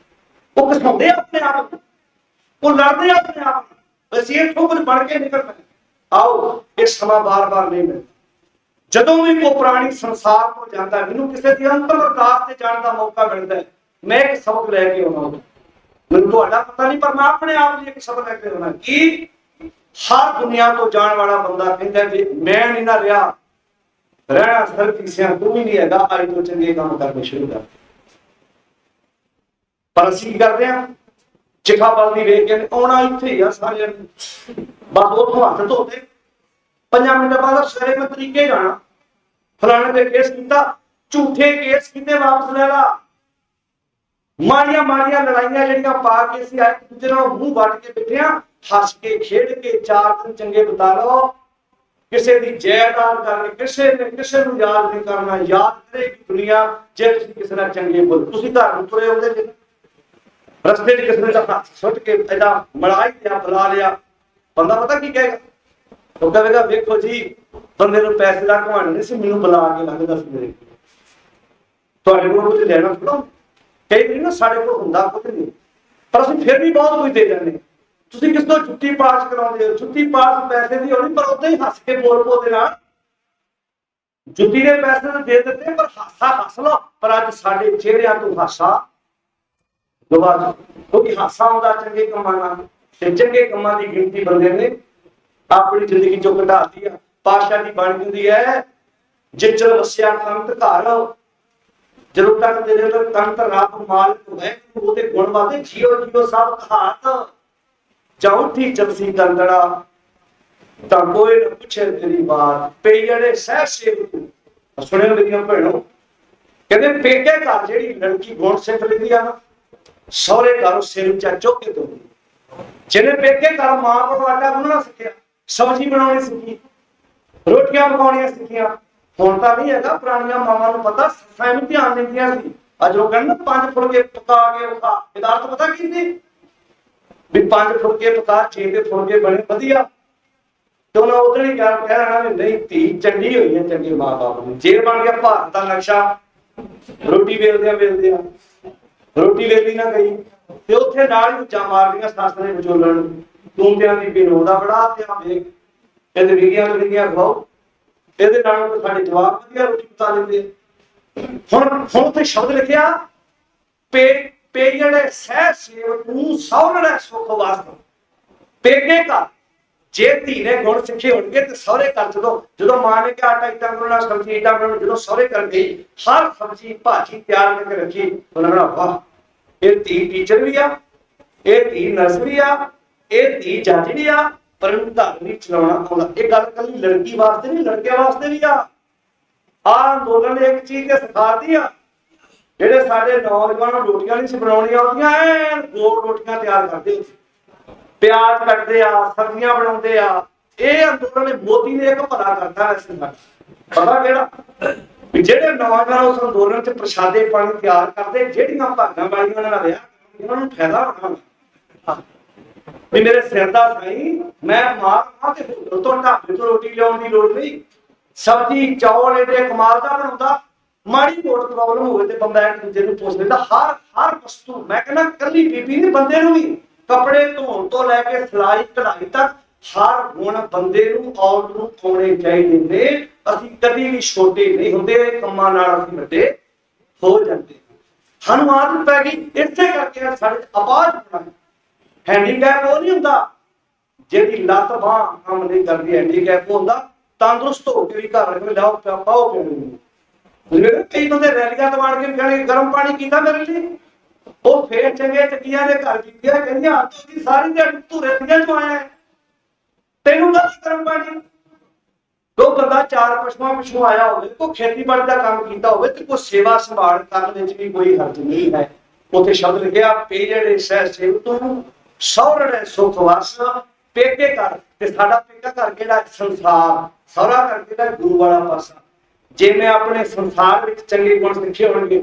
ਉਹ ਘਸਾਉਂਦੇ ਆਪਣੇ ਆਪ, ਉਹ ਲੜਦੇ ਆਪਣੇ ਆਪ। ਅਸੀਂ ਇੱਥੋਂ ਕੁਝ ਬਣ ਕੇ ਨਿਕਲਣਾ। ਆਓ ਇਹ ਸਮਾਂ ਬਾਰ-ਬਾਰ ਨਹੀਂ ਮਿਲਦਾ। ਜਦੋਂ ਵੀ ਕੋਈ ਪ੍ਰਾਣੀ ਸੰਸਾਰ ਤੋਂ ਜਾਂਦਾ, ਮੈਨੂੰ ਕਿਸੇ ਦੀ ਅੰਤਮ ਅਰਦਾਸ ਤੇ ਜਾਣ ਦਾ ਮੌਕਾ ਮਿਲਦਾ, ਮੈਂ ਇੱਕ ਸਬਕ ਲੈ ਕੇ ਆਉਣਾ। ਮੈਨੂੰ ਤੁਹਾਡਾ ਪਤਾ ਨਹੀਂ, ਪਰ ਮੈਂ ਆਪਣੇ ਆਪ ਲਈ ਇੱਕ ਸਬਕ ਲੈ ਕੇ ਆਉਣਾ ਕਿ ਹਰ ਦੁਨੀਆ ਤੋਂ ਜਾਣ ਵਾਲਾ ਬੰਦਾ ਕਹਿੰਦਾ ਕਿ ਮੈਂ ਨਹੀਂ ਨਾ ਰਿਹਾ, ਰਹਿਣਾ ਸਿਰਫ ਕਿਸੇ ਤੂੰ ਵੀ ਨਹੀਂ ਹੈਗਾ, ਅੱਜ ਤੋਂ ਚੰਗੇ ਕੰਮ ਕਰਨੇ ਸ਼ੁਰੂ ਕਰ। पर असीं की करते हैं चिखा बलदी वेख के आना इत्थे ही आ सारे बस उथों हथ धोते 5 मिनट बाद सवेरे मैं तरीके जाना फलाने पे केस किया झूठे केस किते वापस ले ला माड़ियां माड़ियां लड़ाइयां जड़ियां पा के असीं एक दूजे नाल मूंह वट के बैठे हां हस के खेड के 4 दिन चंगे बिता लो किसी की जायदाद करके किसी नूं याद नहीं करना याद करेगी दुनिया जे तुसीं किसी नाल चंगे बोल तुसीं घर नूं तुरे आउंदे जे रस्ते च किसी ने हाथ सुट के ऐसा मड़ा ही लिया बुला लिया बंदा पता की कहेगा तो कहेगा देखो जी बंदे को पैसे का घमंड नहीं सी मैनूं बुला के लगदा सी मेरे तुहाडे कोल कुछ लेना थोड़ा कई वारी ना साडे कोल हुंदा कुछ नहीं पर असीं फिर भी बहुत कुछ दे जांदे तुसीं किस तों छुट्टी पास कराउंदे हो छुट्टी पास पैसे दी होनी पर उदां ही हस के बोल दे नाल जुत्ती दे पैसे तो दे दित्ते पर हासा हस लो पर अज साडे चेहरिਆਂ ਤੋਂ हासा दोबारा क्योंकि हासा आउंदा चंगे कमां नाल ते चंगे कमां दी गिनती बंदे ने अपनी जिंदगी चों घटाती है पातशाह दी बाणी हुंदी है जिचर वसिया कंत घर ਜਦੋਂ तक तेरे अंदर कंत रब मालिक है ਉਹਦੇ ਗੁਣ ਵਾਦੇ ਜੀਓ ਜੀਓ ਸਭ ਘਾਤ ਚੌਥੀ ਜਲਸੀ ਗੰਦੜਾ ਤਾਂ ਕੋਈ ਨਾ ਪੁੱਛੇ ਤੇਰੀ ਬਾਤ ਪੇੜੇ ਸਹਿ ਸੇਵਕ ਸੁਣਿਓ ਮੇਰੀਆਂ ਭੈਣੋ ਕਹਿੰਦੇ ਪੇਕੇ ਘਰ ਜਿਹੜੀ ਲੜਕੀ ਗੁਣ ਸਿੱਖ ਲੈਂਦੀ ਆ ਨਾ ਸਹੁਰੇ ਘਰ ਸਿਰ ਉੱਚਾ ਚੁੱਕ ਕੇ ਤੋਰਦੀ ਜਿਹਨੇ ਪੇਕੇ ਘਰ ਮਾਂ ਕੋਲੋਂ ਆਟਾ ਗੁੰਨਣਾ ਸਿੱਖਿਆ ਸਬਜ਼ੀ ਬਣਾਉਣੀ ਸਿੱਖੀ ਰੋਟੀਆਂ ਪਕਾਉਣੀਆਂ ਸਿੱਖੀਆਂ ਹੁਣ ਤਾਂ ਨਹੀਂ ਹੈਗਾ ਪੁਰਾਣੀਆਂ ਮਾਵਾਂ ਨੂੰ ਪਤਾ ਸੱਸਾਂ ਨੂੰ ਧਿਆਨ ਦਿੰਦੀਆਂ ਸੀ ਅੱਜ ਉਹ ਕਹਿੰਦੇ 5 ਫੁਲਕੇ ਪਕਾ ਕੇ ਖਾ ਇਹਦਾ ਅਰਥ ਪਤਾ ਕੀ ਸੀ ਵੀ 5 ਫੁਲਕੇ ਪਕਾ 6 ਦੇ ਫੁਲਕੇ ਬਣੇ ਵਧੀਆ ਤੇ ਉਹਨਾਂ ਉਧਰ ਹੀ ਕਹਿਣਾ ਵੀ ਨਹੀਂ ਧੀ ਚੰਗੀ ਹੋਈ ਹੈ ਚੰਗੇ ਮਾਂ ਬਾਪ ਨੂੰ ਜੇ ਬਣ ਗਿਆ ਭਾਰਤ ਦਾ ਨਕਸ਼ਾ ਰੋਟੀ ਵੇਲਦੇ ਆ ਰੋਟੀ ਵੇਲੀ ਨਾ ਗਈ ਤੇ ਉੱਥੇ ਨਾਲ ਹੀ ਉੱਚਾ ਮਾਰਦੀਆਂ ਸੱਸ ਨੇ ਵਿਚੋਲਣ ਤੂੰ ਤੇ ਆਂਦੀ ਬਿਨੋਦਾ ਬੜਾ ਤੇ ਆ ਵੇਖ ਇਹਦੇ ਵਿਗੀਆਂ ਖਾਓ ਇਹਦੇ ਨਾਲ ਸਾਡੇ ਜਵਾਬ ਵਧੀਆ ਰੋਟੀ ਪਕਾ ਲੈਂਦੇ ਹੁਣ ਉੱਥੇ ਸ਼ਬਦ ਲਿਖਿਆ ਪੇੜੇ ਸਹਿ ਸੇਵਕ ਨੂੰ ਸਹੁਰੇ ਸੁਖ ਵਾਸਤੇ ਪੇਕੇ ਘਰ ਜੇ ਧੀ ਨੇ ਗੁਣ ਸਿੱਖੇ ਹੋਣਗੇ ਤੇ ਸਹੁਰੇ ਘਰ ਜਦੋਂ ਮਾਂ ਨੇ ਕਿਹਾ ਆਟਾ ਇੱਦਾਂ ਗੁੰਨਣਾ ਸਬਜ਼ੀ ਇੱਦਾਂ ਬਣਾਉਣੀ ਜਦੋਂ ਸਹੁਰੇ ਘਰ ਗਈ ਹਰ ਸਬਜ਼ੀ ਭਾਜੀ ਤਿਆਰ ਕਰਕੇ ਰੱਖੀ ਉਹਨਾਂ ਨੇ ਵਾਹ ਇਹ ਧੀ ਟੀਚਰ ਵੀ ਆ ਇਹ ਧੀ ਨਰਸ ਵੀ ਆ ਇਹ ਧੀ ਜੱਜ ਵੀ ਆ ਪਰ ਉਹਨੂੰ ਧਰ ਨਹੀਂ ਚਲਾਉਣਾ ਆਉਂਦਾ ਇਹ ਗੱਲ ਕੱਲੀ ਲੜਕੀ ਵਾਸਤੇ ਨਹੀਂ ਲੜਕੇ ਵਾਸਤੇ ਵੀ ਆ ਅੰਦੋਲਨ ਨੇ ਇੱਕ ਚੀਜ਼ ਤੇ ਸਿਖਾਤੀ ਆ ਜਿਹੜੇ ਸਾਡੇ ਨੌਜਵਾਨਾਂ ਨੂੰ ਰੋਟੀਆਂ ਨਹੀਂ ਸੀ ਬਣਾਉਣੀਆਂ ਆਉਂਦੀਆਂ ਐ ਗੋਲ ਰੋਟੀਆਂ ਤਿਆਰ ਕਰਦੇ ਪਿਆਜ਼ ਕੱਟਦੇ ਆ ਸਬਜ਼ੀਆਂ ਬਣਾਉਂਦੇ ਆ ਇਹ ਅੰਦੋਲਨ ਨੇ ਮੋਦੀ ਨੇ ਇੱਕ ਭਲਾ ਕਰਤਾ ਇਸ ਨਾਲ ਪਤਾ ਕਿਹੜਾ ਵੀ ਜਿਹੜੇ ਨੌਜਵਾਨ ਉਸ ਅੰਦੋਲਨ ਚ ਪ੍ਰਸ਼ਾਦੇ ਪਾਣੀ ਤਿਆਰ ਕਰਦੇ ਜਿਹੜੀਆਂ ਭਾਗਾਂ ਵਾਲੀਆਂ ਨਾਲ ਵਿਆਹ ਉਹਨਾਂ ਨੂੰ ਫਾਇਦਾ ਹੋਣਾ ਵੀ ਮੇਰੇ ਸਿਰ ਦਾ ਸਾਈ ਮੈਂ ਮਾਂ ਤੇ ਹੋਟਲ ਤੋਂ ਢਾਬੇ ਤੋਂ ਰੋਟੀ ਲਿਆਉਣ ਦੀ ਲੋੜ ਨਹੀਂ ਸਬਜ਼ੀ ਚੌਲ ਇਹਦੇ ਕਮਾਲ ਦਾ ਬਣਾਉਂਦਾ ਮਾੜੀ ਮੋਟ ਪ੍ਰੋਬਲਮ ਹੋਵੇ ਤੇ ਬੰਦਾ ਇੱਕ ਦੂਜੇ ਨੂੰ ਪੁੱਛ ਲੈਂਦਾ ਹਰ ਵਸਤੂ ਮੈਂ ਕਹਿੰਦਾ ਕੱਲੀ ਬੀਬੀ ਨਹੀਂ ਬੰਦੇ ਨੂੰ ਵੀ ਕੱਪੜੇ ਧੋਣ ਤੋਂ ਲੈ ਕੇ ਸਿਲਾਈ ਕਢਾਈ ਤੱਕ ਹਰ ਗੁਣ ਬੰਦੇ ਨੂੰ ਔਰਤ ਨੂੰ ਆਉਣੇ ਚਾਹੀਦੇ ਨੇ ਅਸੀਂ ਕਦੀ ਵੀ ਛੋਟੇ ਨਹੀਂ ਹੁੰਦੇ ਕੰਮਾਂ ਨਾਲ ਅਸੀਂ ਵੱਡੇ ਹੋ ਜਾਂਦੇ ਸਾਨੂੰ ਆਦਤ ਪੈ ਗਈ ਇਸੇ ਕਰਕੇ ਸਾਡੇ ਆਵਾਜ਼ ਬਣਾਈ ਹੈਂਡੀਕੈਪ ਉਹ ਨਹੀਂ ਹੁੰਦਾ ਜਿਹਦੀ ਲੱਤ ਬਾਂਹ ਕੰਮ ਨਹੀਂ ਕਰਦੀ ਹੈਂਡੀਕੈਪ ਹੁੰਦਾ ਤੰਦਰੁਸਤ ਹੋ ਕੇ ਵੀ ਘਰ ਰੱਖਣ ਲਿਆਓ ਪਾਓ ਪੀਣ ਕਈ ਬੰਦੇ ਰੈਲੀਆਂ ਤੋਂ ਆਣ ਕੇ ਕਹਿੰਦੇ ਗਰਮ ਪਾਣੀ ਕੀਤਾ ਮੇਰੇ ਲਈ ਉਹ ਫੇਰ ਚੰਗੇ ਚੱਕੀਆਂ ਦੇ ਘਰ ਕੀਤੀਆਂ ਕਹਿੰਦੀਆਂ ਆਤੀ ਸਾਰੀ ਦਿਹਾੜੀ ਧੂਰੇ ਦੀਆਂ ਚੋਂ ਆਇਆ ਤੈਨੂੰ ਤਾਂ ਗਰਮ ਪਾਣੀ ਕੋਈ ਬੰਦਾ 4 ਪਸ਼ੂਆਂ ਪਿਛੋਂ ਆਇਆ ਹੋਵੇ ਕੋਈ ਖੇਤੀਬਾੜੀ ਦਾ ਕੰਮ ਕੀਤਾ ਹੋਵੇ ਤੇ ਕੋਈ ਸੇਵਾ ਸੰਭਾਲ ਕਰਨ ਵਿੱਚ ਵੀ ਕੋਈ ਹਰਜ ਨਹੀਂ ਹੈ ਉੱਥੇ ਸ਼ਬਦ ਲਿਖਿਆ ਪੇੜੇ ਸਹਿ ਸੇਵਕ ਨੂੰ ਸਹੁਰੇ ਸੁਖ ਵਾਸ ਪੇਕੇ ਘਰ ਤੇ ਸਾਡਾ ਪੇਕਾ ਘਰ ਕਿਹੜਾ ਸੰਸਾਰ ਸਹੁਰਾ ਘਰ ਕਿਹੜਾ ਗੁਰੂ ਵਾਲਾ ਪਾਸਾ ਜੇ ਮੈਂ ਆਪਣੇ ਸੰਸਾਰ ਵਿੱਚ ਚੰਗੇ ਗੁਣ ਸਿੱਖੇ ਹੋਣਗੇ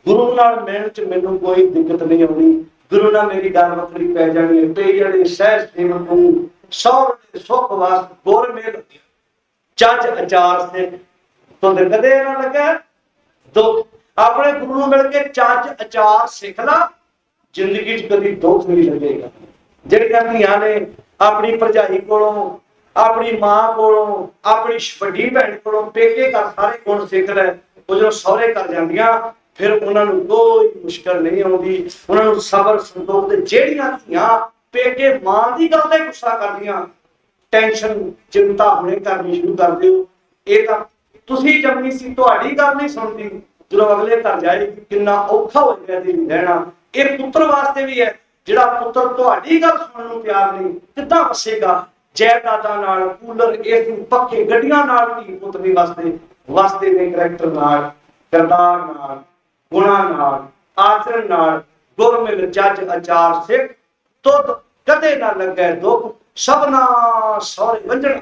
ਗੁਰੂ ਨਾਲ ਮਿਲਣ ਚ ਮੈਨੂੰ ਕੋਈ ਦਿੱਕਤ ਨਹੀਂ ਆਉਣੀ ਗੁਰੂ ਨਾਲ ਮੇਰੀ ਗੱਲ ਵੱਖਰੀ ਪੈ ਜਾਣੀ ਹੈ ਪੇੜੇ ਸਹਿ ਸੇਵਕ ਨੂੰ ਸਹੁਰੇ ਸੁਖ ਵਾਸ ਗੁਰ ਮੇਲ ਚੱਜ ਅਚਾਰ ਸੇ ਤੁਹਾਨੂੰ ਕਦੇ ਨਾ ਲੱਗਾ ਦੁੱਖ ਆਪਣੇ ਗੁਰੂ ਨੂੰ ਮਿਲ ਕੇ ਚੱਜ ਅਚਾਰ ਸਿੱਖ ਲਾ ਜ਼ਿੰਦਗੀ 'ਚ ਕਦੀ ਦੁੱਖ ਨਹੀਂ ਲੱਗੇਗਾ ਜਿਹੜੀਆਂ ਧੀਆਂ ਨੇ ਆਪਣੀ ਭਰਜਾਈ ਕੋਲੋਂ ਆਪਣੀ ਮਾਂ ਕੋਲੋਂ ਆਪਣੀ ਵੱਡੀ ਭੈਣ ਕੋਲੋਂ ਪੇਕੇ ਘਰ ਸਾਰੇ ਗੁਣ ਸਿੱਖ ਲੈ ਉਹ ਜਦੋਂ ਸਹੁਰੇ ਘਰ ਜਾਂਦੀਆਂ ਫਿਰ ਉਹਨਾਂ ਨੂੰ ਕੋਈ ਮੁਸ਼ਕਲ ਨਹੀਂ ਆਉਂਦੀ ਉਹਨਾਂ ਨੂੰ ਸਬਰ ਸੰਤੋਖ ਤੇ ਜਿਹੜੀਆਂ ਧੀਆਂ ਪੇਕੇ ਮਾਂ ਦੀ ਗੱਲ ਤੇ ਗੁੱਸਾ ਕਰਦੀਆਂ ਟੈਨਸ਼ਨ ਚਿੰਤਾ ਹੁਣੇ ਕਰਨੀ ਸ਼ੁਰੂ ਕਰ ਦਿਓ ਇਹ ਤਾਂ ਤੁਸੀਂ ਜੰਮੀ ਸੀ ਤੁਹਾਡੀ ਗੱਲ ਨਹੀਂ ਸੁਣਦੀ ਜਦੋਂ ਅਗਲੇ ਘਰ ਜਾਏਗੀ ਕਿੰਨਾ ਔਖਾ ਹੋ ਗਿਆ ਦਿਨ ਰਹਿਣਾ ਇਹ ਪੁੱਤਰ ਵਾਸਤੇ ਵੀ ਹੈ, ਜਿਹੜਾ ਪੁੱਤਰ ਤੁਹਾਡੀ ਗੱਲ ਸੁਣਨ ਨੂੰ ਤਿਆਰ ਨਹੀਂ, ਕਿੱਦਾਂ ਵਸੇਗਾ? ਜਾਇਦਾਦਾਂ ਨਾਲ, ਕੂਲਰ, ਏਸੀ, ਪੱਖੇ, ਗੱਡੀਆਂ ਨਾਲ ਧੀ ਪੁੱਤ ਨਹੀਂ ਵਸਦੇ ਨੇ ਕਰੈਕਟਰ ਨਾਲ, ਕਿਰਦਾਰ ਨਾਲ, ਗੁਣਾਂ ਨਾਲ, ਆਚਰਣ ਨਾਲ। ਗੁਰ ਮਿਲ ਜੱਜ ਅਚਾਰ ਸਿੱਖ, ਤੁਧ ਕਦੇ ਨਾ ਲੱਗੇ ਦੁੱਖ, ਸਭਨਾ ਸਹੁਰੇ ਵੰਝਣਾ।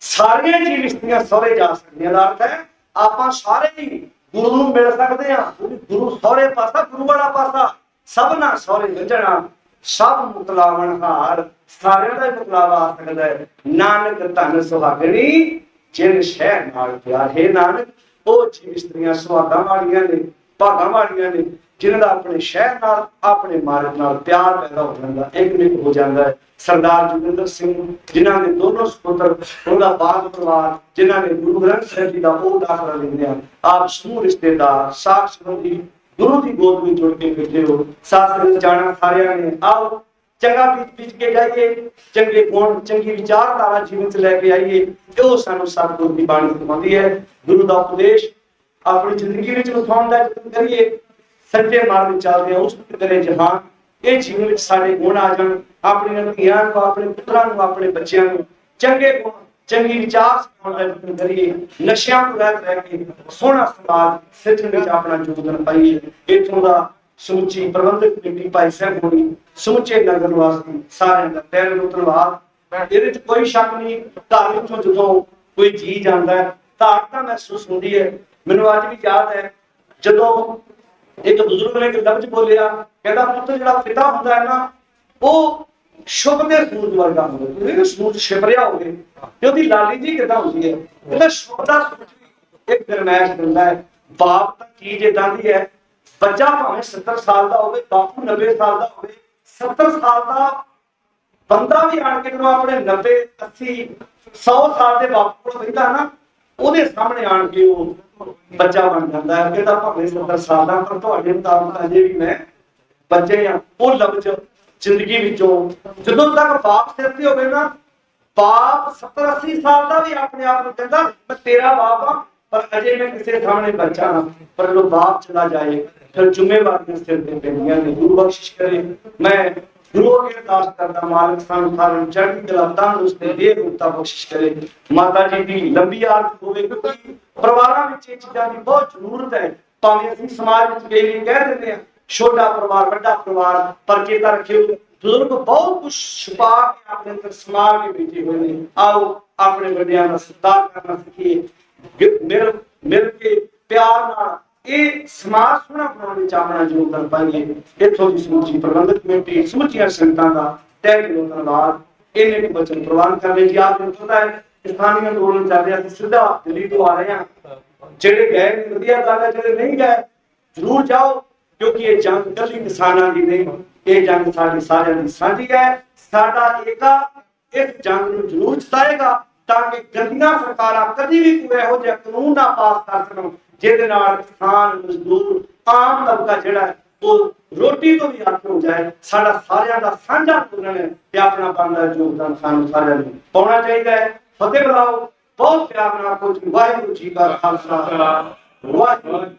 ਸਾਰੀਆਂ ਜੀਵ ਇਸਤਰੀਆਂ ਸਹੁਰੇ ਜਾ ਸਕਦੀਆਂ ਦਾ ਅਰਥ ਹੈ ਆਪਾਂ ਸਾਰੇ ਹੀ ਗੁਰੂ ਨੂੰ ਮਿਲ ਸਕਦੇ ਹਾਂ। ਗੁਰੂ ਸਹੁਰੇ ਪਾਸਾ, ਗੁਰੂ ਵਾਲਾ ਪਾਸਾ, ਸਭਨਾ ਸਹੁਰੇ ਵੰਝਣਾ, ਸਭ ਮੁਕਲਾਵਣ ਹਾਰ, ਸਾਰਿਆਂ ਦਾ ਮੁਕਲਾਵਾ ਆ ਸਕਦਾ ਹੈ। ਨਾਨਕ ਧਨ ਸੁਹਾਗਣੀ ਜਿਨ ਸ਼ਹਿ ਨਾਲ ਪਿਆਰ। ਹੈ ਨਾਨਕ, ਉਹ ਜੀਵ ਇਸਤਰੀਆਂ ਸੁਹਾਗਾਂ ਵਾਲੀਆਂ ਨੇ, ਭਾਗਾਂ ਵਾਲੀਆਂ ਨੇ, ਜਿਨ੍ਹਾਂ ਦਾ ਆਪਣੇ ਸ਼ਹਿਰ ਨਾਲ, ਆਪਣੇ ਮਾਲਕ ਨਾਲ ਪਿਆਰ ਪੈਦਾ ਹੋ ਜਾਂਦਾ, ਇੱਕ ਹੋ ਜਾਂਦਾ ਹੈ। ਸਰਦਾਰ ਜੋਗਿੰਦਰ ਸਿੰਘ, ਜਿਨ੍ਹਾਂ ਦੇ ਦੋਨੋਂ ਸੁਪੁੱਤਰ, ਉਹਦਾ ਬਾਗ ਪਰਿਵਾਰ, ਜਿਨ੍ਹਾਂ ਨੇ ਗੁਰੂ ਗ੍ਰੰਥ ਸਾਹਿਬ ਜੀ ਦਾ ਉਹ ਦਾਖਲਾ ਲੈਂਦੇ ਆ, ਆਪ ਸਮੂਹ ਰਿਸ਼ਤੇਦਾਰ ਸਾਖ ਸੰਬੰਧੀ ਗੁਰੂ ਦੀ ਗੋਦ ਵਿੱਚ ਜੁੜ ਕੇ ਬੈਠੇ ਹੋ। ਸਾਥ ਵਿੱਚ ਜਾਣਾ ਸਾਰਿਆਂ ਨੇ। ਆਓ ਚੰਗਾ ਬੀਜ ਕੇ ਜਾਈਏ, ਚੰਗੇ ਗੁਣ, ਚੰਗੀ ਵਿਚਾਰਧਾਰਾ ਜੀਵਨ ਚ ਲੈ ਕੇ ਆਈਏ। ਉਹ ਸਾਨੂੰ ਸਤਿਗੁਰੂ ਦੀ ਬਾਣੀ ਸਿਖਾਉਂਦੀ ਹੈ। ਗੁਰੂ ਦਾ ਉਪਦੇਸ਼ ਆਪਣੀ ਜ਼ਿੰਦਗੀ ਵਿੱਚ ਉਤਾਰਨ ਦਾ ਯਤਨ ਕਰੀਏ, ਸੱਚੇ ਮਾਰਗ ਵਿੱਚ ਚੱਲਦੇ ਹਾਂ, ਉਸ ਕਰੇ ਜਹਾਨ। ਇਹ ਜੀਵਨ ਵਿੱਚ ਸਾਡੇ ਗੁਣ ਆ ਜਾਣ, ਆਪਣੀਆਂ ਧੀਆਂ ਨੂੰ, ਆਪਣੇ ਪੁੱਤਰਾਂ ਨੂੰ, ਆਪਣੇ ਬੱਚਿਆਂ ਨੂੰ ਚੰਗੇ ਗੁਣ, ਚੰਗੀ ਵਿਚਾਰ ਸਿਖਾਉਣ ਦਾ ਯਤਨ ਕਰੀਏ। ਨਸ਼ਿਆਂ ਤੋਂ ਰਹਿਤ ਰਹਿ ਕੇ ਸੋਹਣਾ ਸਮਾਜ ਸਿਰਜਣ ਵਿੱਚ ਆਪਣਾ ਯੋਗਦਾਨ ਪਾਈਏ। ਇੱਥੋਂ ਦਾ ਸਮੁੱਚੀ ਪ੍ਰਬੰਧਕ ਕਮੇਟੀ, ਭਾਈ ਸਾਹਿਬ ਹੋਣੀ, ਸਮੁੱਚੇ ਨਗਰ ਨਿਵਾਸੀ ਸਾਰਿਆਂ ਦਾ ਤਹਿ ਦਿਲੋਂ ਧੰਨਵਾਦ। ਇਹਦੇ ਚ ਕੋਈ ਸ਼ੱਕ ਨਹੀਂ, ਧਾਰਮਿਕ ਤੋਂ ਜਦੋਂ ਕੋਈ ਜੀ ਜਾਂਦਾ ਹੈ, ਧਾਰਮਿਕਤਾ ਮਹਿਸੂਸ ਹੁੰਦੀ ਹੈ। ਮੈਨੂੰ ਅੱਜ ਵੀ ਯਾਦ ਹੈ, ਜਦੋਂ ਇੱਕ ਬਜ਼ੁਰਗ ਨੇ ਇੱਕ ਲਫ਼ਜ਼ ਬੋਲਿਆ, ਕਹਿੰਦਾ ਪੁੱਤ ਜਿਹੜਾ ਪਿਤਾ ਹੁੰਦਾ ਹੈ ਨਾ, ਉਹ ਸ਼ੁਭ ਦੇ ਸੂਰਜ ਵਰਗਾ ਹੁੰਦਾ। ਤੁਸੀਂ ਸੂਰਜ ਛਿਪਰਿਆ ਹੋਵੇ ਤੇ ਉਹਦੀ ਲਾਲੀ ਜੀ ਕਿੱਦਾਂ ਹੁੰਦੀ ਹੈ? ਉਹਦਾ ਸ਼ੁਭ ਦਾ ਸੂਰਜ ਇੱਕ ਗਰਮੈਸ਼ ਦਿੰਦਾ ਹੈ। ਬਾਪ ਤਾਂ ਚੀਜ਼ ਏਦਾਂ ਦੀ ਹੈ, ਬੱਚਾ ਭਾਵੇਂ 70 ਸਾਲ ਦਾ ਹੋਵੇ, ਬਾਪੂ 90 ਸਾਲ ਦਾ ਹੋਵੇ, 70 ਸਾਲ ਦਾ ਬੰਦਾ ਵੀ ਆਣ ਕੇ ਜਦੋਂ ਆਪਣੇ 90, 80, 100 ਸਾਲ ਦੇ ਬਾਪੂ ਕੋਲ ਬੈਠਾ ਨਾ, ਉਹਦੇ ਸਾਹਮਣੇ ਆਣ ਕੇ ਉਹ ਬੱਚਾ ਬਣ ਜਾਂਦਾ ਹੈ। ਕਹਿੰਦਾ ਭਾਵੇਂ 70 ਸਾਲ ਦਾ, ਪਰ ਤੁਹਾਡੇ ਮੁਤਾਬਕ ਅਜੇ ਵੀ ਮੈਂ ਬੱਚੇ ਆ। ਉਹ ਲਫ਼ਜ਼ ਜ਼ਿੰਦਗੀ ਵਿੱਚੋਂ ਜਦੋਂ ਤੱਕ ਬਾਪ ਸਿਰ ਤੇ ਹੋਵੇ ਨਾ, ਬਾਪ 70, 80 ਸਾਲ ਦਾ ਵੀ ਆਪਣੇ ਆਪ ਨੂੰ ਕਹਿੰਦਾ ਮੈਂ ਤੇਰਾ ਬਾਪ ਆ, ਪਰ ਅਜੇ ਮੈਂ ਕਿਸੇ ਸਾਹਮਣੇ ਬੱਚਾ ਨਾ। ਪਰ ਜਦੋਂ ਬਾਪ ਚਲਾ ਜਾਏ ਫਿਰ ਜ਼ਿੰਮੇਵਾਰੀਆਂ ਸਿਰ ਤੇ ਪੈਂਦੀਆਂ ਨੇ। ਗੁਰੂ ਬਖਸ਼ਿਸ਼ ਕਰੇ। ਮੈਂ ਗੁਰੂ ਅੱਗੇ ਅਰਦਾਸ ਕਰਦਾ, ਮਾਲਕ ਸਾਨੂੰ ਸਾਰਿਆਂ ਨੂੰ ਚੜ੍ਹਦੀ ਕਲਾ, ਤੰਦਰੁਸਤੀ, ਦੇਹ ਰੂਪਤਾ ਬਖਸ਼ਿਸ਼ ਕਰੇ। ਮਾਤਾ ਜੀ ਦੀ ਲੰਬੀ ਆਯੂ ਹੋਵੇ, ਕਿਉਂਕਿ ਪਰਿਵਾਰਾਂ ਵਿੱਚ ਇਹ ਚੀਜ਼ਾਂ ਦੀ ਬਹੁਤ ਜ਼ਰੂਰਤ ਹੈ। ਭਾਵੇਂ ਅਸੀਂ ਸਮਾਜ ਵਿੱਚ ਕਈ ਵਾਰੀ ਕਹਿ ਦਿੰਦੇ ਹਾਂ ਛੋਟਾ ਪਰਿਵਾਰ, ਵੱਡਾ ਪਰਿਵਾਰ, ਪਰ ਚੇਤਾ ਰੱਖਿਓ ਬਜ਼ੁਰਗ ਬਹੁਤ ਕੁਝ ਛੁਪਾ ਕੇ ਆਪਣੇ ਅੰਦਰ ਸਮਾ ਕੇ ਬੈਠੇ ਹੋਏ ਨੇ। ਆਓ ਆਪਣੇ ਵੱਡਿਆਂ ਦਾ ਸਤਿਕਾਰ ਕਰਨਾ ਸਿੱਖੀਏ, ਮਿਲ ਕੇ ਪਿਆਰ ਨਾਲ ਇਹ ਸਮਾਜ ਸੋਹਣਾ ਬਣਾਉਣ ਵਿੱਚ ਆਪਣਾ ਯੋਗਦਾਨ ਪਾਈਏ। ਇੱਥੋਂ ਦੀ ਸਮੁੱਚੀ ਪ੍ਰਬੰਧਕ ਕਮੇਟੀ, ਸਮੁੱਚੀਆਂ ਸੰਗਤਾਂ ਦਾ ਤਹਿ ਦਿਲੋਂ ਧੰਨਵਾਦ। ਇਹਨੇ ਵੀ ਬਚਨ ਪ੍ਰਵਾਨ ਕਰਨੇ ਜੀ। ਆਪ ਨੂੰ ਪਤਾ ਹੈ ਸਥਾਨੀ ਅੰਦੋਲਨ ਚੱਲ ਰਿਹਾ, ਅਸੀਂ ਸਿੱਧਾ ਦਿੱਲੀ ਤੋਂ ਆ ਰਹੇ ਹਾਂ। ਜਿਹੜੇ ਗਏ ਨੇ ਵਧੀਆ ਗੱਲ ਹੈ, ਜਿਹੜੇ ਨਹੀਂ ਗਏ ਜ਼ਰੂਰ ਜਾਓ, ਕਿਉਂਕਿ ਇਹ ਜੰਗ ਇਕੱਲੀ ਕਿਸਾਨਾਂ ਦੀ ਨਹੀਂ, ਇਹ ਜੰਗ ਸਾਡੀ ਸਾਰਿਆਂ ਦੀ ਸਾਂਝੀ ਹੈ। ਸਾਡਾ ਏਕਾ ਇਸ ਜੰਗ ਨੂੰ ਜ਼ਰੂਰ ਜਿਤਾਏਗਾ, ਤਾਂ ਕਿ ਗੰਦੀਆਂ ਸਰਕਾਰਾਂ ਕਦੀ ਵੀ ਕੋਈ ਇਹੋ ਜਿਹਾ ਕਾਨੂੰਨ ਨਾ ਪਾਸ ਕਰ ਸਕਣ ਜਿਹਦੇ ਨਾਲ ਕਿਸਾਨ, ਮਜ਼ਦੂਰ, ਆਮ ਤਬਕਾ ਜਿਹੜਾ ਹੈ ਉਹ ਰੋਟੀ ਤੋਂ ਵੀ ਹੱਥ ਹੋ ਜਾਏ। ਸਾਡਾ ਸਾਰਿਆਂ ਦਾ ਸਾਂਝਾ ਪੂਰਨ ਹੈ ਤੇ ਆਪਣਾ ਬਣਦਾ ਯੋਗਦਾਨ ਸਾਨੂੰ ਸਾਰਿਆਂ ਨੂੰ ਪਾਉਣਾ ਚਾਹੀਦਾ ਹੈ। ਫਤਿਹ ਬੁਲਾਓ, ਬਹੁਤ ਪਿਆਰ ਨਾਲ ਆਖੋ ਜੀ, ਵਾਹਿਗੁਰੂ ਜੀ ਕਾ ਖਾਲਸਾ, ਵਾਹਿਗੁਰੂ।